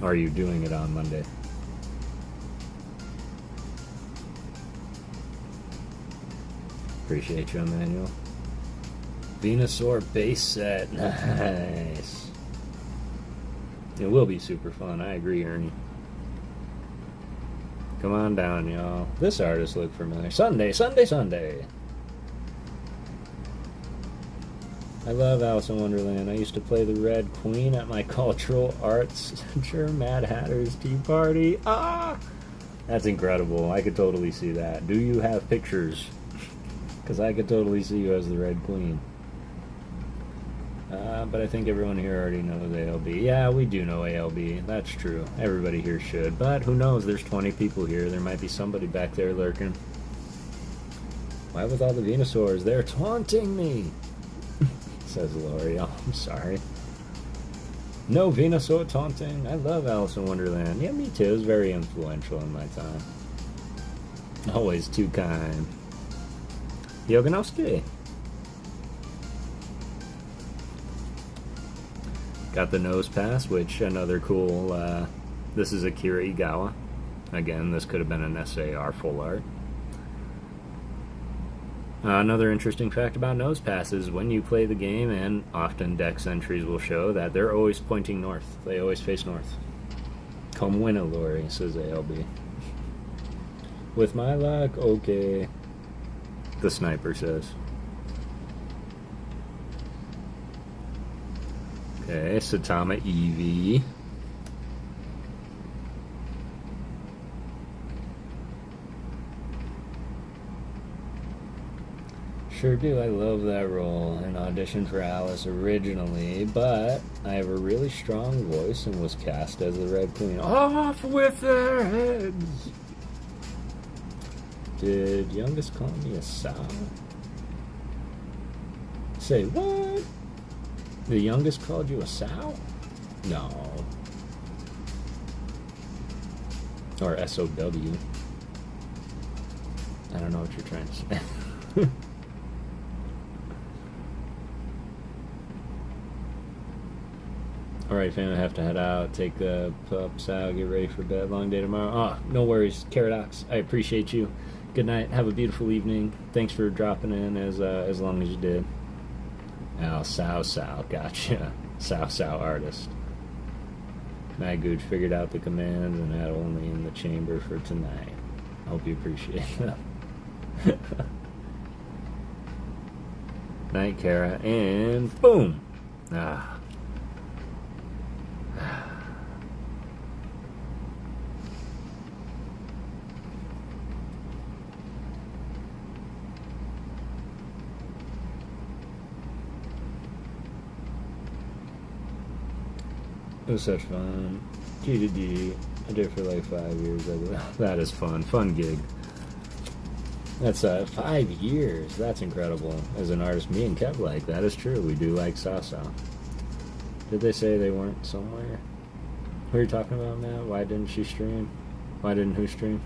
Or are you doing it on Monday? Appreciate you, Emmanuel. Venusaur base set. Nice. It will be super fun. I agree, Ernie. Come on down, y'all. This artist looked familiar. Sunday, Sunday, Sunday. I love Alice in Wonderland. I used to play the Red Queen at my cultural arts center, Mad Hatter's Tea Party. Ah! That's incredible. I could totally see that. Do you have pictures? Because I could totally see you as the Red Queen. But I think everyone here already knows ALB. Yeah, we do know ALB. That's true. Everybody here should. But who knows? There's 20 people here. There might be somebody back there lurking. Why with all the Venusaurs? They're taunting me! Says L'Oreal. I'm sorry. No Venusaur taunting. I love Alice in Wonderland. Yeah, me too. It was very influential in my time. Always too kind. Yoganowski. Got the nose pass, which another cool, this is Akira Igawa. Again, this could have been an SAR full art. Another interesting fact about nose passes, when you play the game, and often Dex entries will show that they're always pointing north. They always face north. Come win it, Lori, says ALB. With my luck, okay. The sniper says. Okay, Satama Eevee. Sure do, I love that role and auditioned for Alice originally, but I have a really strong voice and was cast as the Red Queen. Off with their heads! Did youngest call me a sow? Say what? The youngest called you a sow? No. Or S-O-W. I don't know what you're trying to say. Alright, fam, I have to head out, take the pups out, get ready for bed. Long day tomorrow. Oh, no worries. Caradox, I appreciate you. Good night. Have a beautiful evening. Thanks for dropping in as long as you did. Oh, Sow. Gotcha. Sow artist. Mad Gooch figured out the commands and had only in the chamber for tonight. Hope you appreciate them. Night, Kara, and boom! Ah. It was such fun. G2D. I did it for like 5 years. That is fun. Fun gig. That's 5 years. That's incredible. As an artist, me and Kev like. That is true. We do like Sasa. Did they say they weren't somewhere? Who are you talking about, Matt? Why didn't she stream? Why didn't who stream?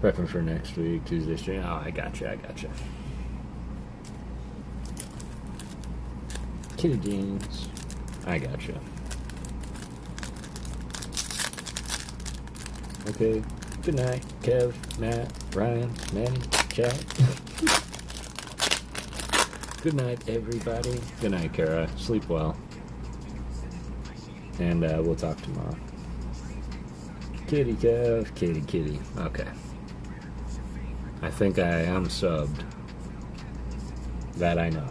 Prepping for next week, Tuesday stream. Oh, I gotcha. Kitty jeans. I gotcha. Okay. Good night, Kev, Matt, Ryan, Manny, Chad. Good night, everybody. Good night, Kara. Sleep well. And we'll talk tomorrow. Kitty, Kev. Kitty. Okay. I think I am subbed. That I know.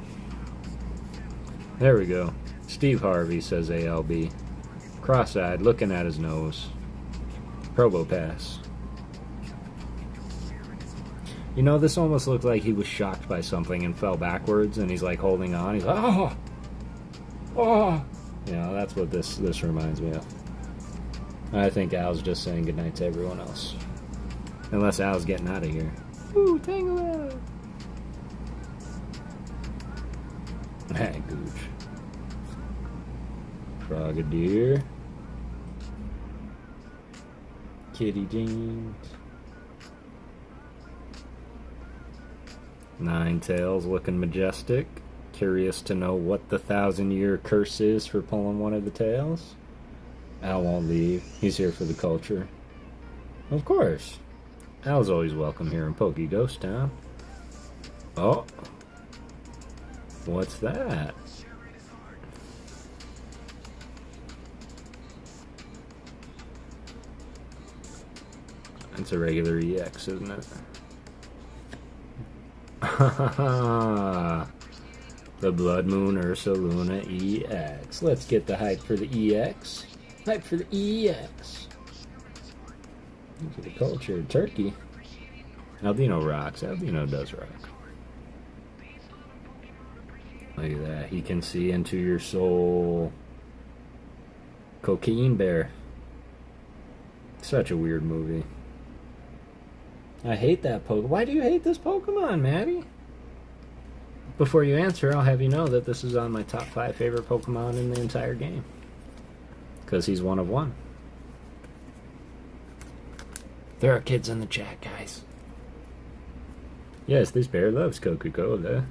There we go. Steve Harvey says ALB. Cross-eyed, looking at his nose. Probo pass. You know, this almost looked like he was shocked by something and fell backwards, and he's like holding on. He's like, oh! You know, that's what this reminds me of. I think Al's just saying goodnight to everyone else. Unless Al's getting out of here. Ooh, Tangle! Hey, Gooch. Frogadier. Kitty jeans. Ninetales looking majestic. Curious to know what the 1,000-year curse is for pulling one of the tails. Al won't leave. He's here for the culture. Of course. Al's always welcome here in PokéGhost Town. Oh. What's that? It's a regular EX, isn't it? The Blood Moon Ursaluna EX. Let's get the hype for the EX. Hype for the EX. For the culture. Turkey. Albino rocks. Albino does rock. Look at that. He can see into your soul. Cocaine Bear. Such a weird movie. I hate that Pokemon. Why do you hate this Pokemon, Maddie? Before you answer, I'll have you know that this is on my top 5 favorite Pokemon in the entire game. Because he's one of one. There are kids in the chat, guys. Yes, this bear loves Coca-Cola.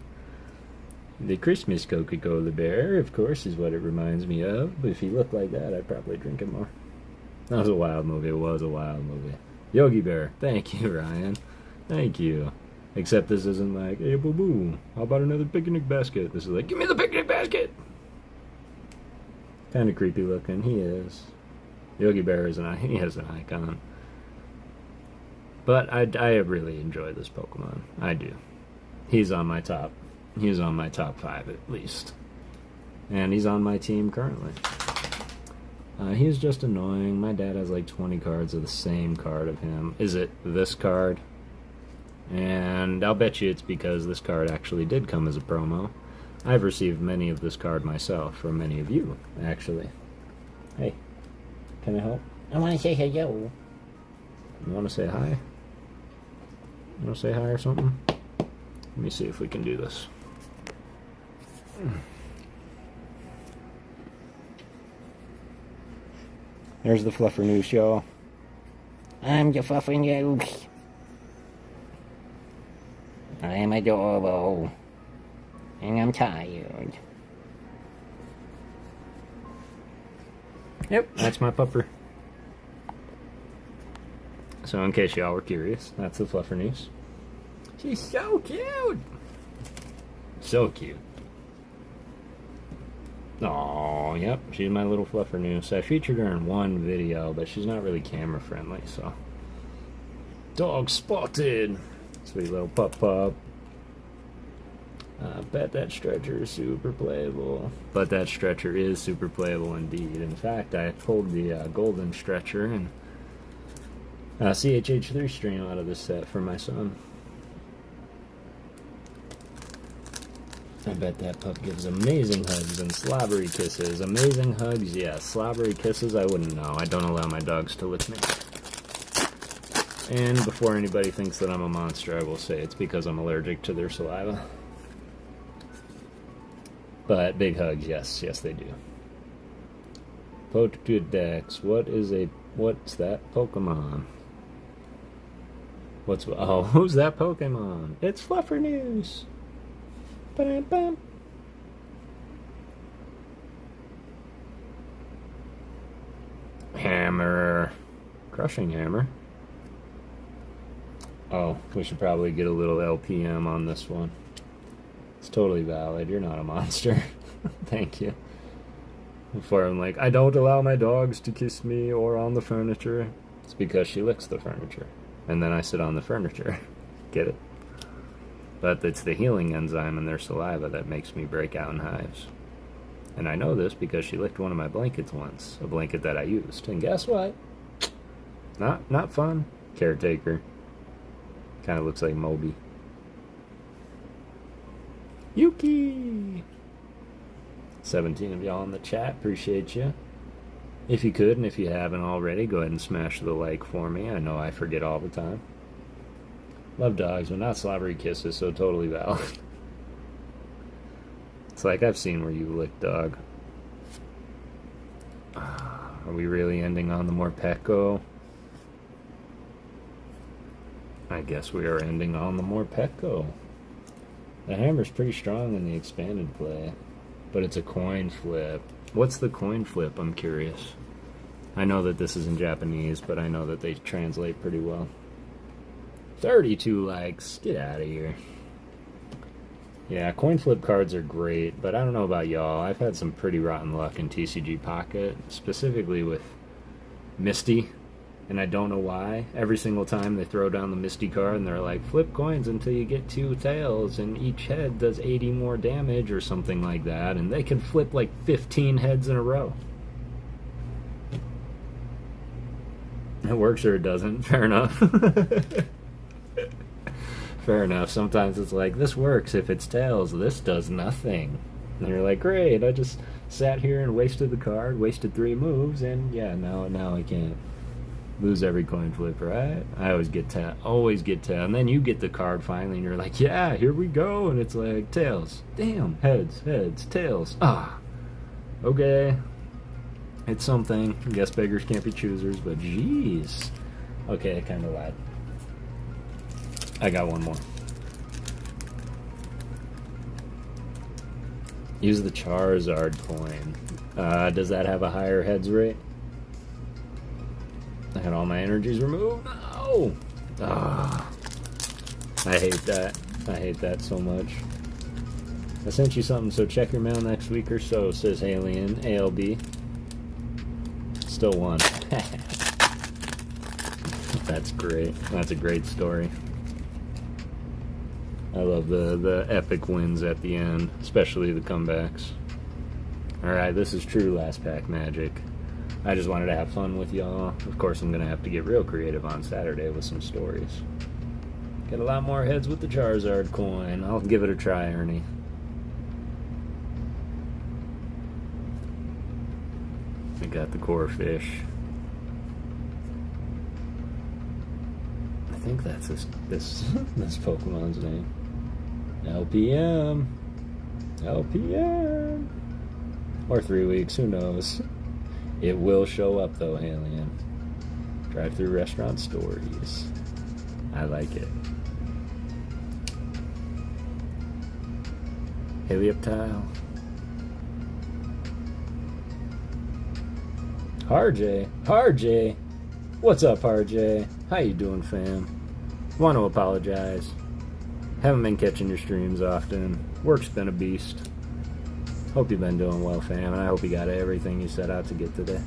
The Christmas Coca-Cola bear, of course, is what it reminds me of. But if he looked like that, I'd probably drink it more. That was a wild movie. It was a wild movie. Yogi Bear. Thank you, Ryan. Thank you. Except this isn't like, hey, boo-boo, how about another picnic basket? This is like, give me the picnic basket! Kind of creepy looking. He is. Yogi Bear is he is an icon. But I really enjoy this Pokemon. I do. He's on my top 5 at least. And he's on my team currently. He's just annoying. My dad has like 20 cards of the same card of him. Is it this card? And I'll bet you it's because this card actually did come as a promo. I've received many of this card myself from many of you, actually. Hey, can I help? I want to say hello. You want to say hi? You want to say hi or something? Let me see if we can do this. There's the Fluffernoose, y'all. I'm the Fluffernoose. I am adorable. And I'm tired. Yep, that's my pupper. So in case y'all were curious, that's the Fluffernoose. She's so cute! So cute. Oh, yep, she's my little Fluffernoose. I featured her in one video, but she's not really camera friendly, so. Dog spotted! Sweet little pup. I bet that stretcher is super playable. But that stretcher is super playable indeed. In fact, I pulled the golden stretcher and CHH3 stream out of this set for my son. I bet that pup gives amazing hugs and slobbery kisses. Amazing hugs, yes. Slobbery kisses, I wouldn't know. I don't allow my dogs to lick me. And before anybody thinks that I'm a monster, I will say it's because I'm allergic to their saliva. But big hugs, yes, they do. Pokédex, what's that Pokemon? Who's that Pokemon? It's Fluffernoose. Ba-dum-bum. Hammer. Crushing hammer. Oh, we should probably get a little LPM on this one. It's totally valid. You're not a monster. Thank you. Before I'm like, I don't allow my dogs to kiss me or on the furniture. It's because she licks the furniture. And then I sit on the furniture. Get it? But it's the healing enzyme in their saliva that makes me break out in hives. And I know this because she licked one of my blankets once. A blanket that I used. And guess what? Not fun. Caretaker. Kind of looks like Moby. Yuki! 17 of y'all in the chat. Appreciate you. If you could, and if you haven't already, go ahead and smash the like for me. I know I forget all the time. Love dogs, but not slobbery kisses, so totally valid. It's like I've seen where you lick dog. Are we really ending on the Morpeko? I guess we are ending on the Morpeko. The hammer's pretty strong in the expanded play, but it's a coin flip. What's the coin flip? I'm curious. I know that this is in Japanese, but I know that they translate pretty well. 32 likes. Get out of here. Yeah, coin flip cards are great, but I don't know about y'all. I've had some pretty rotten luck in TCG Pocket, specifically with Misty. And I don't know why. Every single time they throw down the Misty card and they're like, flip coins until you get 2 tails and each head does 80 more damage or something like that. And they can flip like 15 heads in a row. It works or it doesn't. Fair enough. Fair enough. Sometimes it's like, this works if it's tails. This does nothing. And you're like, great. I just sat here and wasted the card, wasted 3 moves, and yeah, now I can't. Lose every coin flip, right? I always get 10. And then you get the card finally, and you're like, yeah, here we go. And it's like, tails. Damn. Heads, tails. Okay. It's something. I guess beggars can't be choosers, but jeez. Okay, I kind of lied. I got one more. Use the Charizard coin. Does that have a higher heads rate? I had all my energies removed. No! I hate that. I hate that so much. I sent you something, so check your mail next week or so, says Alien ALB. Still won. That's great. That's a great story. I love the epic wins at the end, especially the comebacks. Alright, this is true last pack magic. I just wanted to have fun with y'all. Of course, I'm going to have to get real creative on Saturday with some stories. Get a lot more heads with the Charizard coin. I'll give it a try, Ernie. I got the core fish. I think that's this this Pokemon's name. LPM. LPM. Or 3 weeks, who knows? It will show up though, Alien. Drive-through restaurant stories. I like it. Helioptile. RJ. RJ. What's up, RJ? How you doing, fam? Want to apologize. Haven't been catching your streams often. Work's been a beast. Hope you've been doing well, fam, and I hope you got everything you set out to get today.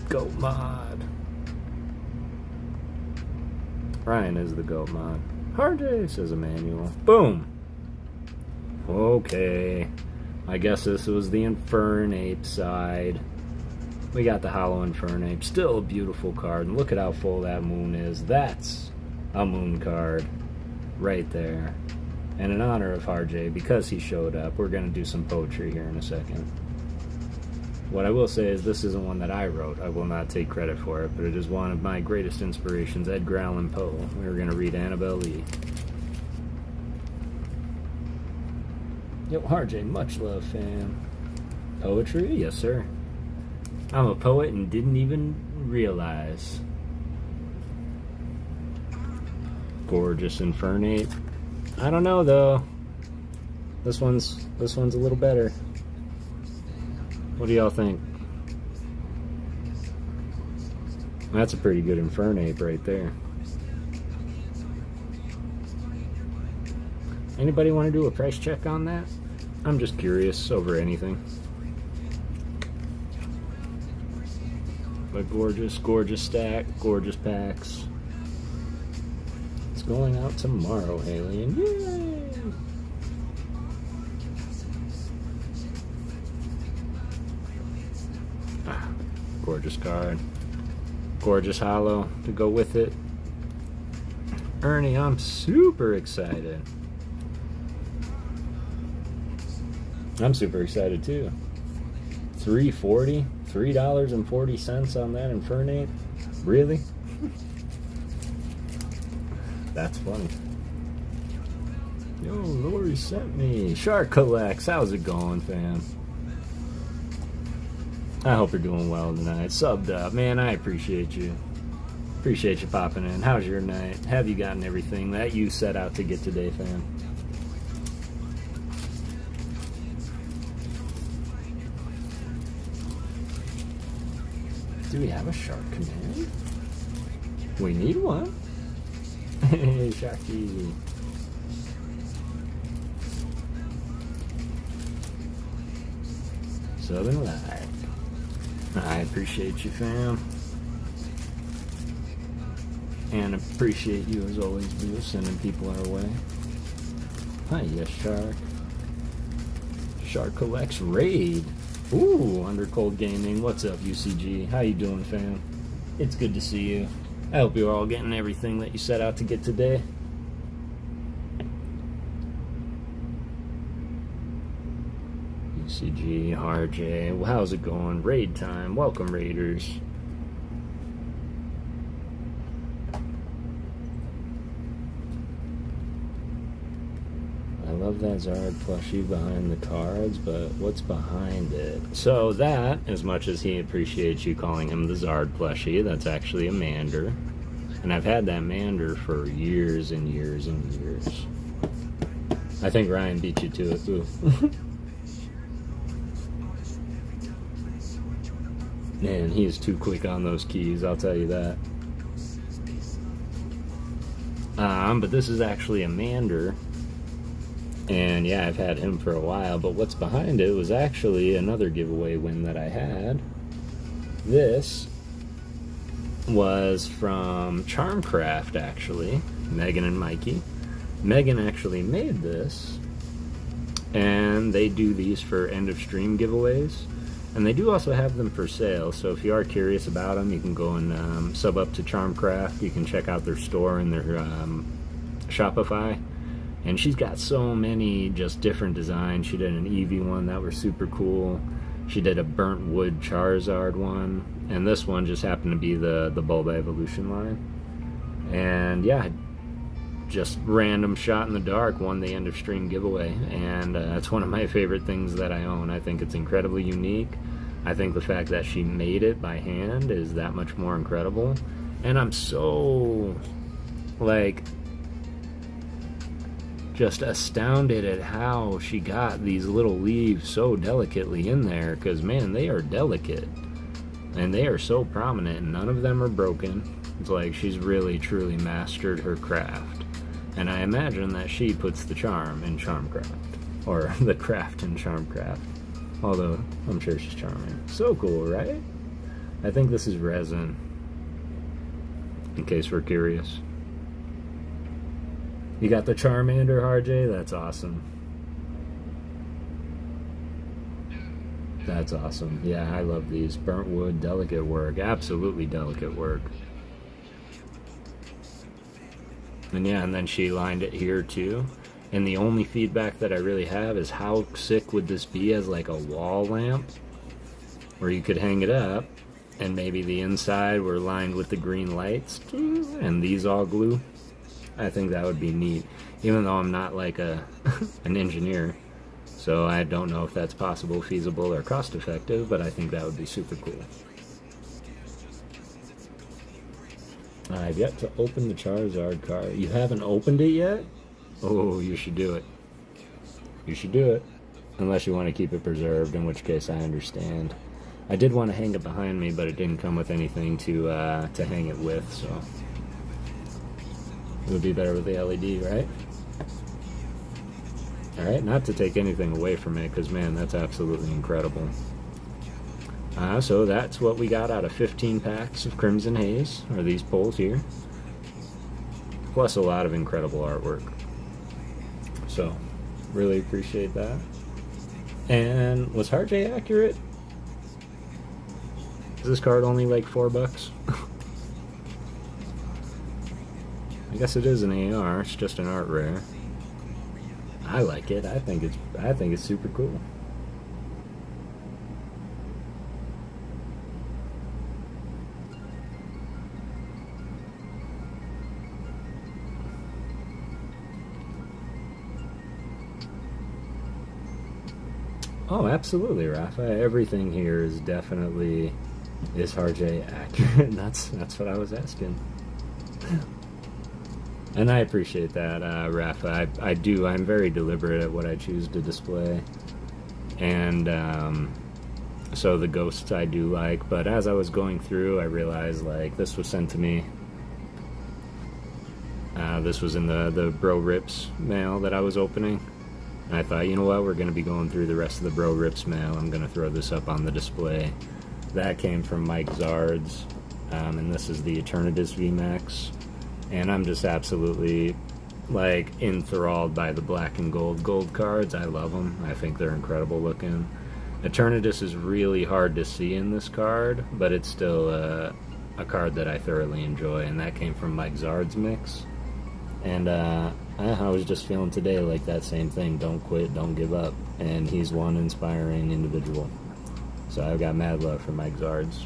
Goat mod. Ryan is the goat mod. RJ, says Emmanuel. Boom. Okay. I guess this was the Infernape side. We got the Hollow Infernape. Still a beautiful card. And look at how full that moon is. That's a moon card right there. And in honor of RJ, because he showed up, we're going to do some poetry here in a second. What I will say is this isn't one that I wrote. I will not take credit for it, but it is one of my greatest inspirations, Edgar Allan Poe. We were going to read Annabelle Lee. Yo, RJ, much love, fam. Poetry? Yes, sir. I'm a poet and didn't even realize. Gorgeous Infernape. I don't know though. This one's a little better. What do y'all think? That's a pretty good Infernape right there. Anybody want to do a price check on that? I'm just curious over anything. But gorgeous, gorgeous stack, gorgeous packs. It's going out tomorrow, Alien. Yay! Ah, gorgeous card. Gorgeous hollow to go with it. Ernie, I'm super excited. I'm super excited too. $3.40? $3.40 on that Infernape? Really? That's funny. Yo, Lori sent me. Shark Collects, how's it going, fam? I hope you're doing well tonight. Subbed up. Man, I appreciate you. Appreciate you popping in. How's your night? Have you gotten everything that you set out to get today, fam? Do we have a shark command? We need one. Hey, Sharky. Southern Light. I appreciate you, fam. And appreciate you as always, Boo, sending people our way. Hi, yes, Shark. Shark Collects Raid. Ooh, Under Cold Gaming. What's up, UCG? How you doing, fam? It's good to see you. I hope you're all getting everything that you set out to get today. UCG, RJ, well, how's it going? Raid time. Welcome, Raiders. I love that Zard plushie behind the cards, but what's behind it? So that, as much as he appreciates you calling him the Zard plushie, that's actually a Mander. And I've had that Mander for years and years and years. I think Ryan beat you to it, too. Man, he is too quick on those keys, I'll tell you that. But this is actually a Mander. And yeah, I've had him for a while, but what's behind it was actually another giveaway win that I had. This was from Charmcraft, actually. Megan and Mikey. Megan actually made this, and they do these for end of stream giveaways. And they do also have them for sale, so if you are curious about them, you can go and sub up to Charmcraft. You can check out their store and their Shopify. And she's got so many just different designs. She did an Eevee one that were super cool. She did a burnt wood Charizard one, and this one just happened to be the Bulba Evolution line. And yeah, just random shot in the dark won the end of stream giveaway, and it's one of my favorite things that I own. I think it's incredibly unique. I think the fact that she made it by hand is that much more incredible, and I'm so like just astounded at how she got these little leaves so delicately in there, because man, they are delicate and they are so prominent and none of them are broken. It's like she's really truly mastered her craft, and I imagine that she puts the charm in Charmcraft, or the craft in Charmcraft, although I'm sure she's charming. So cool, right? I think this is resin, in case we're curious. You got the Charmander, RJ? That's awesome. That's awesome. Yeah, I love these. Burnt wood, delicate work. Absolutely delicate work. And yeah, and then she lined it here too. And the only feedback that I really have is how sick would this be as like a wall lamp? Where you could hang it up, and maybe the inside were lined with the green lights, and these all glue. I think that would be neat, even though I'm not like an engineer, so I don't know if that's possible, feasible, or cost effective, but I think that would be super cool. I've yet to open the Charizard card. You haven't opened it yet? Oh, you should do it. You should do it. Unless you want to keep it preserved, in which case I understand. I did want to hang it behind me, but it didn't come with anything to hang it with, so it would be better with the LED, right? Alright, not to take anything away from it, because man, that's absolutely incredible. So that's what we got out of 15 packs of Crimson Haze, or these pulls here. Plus a lot of incredible artwork. So, really appreciate that. And was Harjay accurate? Is this card only like $4? I guess it is an AR, it's just an art rare. I like it. I think it's super cool. Oh, absolutely, Rafa. Everything here is definitely Harjay accurate. That's what I was asking. And I appreciate that, Rafa. I'm very deliberate at what I choose to display. And so the ghosts I do like, but as I was going through, I realized like this was sent to me. This was in the Bro Rips mail that I was opening. And I thought, you know what, we're going to be going through the rest of the Bro Rips mail. I'm going to throw this up on the display. That came from Mike Zards, and this is the Eternatus VMAX. And I'm just absolutely, like, enthralled by the black and gold cards. I love them. I think they're incredible looking. Eternatus is really hard to see in this card, but it's still a card that I thoroughly enjoy, and that came from Mike Zard's mix. And I was just feeling today like that same thing. Don't quit, don't give up. And he's one inspiring individual. So I've got mad love for Mike Zards.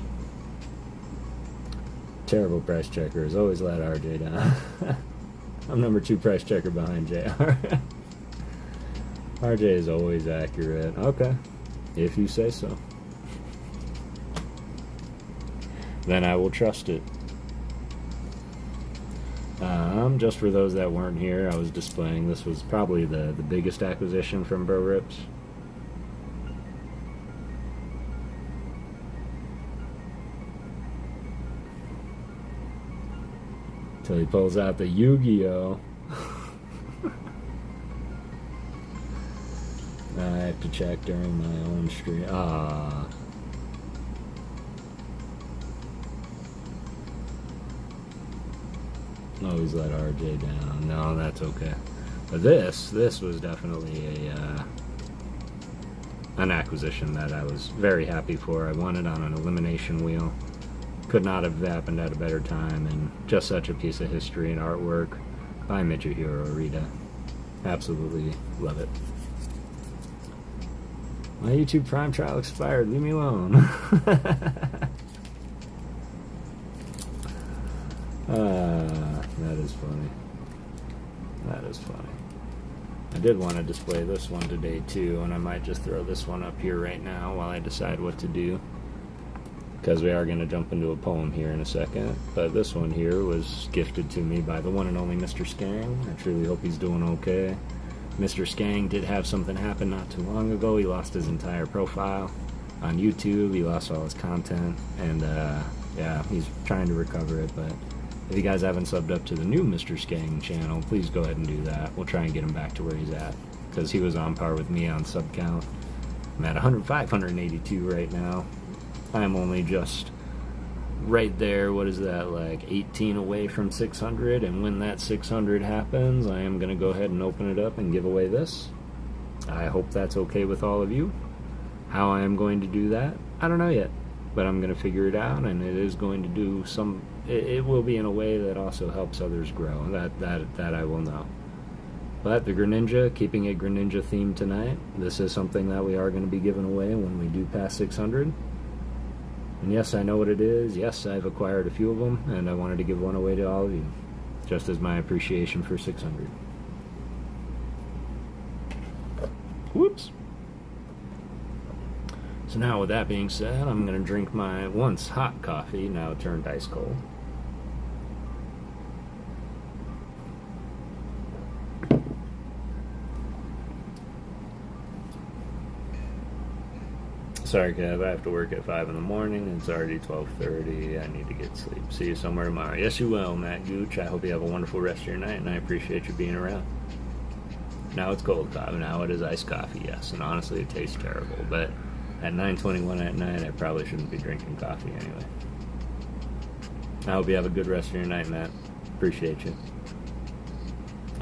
Terrible price checkers. Always let RJ down. I'm number 2 price checker behind JR. RJ is always accurate. Okay. If you say so. Then I will trust it. Just for those that weren't here, I was displaying. This was probably the biggest acquisition from Bro Rips. Till he pulls out the Yu-Gi-Oh! I have to check during my own stream. Always let RJ down. No, that's okay. But this was definitely an acquisition that I was very happy for. I won it on an elimination wheel. Could not have happened at a better time, and just such a piece of history and artwork by Mitsuhiro Arita. Absolutely love it. My YouTube Prime trial expired. Leave me alone. That is funny. That is funny. I did want to display this one today too, and I might just throw this one up here right now while I decide what to do, because we are going to jump into a poem here in a second. But this one here was gifted to me by the one and only Mr. Skang. I truly hope he's doing okay. Mr. Skang did have something happen not too long ago. He lost his entire profile on YouTube. He lost all his content, and yeah, he's trying to recover it. But if you guys haven't subbed up to the new Mr. Skang channel, please go ahead and do that. We'll try and get him back to where he's at, because he was on par with me on sub count. I'm at 582 right now. I'm only just right there, what is that, like 18 away from 600, and when that 600 happens, I am going to go ahead and open it up and give away this. I hope that's okay with all of you. How I am going to do that, I don't know yet, but I'm going to figure it out, and it is going to do some, it will be in a way that also helps others grow. That I will know. But the Greninja, keeping a Greninja theme tonight, this is something that we are going to be giving away when we do pass 600. And yes, I know what it is. Yes, I've acquired a few of them, and I wanted to give one away to all of you, just as my appreciation for 600. Whoops. So now, with that being said, I'm going to drink my once hot coffee, now turned ice cold. Sorry, Kev, I have to work at 5 in the morning. It's already 12:30. I need to get sleep. See you somewhere tomorrow. Yes, you will, Matt Gooch. I hope you have a wonderful rest of your night, and I appreciate you being around. Now it's cold coffee. Now it is iced coffee, yes. And honestly, it tastes terrible. But at 9:21 at night, I probably shouldn't be drinking coffee anyway. I hope you have a good rest of your night, Matt. Appreciate you.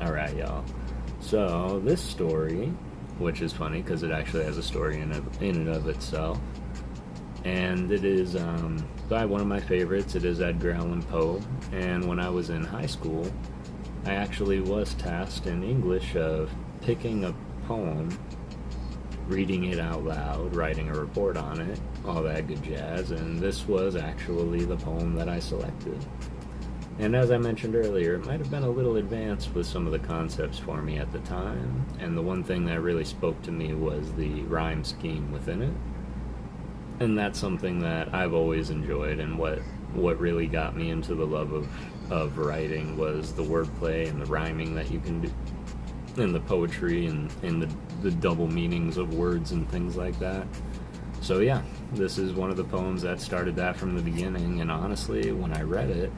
Alright, y'all. So, this story, which is funny because it actually has a story in and of itself, and it is by one of my favorites. It is Edgar Allan Poe, and when I was in high school, I actually was tasked in English of picking a poem, reading it out loud, writing a report on it, all that good jazz, and this was actually the poem that I selected. And as I mentioned earlier, it might have been a little advanced with some of the concepts for me at the time, and the one thing that really spoke to me was the rhyme scheme within it. And that's something that I've always enjoyed, and what really got me into the love of writing was the wordplay and the rhyming that you can do, and the poetry and the double meanings of words and things like that. So yeah, this is one of the poems that started that from the beginning, and honestly, when I read it,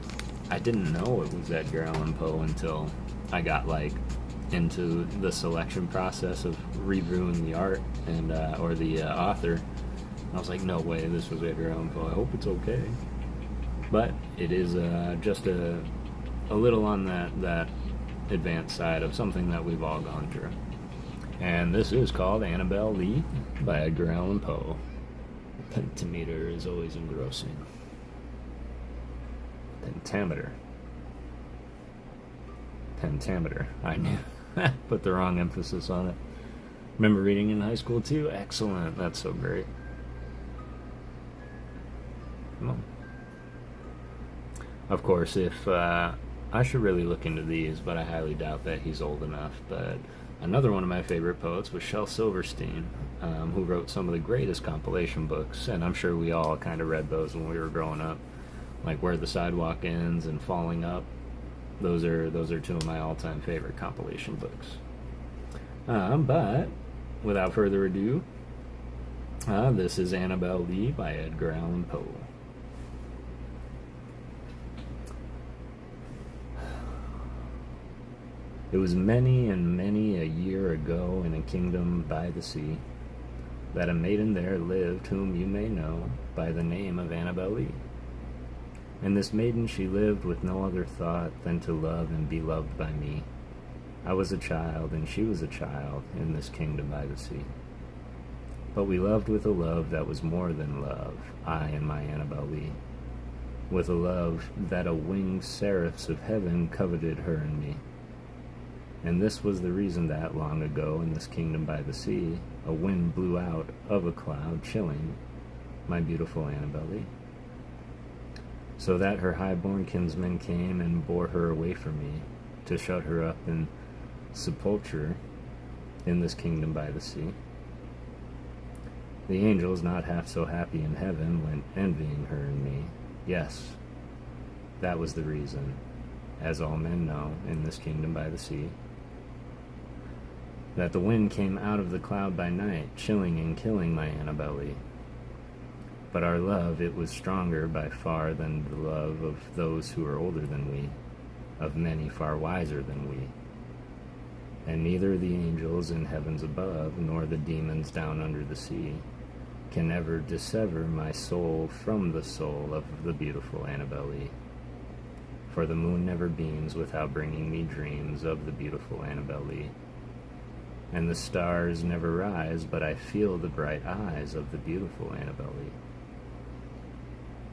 I didn't know it was Edgar Allan Poe until I got into the selection process of reviewing the art and or the author. I was like, no way, this was Edgar Allan Poe. I hope it's okay. But it is just a little on that advanced side of something that we've all gone through. And this is called Annabel Lee by Edgar Allan Poe. Pentameter is always engrossing. Pentameter. I knew. Put the wrong emphasis on it. Remember reading in high school too? Excellent. That's so great. Come on. Of course, if I should really look into these, but I highly doubt that he's old enough. But another one of my favorite poets was Shel Silverstein, who wrote some of the greatest compilation books, and I'm sure we all kind of read those when we were growing up. Like Where the Sidewalk Ends and Falling Up. Those are two of my all-time favorite compilation books. But without further ado, this is Annabel Lee by Edgar Allan Poe. It was many and many a year ago in a kingdom by the sea that a maiden there lived whom you may know by the name of Annabel Lee. And this maiden she lived with no other thought than to love and be loved by me. I was a child, and she was a child, in this kingdom by the sea. But we loved with a love that was more than love, I and my Annabel Lee. With a love that a winged seraphs of heaven coveted her and me. And this was the reason that, long ago in this kingdom by the sea, a wind blew out of a cloud, chilling my beautiful Annabelle. So that her high-born kinsmen came and bore her away from me, to shut her up in sepulture in this kingdom by the sea. The angels, not half so happy in heaven, went envying her and me. Yes, that was the reason, as all men know, in this kingdom by the sea, that the wind came out of the cloud by night, chilling and killing my Annabelle. But our love, it was stronger by far than the love of those who are older than we, of many far wiser than we. And neither the angels in heavens above, nor the demons down under the sea, can ever dissever my soul from the soul of the beautiful Annabelle. For the moon never beams without bringing me dreams of the beautiful Annabelle. And the stars never rise, but I feel the bright eyes of the beautiful Annabelle.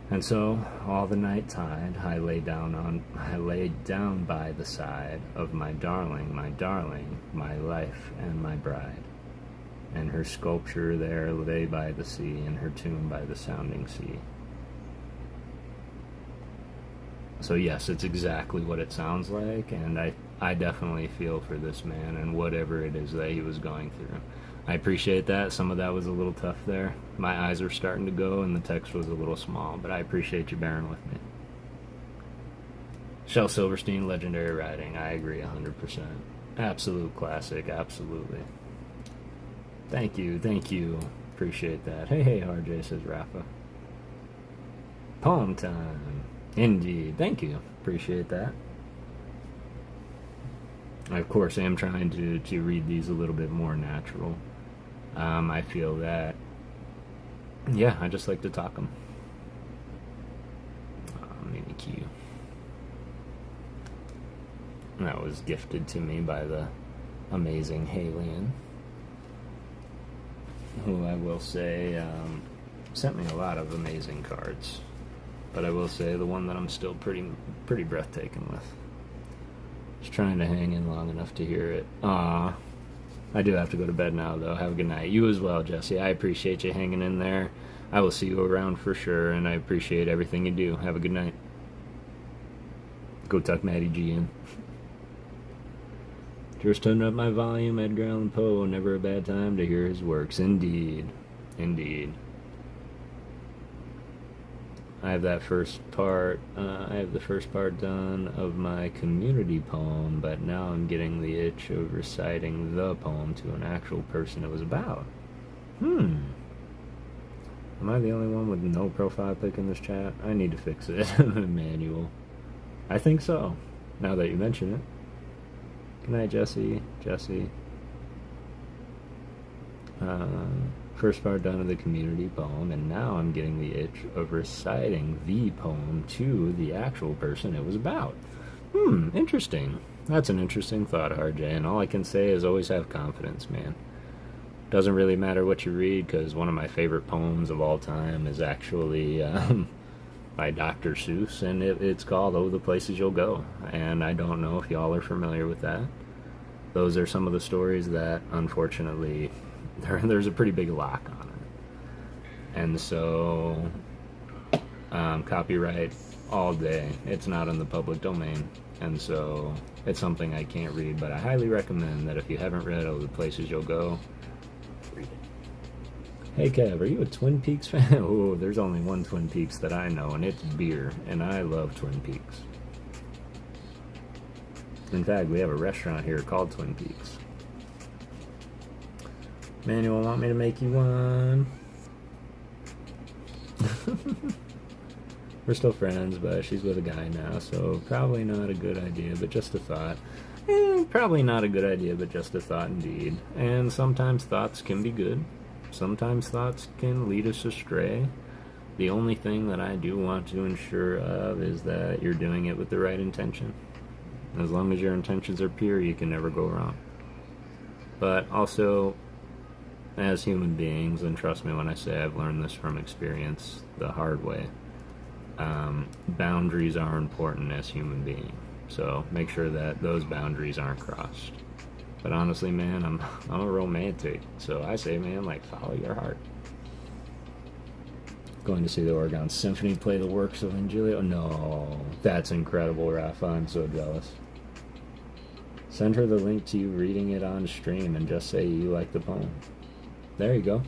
And so, all the night tide, I lay down by the side of my darling, my life and my bride. And her sculpture there lay by the sea, and her tomb by the sounding sea. So yes, it's exactly what it sounds like, and I definitely feel for this man and whatever it is that he was going through. I appreciate that. Some of that was a little tough there. My eyes are starting to go and the text was a little small, but I appreciate you bearing with me. Shel Silverstein, legendary writing. I agree 100%. Absolute classic, absolutely. Thank you. Appreciate that. Hey, RJ, says Rafa. Poem time. Indeed. Thank you. Appreciate that. I, of course, am trying to read these a little bit more natural. I feel that, yeah, I just like to talk them. Mini Q. That was gifted to me by the amazing Halian, who I will say sent me a lot of amazing cards. But I will say the one that I'm still pretty breathtaking with. Just trying to hang in long enough to hear it. I do have to go to bed now, though. Have a good night. You as well, Jesse. I appreciate you hanging in there. I will see you around for sure, and I appreciate everything you do. Have a good night. Go tuck Matty G in. Just turning up my volume, Edgar Allan Poe. Never a bad time to hear his works. Indeed. I have that first part. I have the first part done of my community poem, but now I'm getting the itch of reciting the poem to an actual person it was about. Am I the only one with no profile pic in this chat? I need to fix it. Manual. I think so, now that you mention it. Good night, Jesse. First part done of the community poem, and now I'm getting the itch of reciting the poem to the actual person it was about. Interesting. That's an interesting thought, RJ, and all I can say is always have confidence, man. Doesn't really matter what you read, because one of my favorite poems of all time is actually by Dr. Seuss, and it's called Oh, the Places You'll Go, and I don't know if y'all are familiar with that. Those are some of the stories that, unfortunately, there's a pretty big lock on it. And so, copyright all day. It's not in the public domain. And so, it's something I can't read, but I highly recommend that if you haven't read Oh, the Places You'll Go, read it. Hey, Kev, are you a Twin Peaks fan? Oh, there's only one Twin Peaks that I know, and it's beer. And I love Twin Peaks. In fact, we have a restaurant here called Twin Peaks. Manuel, want me to make you one? We're still friends, but she's with a guy now, so probably not a good idea, but just a thought. Probably not a good idea, but just a thought indeed. And sometimes thoughts can be good. Sometimes thoughts can lead us astray. The only thing that I do want to ensure of is that you're doing it with the right intention. As long as your intentions are pure, you can never go wrong. But also, as human beings, and trust me when I say I've learned this from experience the hard way, boundaries are important as human beings. So make sure that those boundaries aren't crossed. But honestly, man, I'm a romantic, so I say, man, like, follow your heart. Going to see the Oregon Symphony play the works of Angilio? No, that's incredible, Rafa. I'm so jealous. Send her the link to you reading it on stream and just say you like the poem. There you go.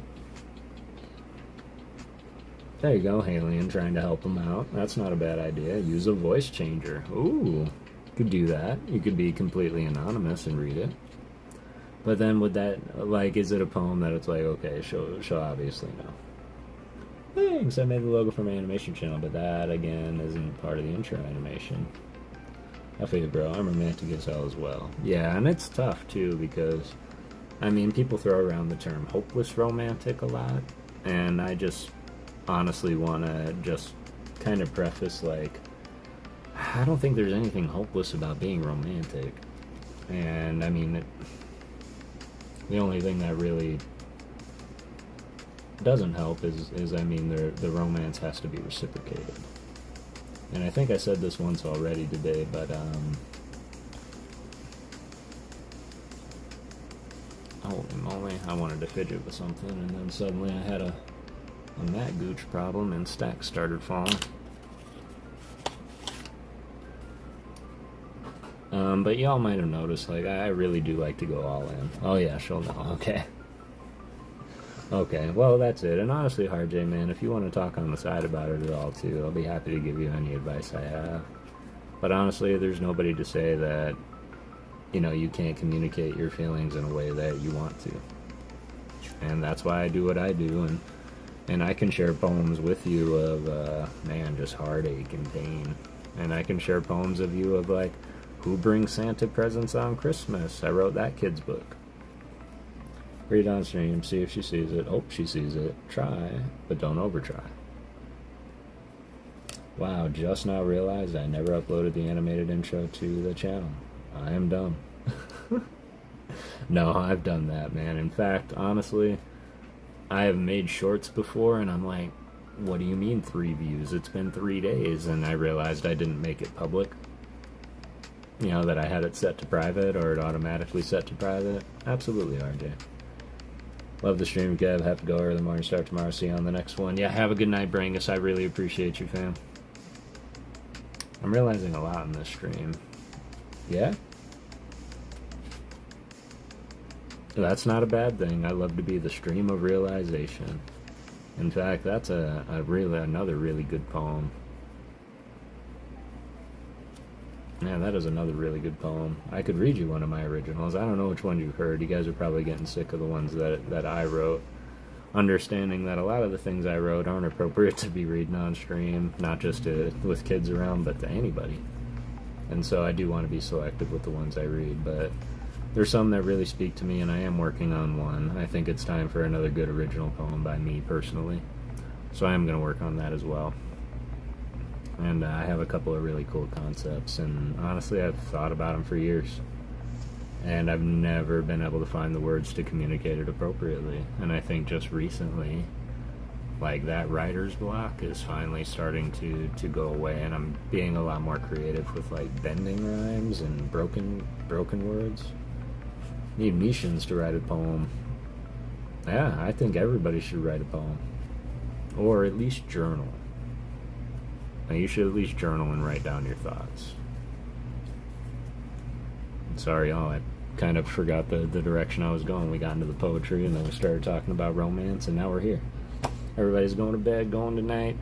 There you go, Halian, trying to help him out. That's not a bad idea. Use a voice changer. Ooh, could do that. You could be completely anonymous and read it. But then would that, like, is it a poem that it's like, okay, she'll obviously know. Thanks, I made the logo for my animation channel, but that, again, isn't part of the intro animation. I feel you, bro. I'm romantic as hell as well. Yeah, and it's tough, too, because, I mean, people throw around the term hopeless romantic a lot, and I just honestly want to just kind of preface, like, I don't think there's anything hopeless about being romantic. And, I mean, the only thing that really doesn't help is I mean, the romance has to be reciprocated. And I think I said this once already today, but holy moly, I wanted to fidget with something, and then suddenly I had a mat gooch problem, and stacks started falling. But y'all might have noticed, like, I really do like to go all in. Oh yeah, she'll know. Okay. Okay, well, that's it. And honestly, RJ, man, if you want to talk on the side about it at all, too, I'll be happy to give you any advice I have. But honestly, there's nobody to say that, you know, you can't communicate your feelings in a way that you want to. And that's why I do what I do, and I can share poems with you of, man, just heartache and pain. And I can share poems of you of, like, who brings Santa presents on Christmas? I wrote that kid's book. Read on stream, see if she sees it. Hope she sees it. Try, but don't overtry. Wow, just now realized I never uploaded the animated intro to the channel. I am dumb. No, I've done that, man. In fact, honestly, I have made shorts before, and I'm like, what do you mean 3 views? It's been 3 days, and I realized I didn't make it public. You know, that I had it set to private, or it automatically set to private. Absolutely, RJ. Love the stream, Kev. Have to go early morning, start tomorrow. See you on the next one. Yeah, have a good night, Brangus. I really appreciate you, fam. I'm realizing a lot in this stream. Yeah? That's not a bad thing. I love to be the stream of realization. In fact, that's another really good poem. Yeah, that is another really good poem. I could read you one of my originals. I don't know which one you've heard. You guys are probably getting sick of the ones that I wrote. Understanding that a lot of the things I wrote aren't appropriate to be reading on stream, not just with kids around, but to anybody. And so I do want to be selective with the ones I read, but there's some that really speak to me, and I am working on one. I think it's time for another good original poem by me personally. So I am going to work on that as well. And I have a couple of really cool concepts, and honestly, I've thought about them for years. And I've never been able to find the words to communicate it appropriately. And I think just recently, like, that writer's block is finally starting to go away, and I'm being a lot more creative with, like, bending rhymes and broken words. Need Mishans to write a poem. Yeah, I think everybody should write a poem. Or at least journal. Now, you should at least journal and write down your thoughts. Sorry, y'all, I kind of forgot the direction I was going. We got into the poetry, and then we started talking about romance, and now we're here. Everybody's going to bed, going tonight.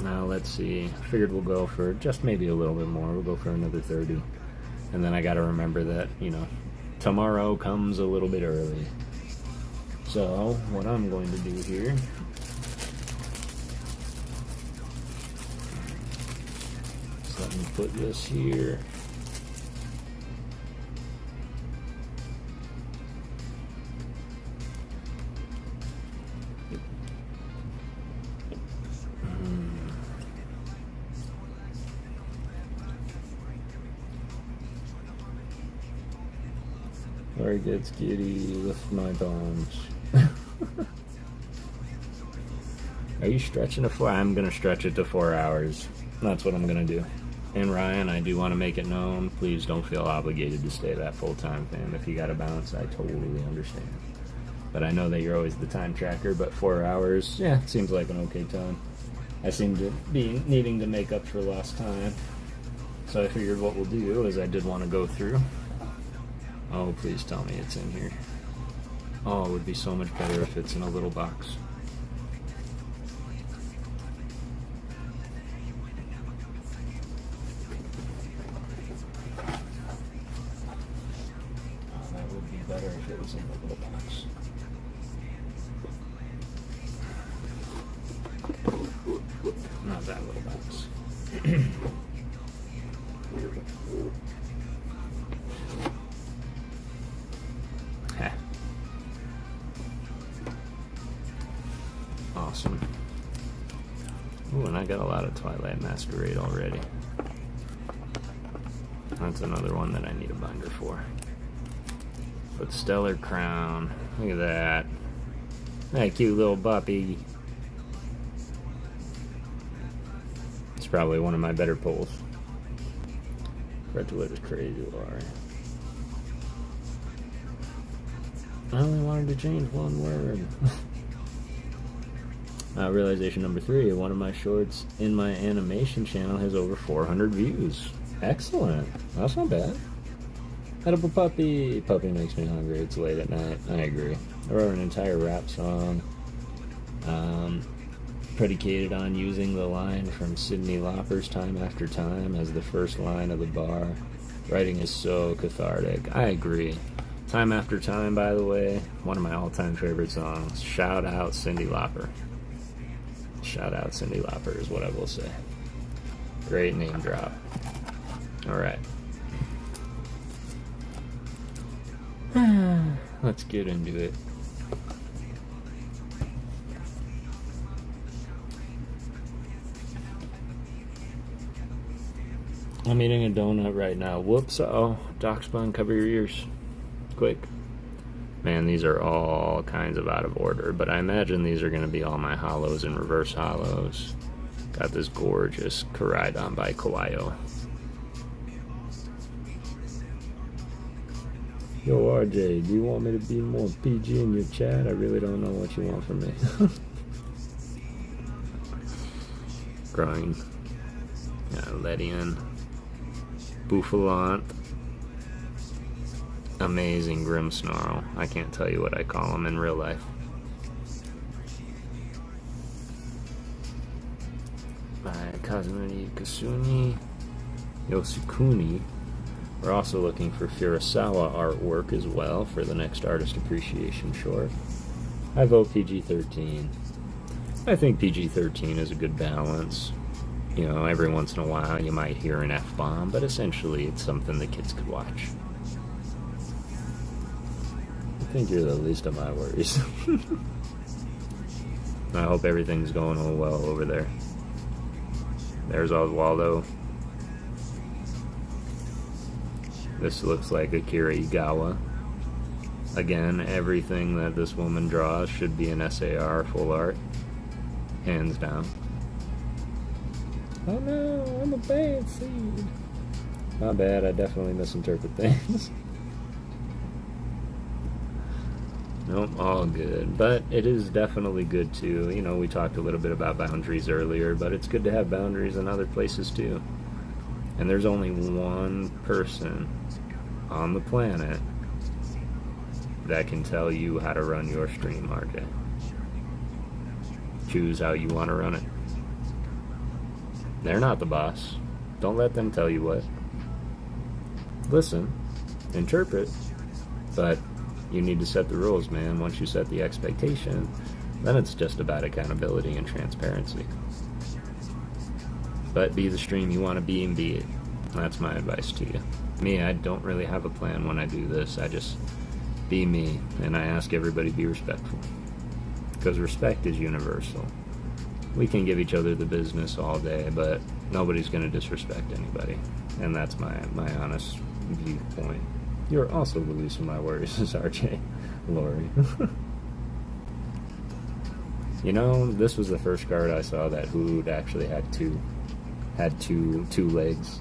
Now, let's see. I figured we'll go for just maybe a little bit more. We'll go for another 30. And then I got to remember that, you know, tomorrow comes a little bit early. So, what I'm going to do here... let me put this here. Where it gets giddy with my bones. Are you stretching to 4? I'm gonna stretch it to 4 hours. That's what I'm gonna do. And Ryan, I do want to make it known, please don't feel obligated to stay that full-time, fam. If you gotta bounce, I totally understand. But I know that you're always the time tracker, but 4 hours, yeah, it seems like an okay time. I seem to be needing to make up for lost time. So I figured what we'll do is I did want to go through. Oh, please tell me it's in here. Oh, it would be so much better if it's in a little box. Oh, that would be better if it was in a little box. Not that little box. Heh. Awesome. Ooh, and I got a lot of Twilight Masquerade already. That's another one that I need a binder for. But Stellar Crown. Look at that. That cute little puppy. It's probably one of my better pulls. Fretwood is crazy, Laurie. I only wanted to change one word. Realization number 3, one of my shorts in my animation channel has over 400 views. Excellent. That's not bad. Edible puppy. Puppy makes me hungry. It's late at night. I agree. I wrote an entire rap song predicated on using the line from Cyndi Lauper's Time After Time as the first line of the bar. Writing is so cathartic. I agree. Time After Time, by the way, one of my all-time favorite songs. Shout out Cyndi Lauper. Shout out Cyndi Lauper is what I will say. Great name drop. Alright. Let's get into it. I'm eating a donut right now. Whoops, uh-oh. Doc Spawn, cover your ears. Quick. Man, these are all kinds of out of order, but I imagine these are going to be all my hollows and reverse hollows. Got this gorgeous Koraidon by Kawaii. Yo, RJ, do you want me to be more PG in your chat? I really don't know what you want from me. Growing. Ledian. Bouffalant. Amazing Grimmsnarl. I can't tell you what I call him in real life. My Kazumuni Kasuni Yosukuni. We're also looking for Furusawa artwork as well for the next artist appreciation short. I vote PG-13. I think PG-13 is a good balance. You know, every once in a while you might hear an F-bomb, but essentially it's something the kids could watch. I think you're the least of my worries. I hope everything's going all well over there. There's Oswaldo. This looks like Akira Igawa. Again, everything that this woman draws should be an SAR full art. Hands down. Oh no, I'm a bad seed. My bad, I definitely misinterpret things. Nope, all good. But it is definitely good too. You know, we talked a little bit about boundaries earlier, but it's good to have boundaries in other places too. And there's only one person on the planet that can tell you how to run your stream, RJ. Choose how you want to run it. They're not the boss. Don't let them tell you what. Listen, interpret, but you need to set the rules, man. Once you set the expectation, then it's just about accountability and transparency. But be the stream you want to be and be it. That's my advice to you. Me, I don't really have a plan when I do this. I just be me, and I ask everybody to be respectful. Because respect is universal. We can give each other the business all day, but nobody's going to disrespect anybody. And that's my honest viewpoint. You're also the least of my worries, is RJ. Lori. You know, this was the first card I saw that Hood actually had two legs.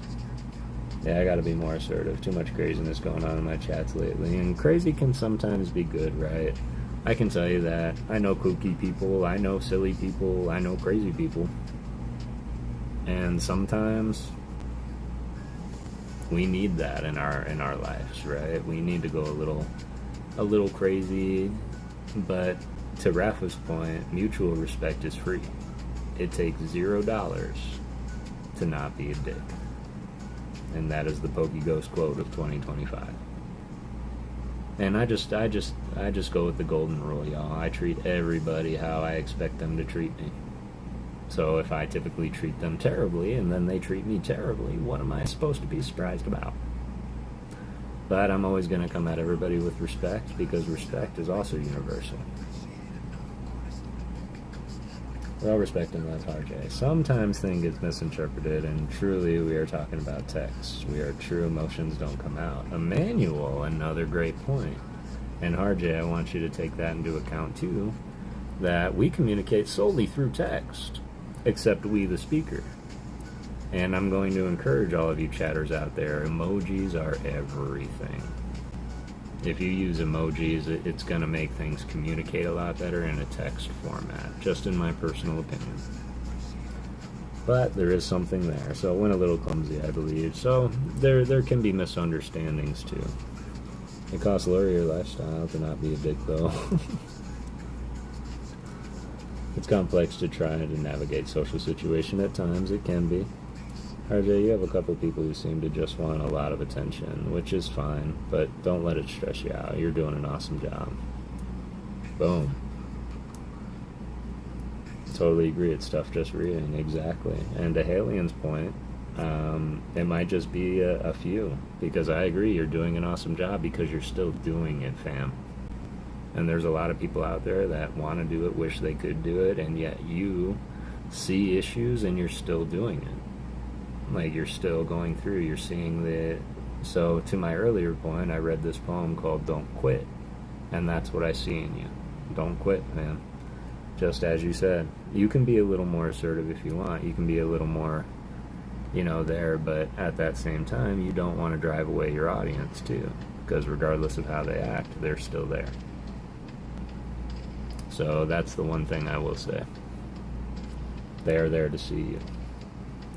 Yeah, I gotta be more assertive. Too much craziness going on in my chats lately. And crazy can sometimes be good, right? I can tell you that. I know kooky people, I know silly people, I know crazy people. And sometimes we need that in our lives, right? We need to go a little crazy, but to Rafa's point, mutual respect is free. It takes $0 to not be a dick. And that is the PokéGhost quote of 2025. And I just go with the golden rule, y'all. I treat everybody how I expect them to treat me. So if I typically treat them terribly and then they treat me terribly, what am I supposed to be surprised about? But I'm always going to come at everybody with respect, because respect is also universal. Well, respect and love, RJ. Sometimes things get misinterpreted, and truly we are talking about text. We are true emotions don't come out. Emmanuel, another great point. And RJ, I want you to take that into account too, that we communicate solely through text, except we, the speaker. And I'm going to encourage all of you chatters out there, emojis are everything. If you use emojis, it's going to make things communicate a lot better in a text format, just in my personal opinion. But there is something there, so it went a little clumsy, I believe. So there can be misunderstandings too. It costs Lori your lifestyle to not be a dick, though. It's complex to try to navigate social situation at times. It can be. RJ, you have a couple people who seem to just want a lot of attention, which is fine, but don't let it stress you out. You're doing an awesome job. Boom. Totally agree. It's tough just reading. Exactly. And to Halien's point, it might just be a few, because I agree, you're doing an awesome job because you're still doing it, fam. And there's a lot of people out there that want to do it, wish they could do it, and yet you see issues and you're still doing it. Like, you're still going through, you're seeing the... So, to my earlier point, I read this poem called Don't Quit. And that's what I see in you. Don't quit, man. Just as you said. You can be a little more assertive if you want. You can be a little more, there. But at that same time, you don't want to drive away your audience, too. Because regardless of how they act, they're still there. So, that's the one thing I will say. They are there to see you.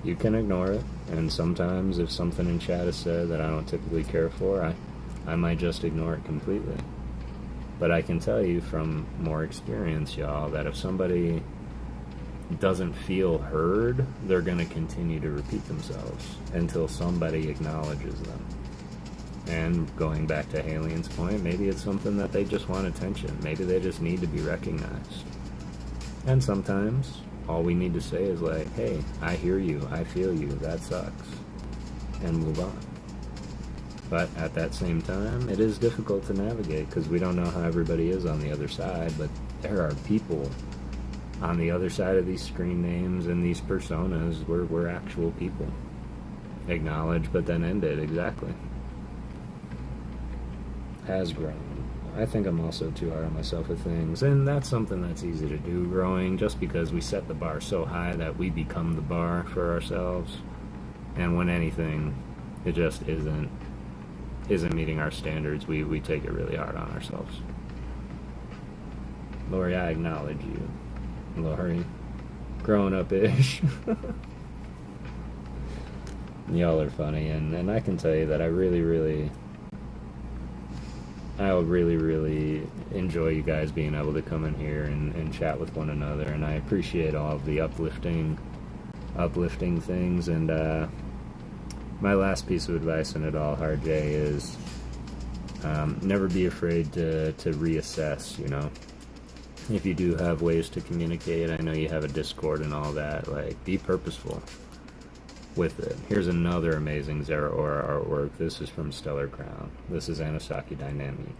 You can ignore it, and sometimes if something in chat is said that I don't typically care for, I might just ignore it completely. But I can tell you from more experience, y'all, that if somebody doesn't feel heard, they're going to continue to repeat themselves until somebody acknowledges them. And going back to Halien's point, maybe it's something that they just want attention. Maybe they just need to be recognized. And sometimes all we need to say is like, hey, I hear you, I feel you, that sucks, and move on. But at that same time, it is difficult to navigate because we don't know how everybody is on the other side, but there are people on the other side of these screen names and these personas. We're actual people. Acknowledge, but then end it, exactly. Has grown. I think I'm also too hard on myself with things, and that's something that's easy to do growing, just because we set the bar so high that we become the bar for ourselves, and when anything, it just isn't meeting our standards, we take it really hard on ourselves. Lori, I acknowledge you. Lori, growing up-ish. Y'all are funny, and I can tell you that I really enjoy you guys being able to come in here and chat with one another, and I appreciate all of the uplifting things. And my last piece of advice in it all, RJ, is never be afraid to reassess. If you do have ways to communicate, I know you have a Discord and all that, like, be purposeful with it. Here's another amazing Zera Aura artwork. This is from Stellar Crown. This is Anisaki Dynamic.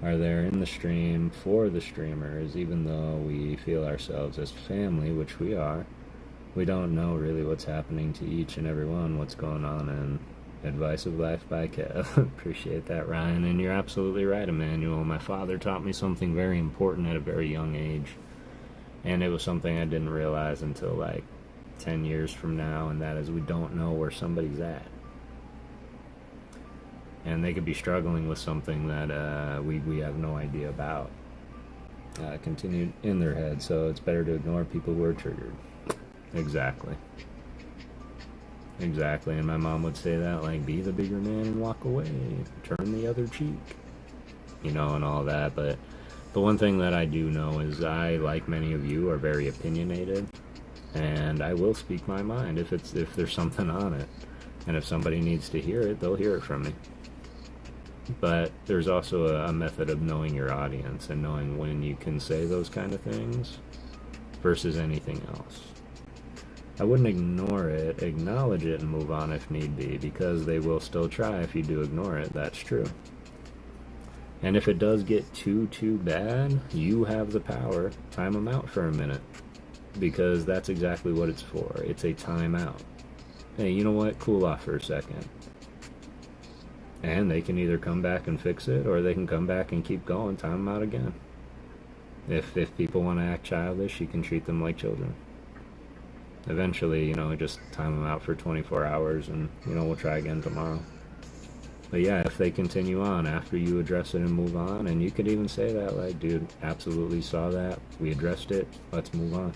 Are there in the stream for the streamers, even though we feel ourselves as family, which we are, we don't know really what's happening to each and every one, what's going on, and advice of life by Kev. Appreciate that, Ryan, and you're absolutely right, Emmanuel. My father taught me something very important at a very young age, and it was something I didn't realize until like 10 years from now, and that is we don't know where somebody's at. And they could be struggling with something that we have no idea about. Continued in their head, so it's better to ignore people who are triggered. Exactly. Exactly, and my mom would say that, like, be the bigger man and walk away, turn the other cheek, and all that. But the one thing that I do know is I, like many of you, are very opinionated, and I will speak my mind if there's something on it, and if somebody needs to hear it, they'll hear it from me. But there's also a method of knowing your audience and knowing when you can say those kind of things versus anything else. I wouldn't ignore it, acknowledge it, and move on if need be, because they will still try if you do ignore it. That's true. And if it does get too bad, you have the power. Time them out for a minute, because that's exactly what it's for. It's a timeout. Hey, you know what? Cool off for a second. And they can either come back and fix it, or they can come back and keep going. Time them out again. If people want to act childish, you can treat them like children. Eventually, just time them out for 24 hours, and, we'll try again tomorrow. But yeah, if they continue on after you address it and move on, and you could even say that, like, dude, absolutely saw that, we addressed it, let's move on.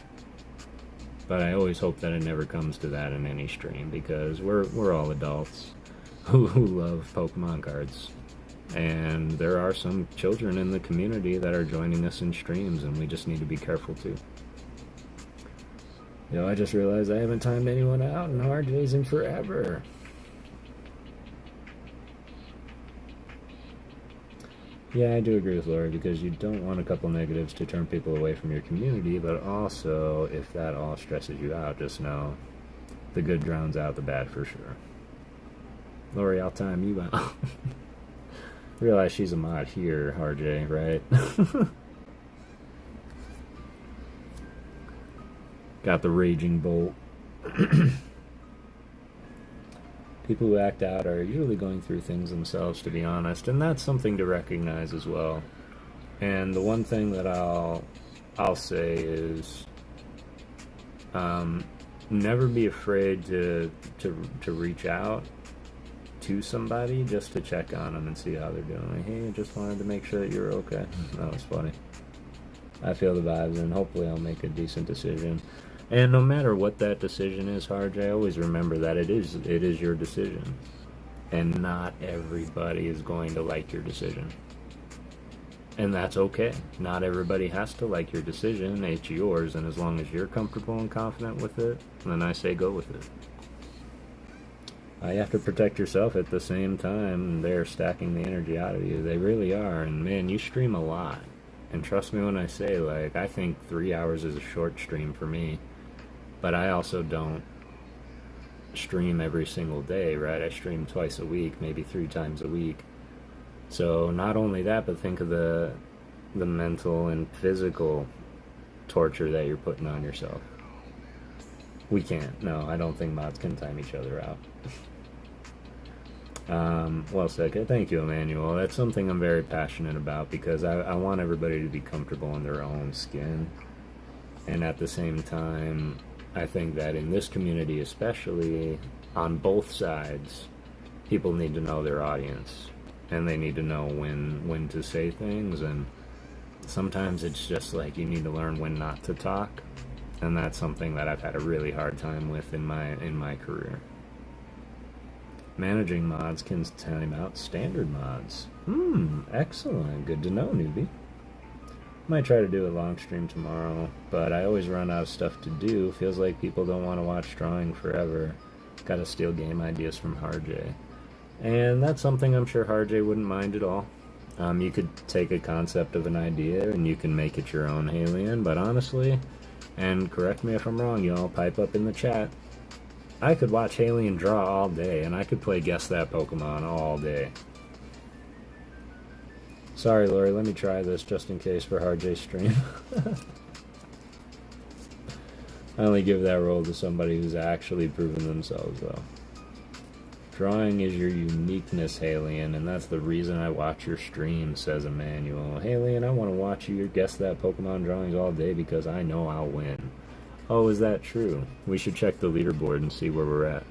But I always hope that it never comes to that in any stream, because we're all adults who love Pokemon cards. And there are some children in the community that are joining us in streams, and we just need to be careful too. I just realized I haven't timed anyone out, and RJ's in forever. Yeah, I do agree with Lori, because you don't want a couple negatives to turn people away from your community, but also, if that all stresses you out, just know the good drowns out the bad for sure. Lori, I'll time you out. Realize she's a mod here, RJ, right? Got the raging bolt. People who act out are usually going through things themselves, to be honest, and that's something to recognize as well. And the one thing that I'll say is, never be afraid to reach out to somebody just to check on them and see how they're doing. Like, hey, I just wanted to make sure that you're okay. That was funny. I feel the vibes, and hopefully I'll make a decent decision. And no matter what that decision is, RJ, always remember that it is your decision. And not everybody is going to like your decision. And that's okay. Not everybody has to like your decision. It's yours, and as long as you're comfortable and confident with it, then I say go with it. You have to protect yourself at the same time. They're stacking the energy out of you. They really are. And man, you stream a lot. And trust me when I say, like, I think 3 hours is a short stream for me. But I also don't stream every single day, right? I stream twice a week, maybe 3 times a week. So not only that, but think of the mental and physical torture that you're putting on yourself. We can't. No, I don't think mods can time each other out. Well said. Thank you, Emmanuel. That's something I'm very passionate about, because I want everybody to be comfortable in their own skin. And at the same time, I think that in this community, especially on both sides, people need to know their audience. And they need to know when to say things. And sometimes it's just like you need to learn when not to talk. And that's something that I've had a really hard time with in my career. Managing mods can time out standard mods. Excellent. Good to know, newbie. Might try to do a long stream tomorrow, but I always run out of stuff to do. Feels like people don't want to watch drawing forever. Gotta steal game ideas from Harjay. And that's something I'm sure Harjay wouldn't mind at all. You could take a concept of an idea and you can make it your own, Alien, but honestly, and correct me if I'm wrong, y'all, pipe up in the chat, I could watch Alien draw all day, and I could play Guess That Pokemon all day. Sorry, Lori, let me try this just in case for Harjay's stream. I only give that role to somebody who's actually proven themselves, though. Drawing is your uniqueness, Alien, and that's the reason I watch your stream, says Emmanuel. Alien, I want to watch you Guess That Pokemon drawings all day because I know I'll win. Oh, is that true? We should check the leaderboard and see where we're at.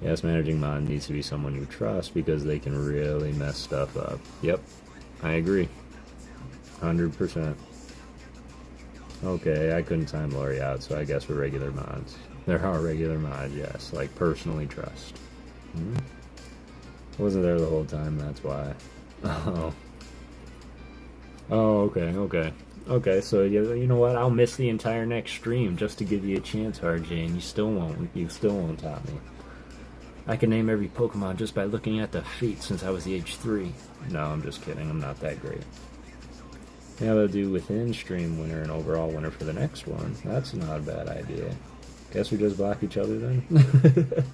Yes, managing mod needs to be someone you trust because they can really mess stuff up. Yep, I agree. 100%. Okay, I couldn't time Lori out, so I guess we're regular mods. There are regular mods, yes, like personally trust. Hmm? Wasn't there the whole time, that's why. Oh. Oh, okay. Okay, so you know what? I'll miss the entire next stream just to give you a chance, RJ, and you still won't top me. I can name every Pokemon just by looking at the feet since I was the age 3. No, I'm just kidding. I'm not that great. How about do within stream winner and overall winner for the next one? That's not a bad idea. Guess we just block each other then?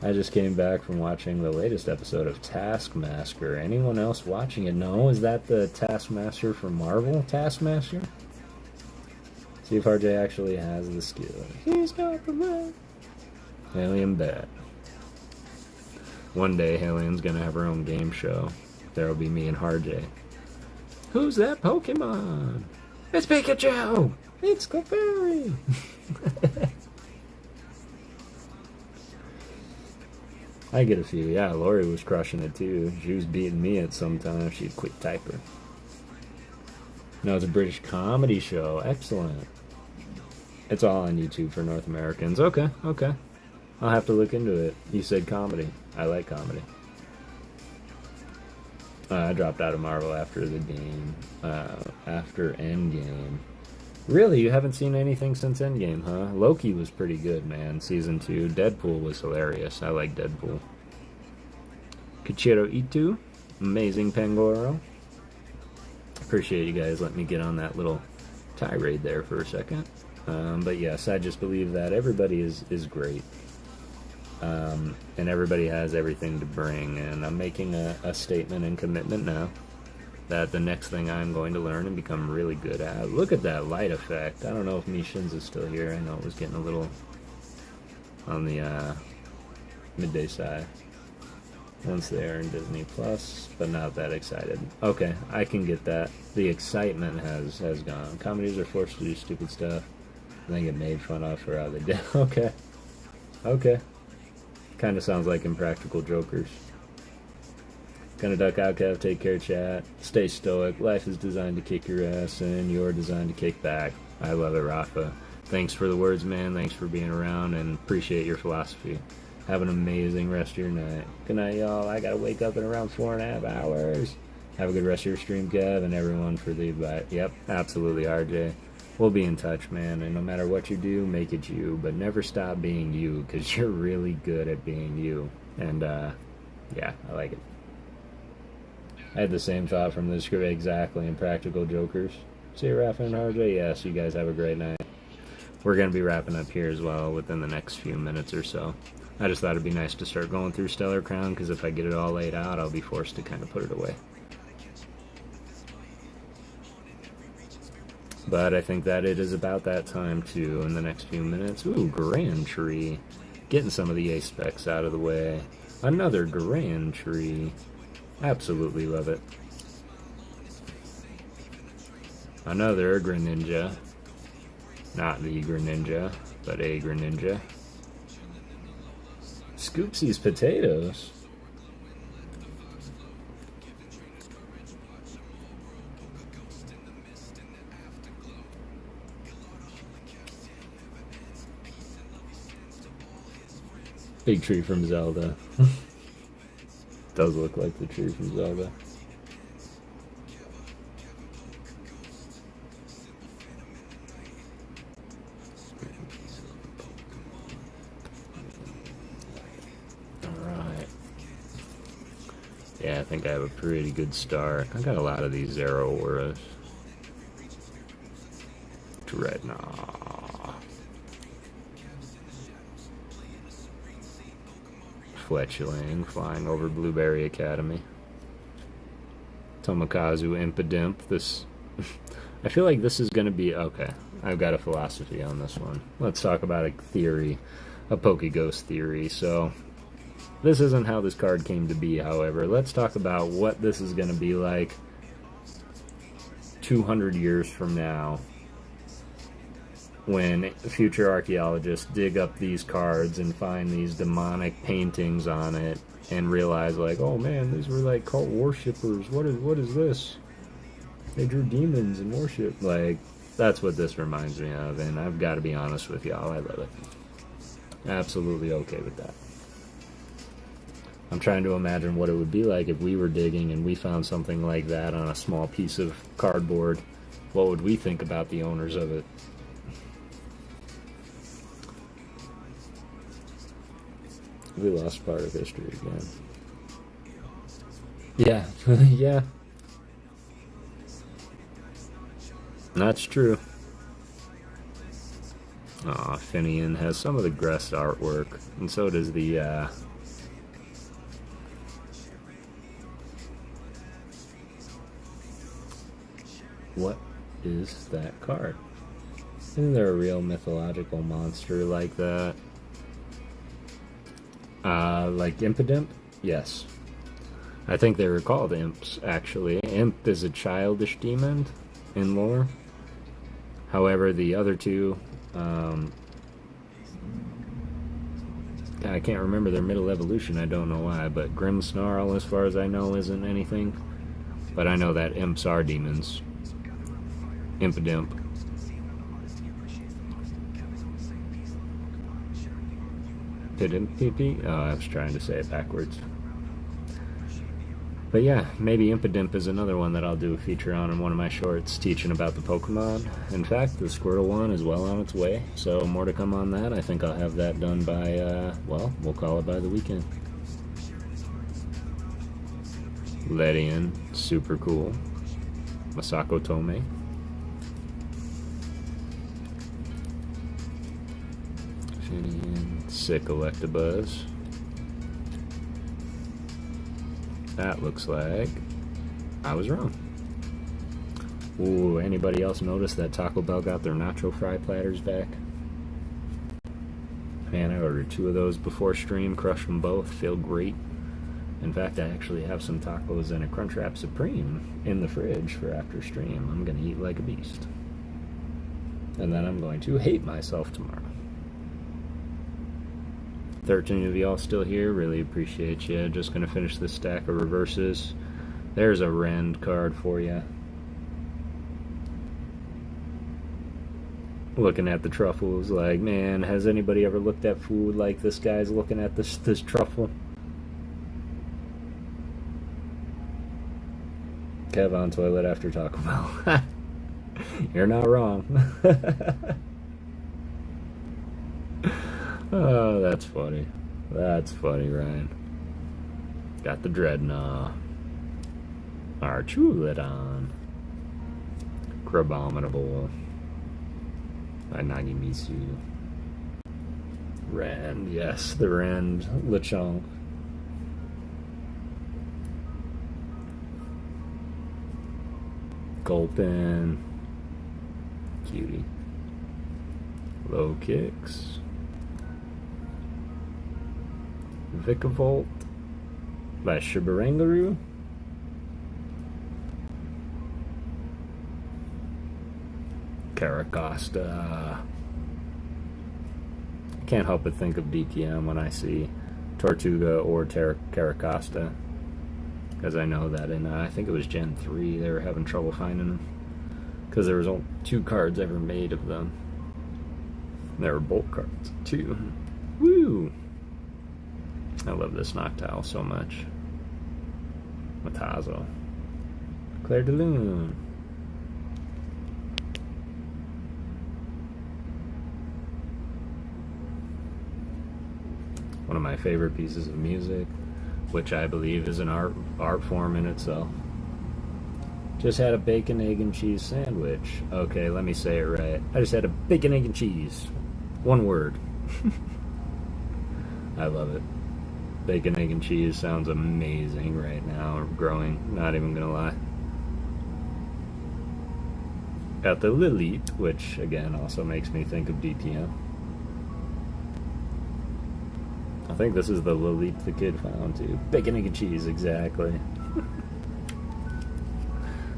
I just came back from watching the latest episode of Taskmaster. Anyone else watching it? No? Is that the Taskmaster from Marvel? Taskmaster? See if RJ actually has the skill. He's got the right. Alien bet. One day, Alien's gonna have her own game show. There'll be me and RJ. Who's that Pokemon? It's Pikachu! It's Clefairy! I get a few. Yeah, Lori was crushing it too. She was beating me at some time. She'd quick typer. No, it's a British comedy show. Excellent. It's all on YouTube for North Americans. Okay. I'll have to look into it. You said comedy. I like comedy. I dropped out of Marvel after the game. After Endgame. Really? You haven't seen anything since Endgame, huh? Loki was pretty good, man. Season 2. Deadpool was hilarious. I like Deadpool. Kichiro Itu. Amazing Pangoro. Appreciate you guys letting me get on that little tirade there for a second. But yes, I just believe that everybody is great. And everybody has everything to bring. And I'm making a statement and commitment now that the next thing I'm going to learn and become really good at. Look at that light effect. I don't know if Mishins is still here. I know it was getting a little on the midday side once they are in Disney Plus, but not that excited. Okay, I can get that. The excitement has gone. Comedies are forced to do stupid stuff and they get made fun of for how they did. Okay. Kind of sounds like Impractical Jokers. Gonna duck out, Kev. Take care, chat. Stay stoic. Life is designed to kick your ass, and you're designed to kick back. I love it, Rafa. Thanks for the words, man. Thanks for being around, and appreciate your philosophy. Have an amazing rest of your night. Good night, y'all. I gotta wake up in around 4.5 hours. Have a good rest of your stream, Kev, and everyone for the invite. Yep, absolutely, RJ. We'll be in touch, man, and no matter what you do, make it you, but never stop being you, because you're really good at being you. And, yeah, I like it. I had the same thought from the script exactly. Impractical Jokers. See you, Rafa and RJ. Yes, you guys have a great night. We're going to be wrapping up here as well within the next few minutes or so. I just thought it'd be nice to start going through Stellar Crown, because if I get it all laid out, I'll be forced to kind of put it away. But I think that it is about that time, too, in the next few minutes. Ooh, Grand Tree. Getting some of the A specs out of the way. Another Grand Tree. Absolutely love it. Another Greninja. Not the Greninja, but a Greninja. Scoopsy's Potatoes. Big tree from Zelda. Does look like the tree from Zelda. Alright. Yeah, I think I have a pretty good start. I got a lot of these Zero Auras. Dreadnought. Fletchling flying over Blueberry Academy. Tomokazu Impidimp. This I feel like this is gonna be okay. I've got a philosophy on this one. Let's talk about a theory, a PokéGhost theory. So this isn't how this card came to be, however. Let's talk about what this is gonna be like 200 years from now, when future archaeologists dig up these cards and find these demonic paintings on it and realize, like, oh man, these were like cult worshippers. What is this? They drew demons and worship. Like, that's what this reminds me of, and I've got to be honest with y'all, I love it. Absolutely okay with that. I'm trying to imagine what it would be like if we were digging and we found something like that on a small piece of cardboard. What would we think about the owners of it? We lost part of history again. Yeah, yeah. That's true. Aw, Finian has some of the Grest artwork, and so does the, What is that card? Isn't there a real mythological monster like that? Like Impidimp? Yes. I think they were called imps, actually. Imp is a childish demon in lore. However, the other two, I can't remember their middle evolution, I don't know why, but Grimmsnarl, as far as I know, isn't anything. But I know that imps are demons. Impidimp. Pidimpipi? Oh, I was trying to say it backwards. But yeah, maybe Impidimp is another one that I'll do a feature on in one of my shorts teaching about the Pokemon. In fact, the Squirtle one is well on its way, so more to come on that. I think I'll have that done by, well, we'll call it by the weekend. Ledian, super cool. Masako Tome. Finian, sick Electabuzz. That looks like I was wrong. Ooh, anybody else notice that Taco Bell got their nacho fry platters back? Man, I ordered 2 of those before stream, crushed them both, feel great. In fact, I actually have some tacos and a Crunchwrap Supreme in the fridge for after stream. I'm gonna eat like a beast. And then I'm going to hate myself tomorrow. 13 of y'all still here, really appreciate you. Just gonna finish this stack of reverses. There's a Rend card for you. Looking at the truffles, like, man, has anybody ever looked at food like this guy's looking at this truffle? Kev on toilet after Taco Bell. You're not wrong. Oh, that's funny. That's funny, Ryan. Got the Dreadnought. Archulidon. Crabominable. By Nagimitsu. Rend, yes, the Rend. Lechonk. Gulpin. Cutie. Low Kicks. Vikavolt by Shibarangaru. Caracosta. Can't help but think of DTM when I see Tortuga or Caracosta, because I know that in I think it was Gen 3 they were having trouble finding them, because there was only 2 cards ever made of them. There were bulk cards too. Woo! I love this Noctowl so much. Matazo. Claire de Lune. One of my favorite pieces of music, which I believe is an art form in itself. Just had a bacon, egg, and cheese sandwich. Okay, let me say it right. I just had a bacon, egg, and cheese. One word. I love it. Bacon, egg, and cheese sounds amazing right now. Growing, not even gonna lie. Got the Lilith, which again also makes me think of DTM. I think this is the Lilith the kid found too. Bacon, egg, and cheese, exactly.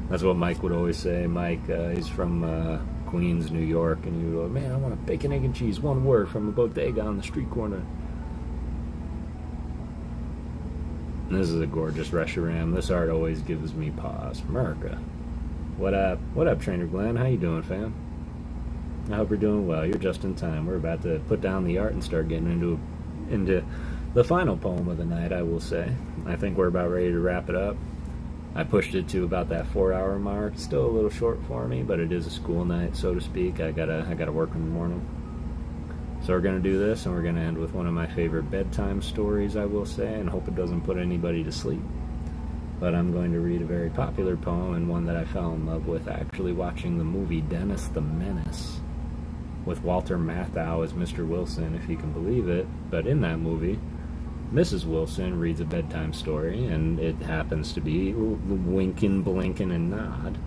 That's what Mike would always say. Mike, he's from Queens, New York, and he would go, man, I want a bacon, egg, and cheese, one word, from a bodega on the street corner. And this is a gorgeous restaurant. This art always gives me pause. America. What up? What up, Trainer Glenn? How you doing, fam? I hope you're doing well. You're just in time. We're about to put down the art and start getting into the final poem of the night, I will say. I think we're about ready to wrap it up. I pushed it to about that 4-hour mark. Still a little short for me, but it is a school night, so to speak. I gotta work in the morning. So we're gonna do this, and we're gonna end with one of my favorite bedtime stories, I will say, and hope it doesn't put anybody to sleep. But I'm going to read a very popular poem, and one that I fell in love with actually watching the movie Dennis the Menace, with Walter Matthau as Mr. Wilson, if you can believe it. But in that movie, Mrs. Wilson reads a bedtime story, and it happens to be Winkin', Blinkin', and Nod.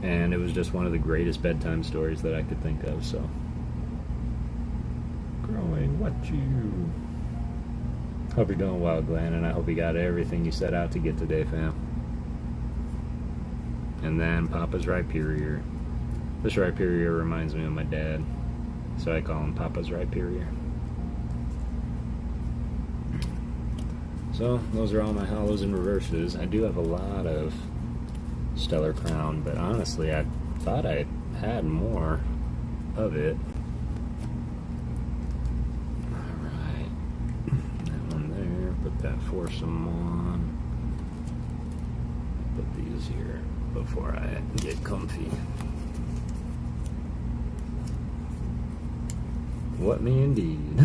And it was just one of the greatest bedtime stories that I could think of, so. Growing what you... Hope you're doing well, Glenn, and I hope you got everything you set out to get today, fam. And then Papa's Rhyperior. This Rhyperior reminds me of my dad, so I call him Papa's Rhyperior. So, those are all my hollows and reverses. I do have a lot of Stellar Crown, but honestly, I thought I had more of it. Alright. That one there. Put that foursome on. Put these here before I get comfy. What me indeed.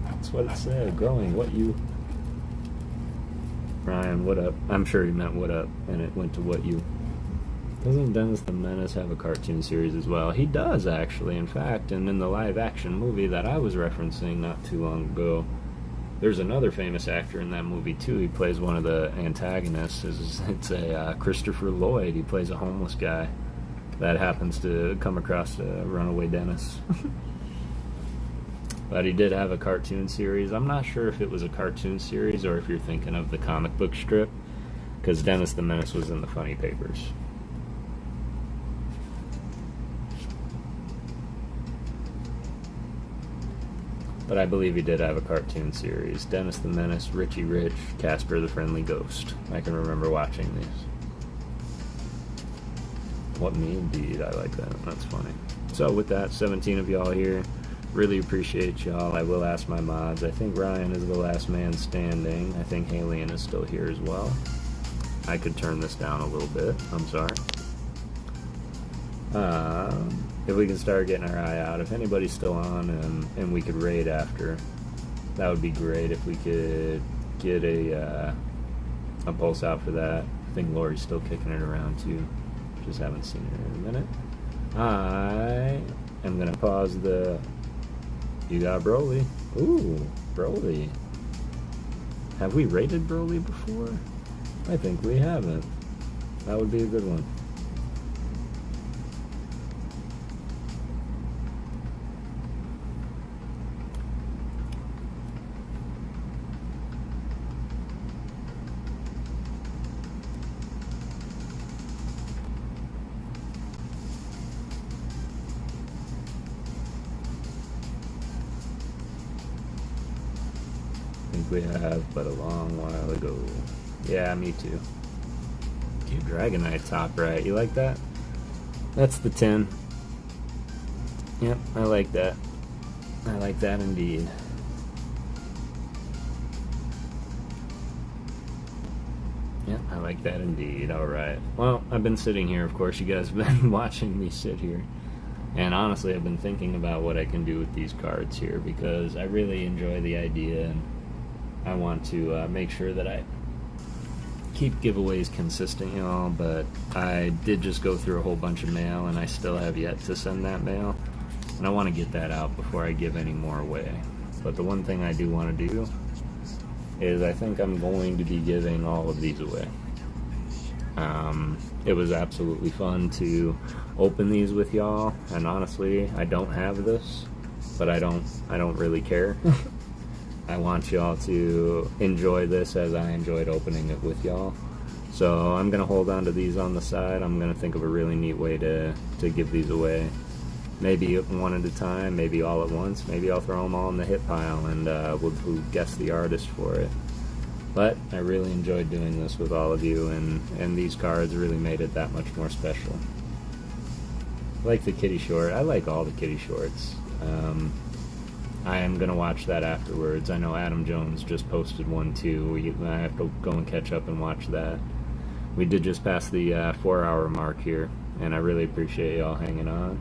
That's what it said. Growing what you... Ryan, what up? I'm sure he meant what up, and it went to what you. Doesn't Dennis the Menace have a cartoon series as well? He does, actually, in fact, and in the live-action movie that I was referencing not too long ago, there's another famous actor in that movie, too. He plays one of the antagonists. It's a Christopher Lloyd. He plays a homeless guy that happens to come across a runaway Dennis. But he did have a cartoon series. I'm not sure if it was a cartoon series or if you're thinking of the comic book strip, because Dennis the Menace was in the funny papers. But I believe he did have a cartoon series. Dennis the Menace, Richie Rich, Casper the Friendly Ghost. I can remember watching these. What me indeed. I like that. That's funny. So with that, 17 of y'all here. Really appreciate y'all. I will ask my mods. I think Ryan is the last man standing. I think Halion is still here as well. I could turn this down a little bit. I'm sorry. If we can start getting our eye out. If anybody's still on and we could raid after, that would be great. If we could get a pulse out for that. I think Lori's still kicking it around too. Just haven't seen her in a minute. I am going to pause the... You got Broly. Ooh, Broly. Have we rated Broly before? I think we haven't. That would be a good one. We have, but a long while ago. Yeah, me too. Dude, Dragonite top right. You like that? That's the 10. Yep, I like that. I like that indeed. Yep, I like that indeed. Alright. Well, I've been sitting here, of course. You guys have been watching me sit here. And honestly, I've been thinking about what I can do with these cards here, because I really enjoy the idea, and I want to make sure that I keep giveaways consistent, y'all, but I did just go through a whole bunch of mail, and I still have yet to send that mail, and I want to get that out before I give any more away. But the one thing I do want to do is I think I'm going to be giving all of these away. It was absolutely fun to open these with y'all, and honestly, I don't have this, but I don't really care. I want y'all to enjoy this as I enjoyed opening it with y'all. So I'm gonna hold on to these on the side. I'm gonna think of a really neat way to give these away. Maybe one at a time, maybe all at once. Maybe I'll throw them all in the hit pile and we'll guess the artist for it. But I really enjoyed doing this with all of you, and these cards really made it that much more special. I like the kitty short. I like all the kitty shorts. I am going to watch that afterwards. I know Adam Jones just posted one too. I have to go and catch up and watch that. We did just pass the 4-hour mark here, and I really appreciate y'all hanging on.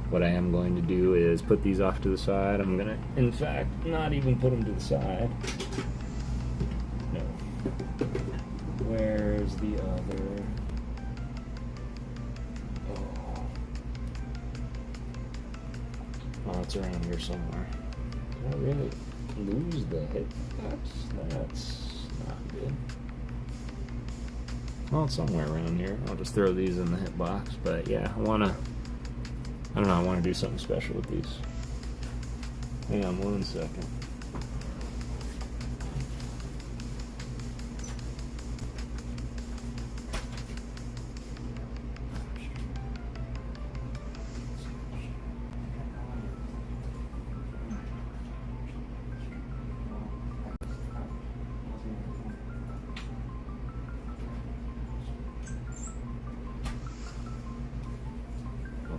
What I am going to do is put these off to the side. I'm going to, in fact, not even put them to the side. No. Where's the other? Oh, it's around here somewhere. Did I really lose the hitbox? That's not good. Well, it's somewhere around here. I'll just throw these in the hitbox. But yeah, I want to do something special with these. Hang on 1 second.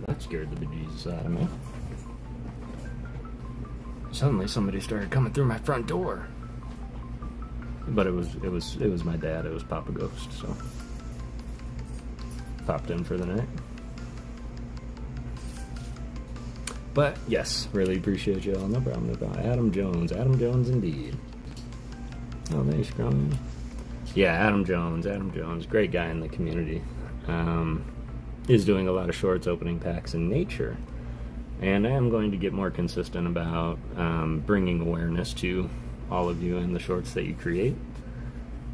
That scared the bejesus out of me. Suddenly somebody started coming through my front door. But it was my dad, it was PokéGhost, so popped in for the night. But yes, really appreciate you all. No problem about Adam Jones indeed. Oh, thanks, Grumman. Yeah, Adam Jones, great guy in the community. Is doing a lot of shorts, opening packs in nature, and I am going to get more consistent about bringing awareness to all of you in the shorts that you create,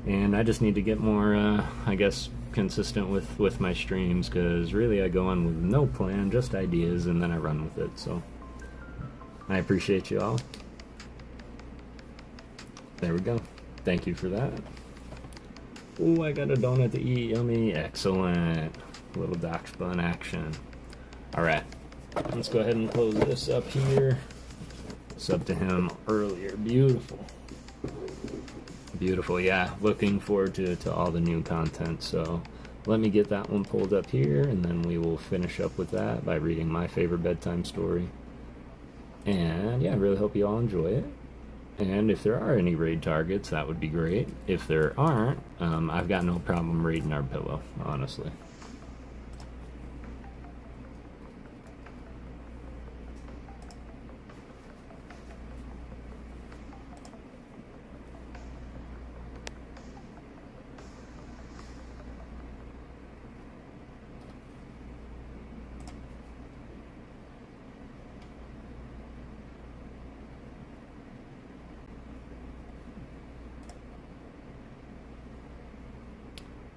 and I just need to get more I guess consistent with my streams, because really I go on with no plan, just ideas, and then I run with it. So I appreciate you all. There we go. Thank you for that. Oh, I got a donut to eat. Yummy. Excellent. Little Doc Spun action. Alright, let's go ahead and close this up here. Sub to him earlier. Beautiful. Beautiful, yeah. Looking forward to all the new content. So let me get that one pulled up here, and then we will finish up with that by reading my favorite bedtime story. And yeah, I really hope you all enjoy it. And if there are any raid targets, that would be great. If there aren't, I've got no problem raiding our pillow, honestly.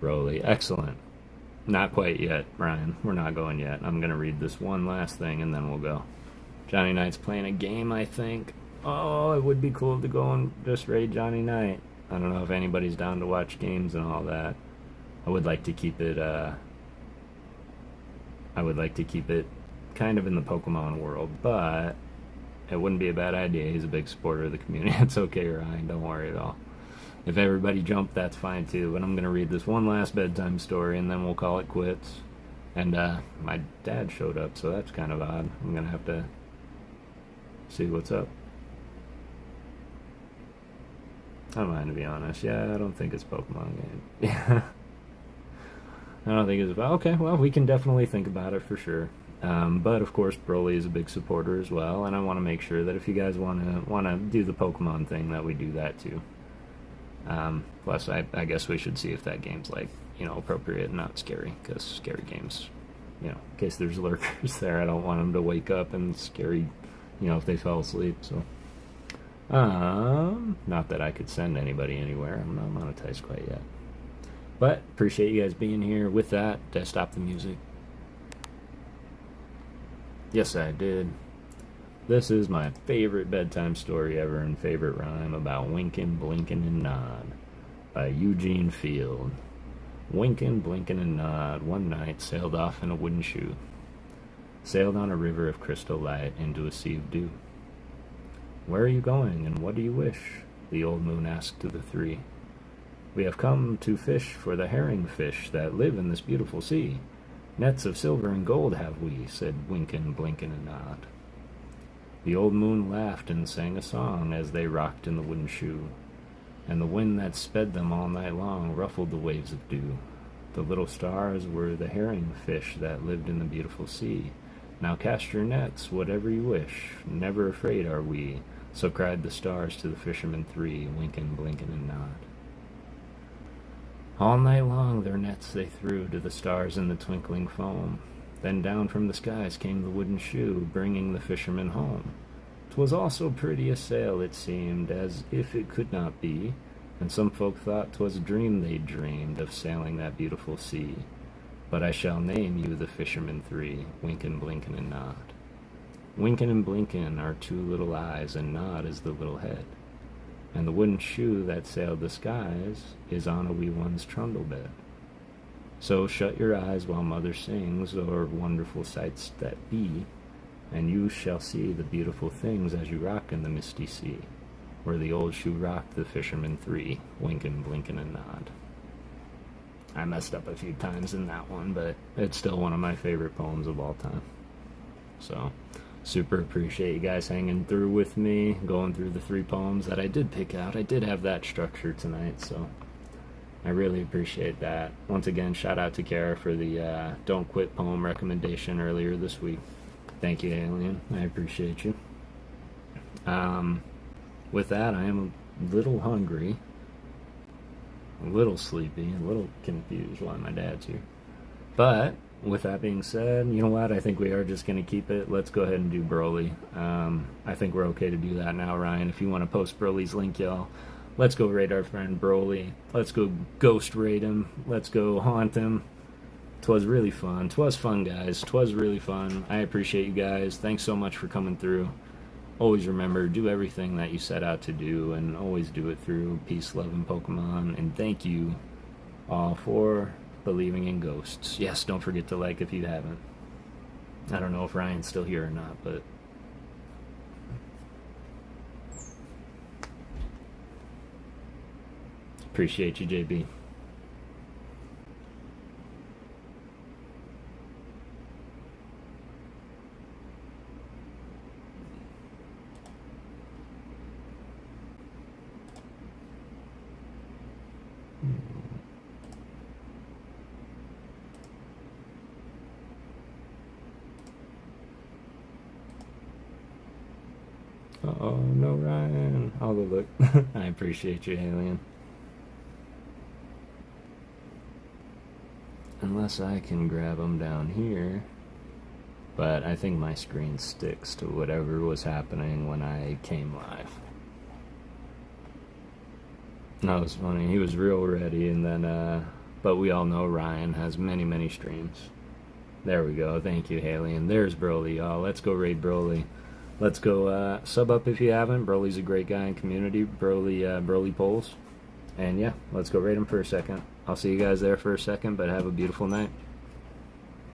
Broly, excellent. Not quite yet, Ryan. We're not going yet. I'm going to read this one last thing and then we'll go. Johnny Knight's playing a game, I think. Oh, it would be cool to go and just raid Johnny Knight. I don't know if anybody's down to watch games and all that. I would like to keep it, kind of in the Pokemon world, but it wouldn't be a bad idea. He's a big supporter of the community. It's okay, Ryan. Don't worry at all. If everybody jumped, that's fine too, but I'm going to read this one last bedtime story and then we'll call it quits. And my dad showed up, so that's kind of odd. I'm going to have to see what's up. I don't mind, to be honest. Yeah, I don't think it's a Pokemon game. Yeah. I don't think it's about... Okay, well, we can definitely think about it for sure. But of course, Broly is a big supporter as well, and I want to make sure that if you guys want to do the Pokemon thing, that we do that too. Plus, I guess we should see if that game's, like, you know, appropriate and not scary, because scary games, you know, in case there's lurkers there, I don't want them to wake up and scary, you know, if they fell asleep, so. Not that I could send anybody anywhere. I'm not monetized quite yet. But, appreciate you guys being here. With that, did I stop the music? Yes, I did. This is my favorite bedtime story ever and favorite rhyme about winking, blinking, and nod by Eugene Field. Winkin', blinkin', and nod, one night sailed off in a wooden shoe, sailed on a river of crystal light into a sea of dew. Where are you going, and what do you wish? The old moon asked to the three. We have come to fish for the herring fish that live in this beautiful sea. Nets of silver and gold have we, said Winkin', Blinkin', and Nod. The old moon laughed and sang a song as they rocked in the wooden shoe, and the wind that sped them all night long ruffled the waves of dew. The little stars were the herring fish that lived in the beautiful sea. Now cast your nets, whatever you wish, never afraid are we, so cried the stars to the fishermen three, Winkin', Blinkin', and Nod. All night long their nets they threw to the stars in the twinkling foam. Then down from the skies came the wooden shoe, bringing the fishermen home. 'Twas all so pretty a sail, it seemed, as if it could not be, and some folk thought 'twas a dream they'd dreamed of sailing that beautiful sea. But I shall name you the fishermen three, Winkin', Blinkin', and Nod. Winkin' and Blinkin' are two little eyes, and Nod is the little head. And the wooden shoe that sailed the skies is on a wee one's trundle bed. So shut your eyes while mother sings o'er wonderful sights that be, and you shall see the beautiful things as you rock in the misty sea, where the old shoe rocked the fishermen three, Winkin', Blinkin', and Nod. I messed up a few times in that one, but it's still one of my favorite poems of all time. So, super appreciate you guys hanging through with me, going through the 3 poems that I did pick out. I did have that structure tonight, so I really appreciate that. Once again, shout out to Kara for the Don't Quit poem recommendation earlier this week. Thank you, Alien. I appreciate you. With that, I am a little hungry, a little sleepy, a little confused why my dad's here. But with that being said, you know what? I think we are just going to keep it. Let's go ahead and do Broly. I think we're okay to do that now, Ryan. If you want to post Broly's link, y'all, let's go raid our friend Broly. Let's go ghost raid him. Let's go haunt him. 'Twas really fun. 'Twas fun, guys. 'Twas really fun. I appreciate you guys. Thanks so much for coming through. Always remember, do everything that you set out to do, and always do it through peace, love, and Pokemon. And thank you all for believing in ghosts. Yes, don't forget to like if you haven't. I don't know if Ryan's still here or not, but appreciate you, JB. Oh no, Ryan. I'll go look. I appreciate you, Alien. Unless I can grab them down here. But I think my screen sticks to whatever was happening when I came live. That was funny. He was real ready, and then, but we all know Ryan has many, many streams. There we go. Thank you, Alien. There's Broly, y'all. Let's go raid Broly. Let's go sub up if you haven't. Broly's a great guy in community. Broly polls. And yeah, let's go raid him for a second. I'll see you guys there for a second, but have a beautiful night.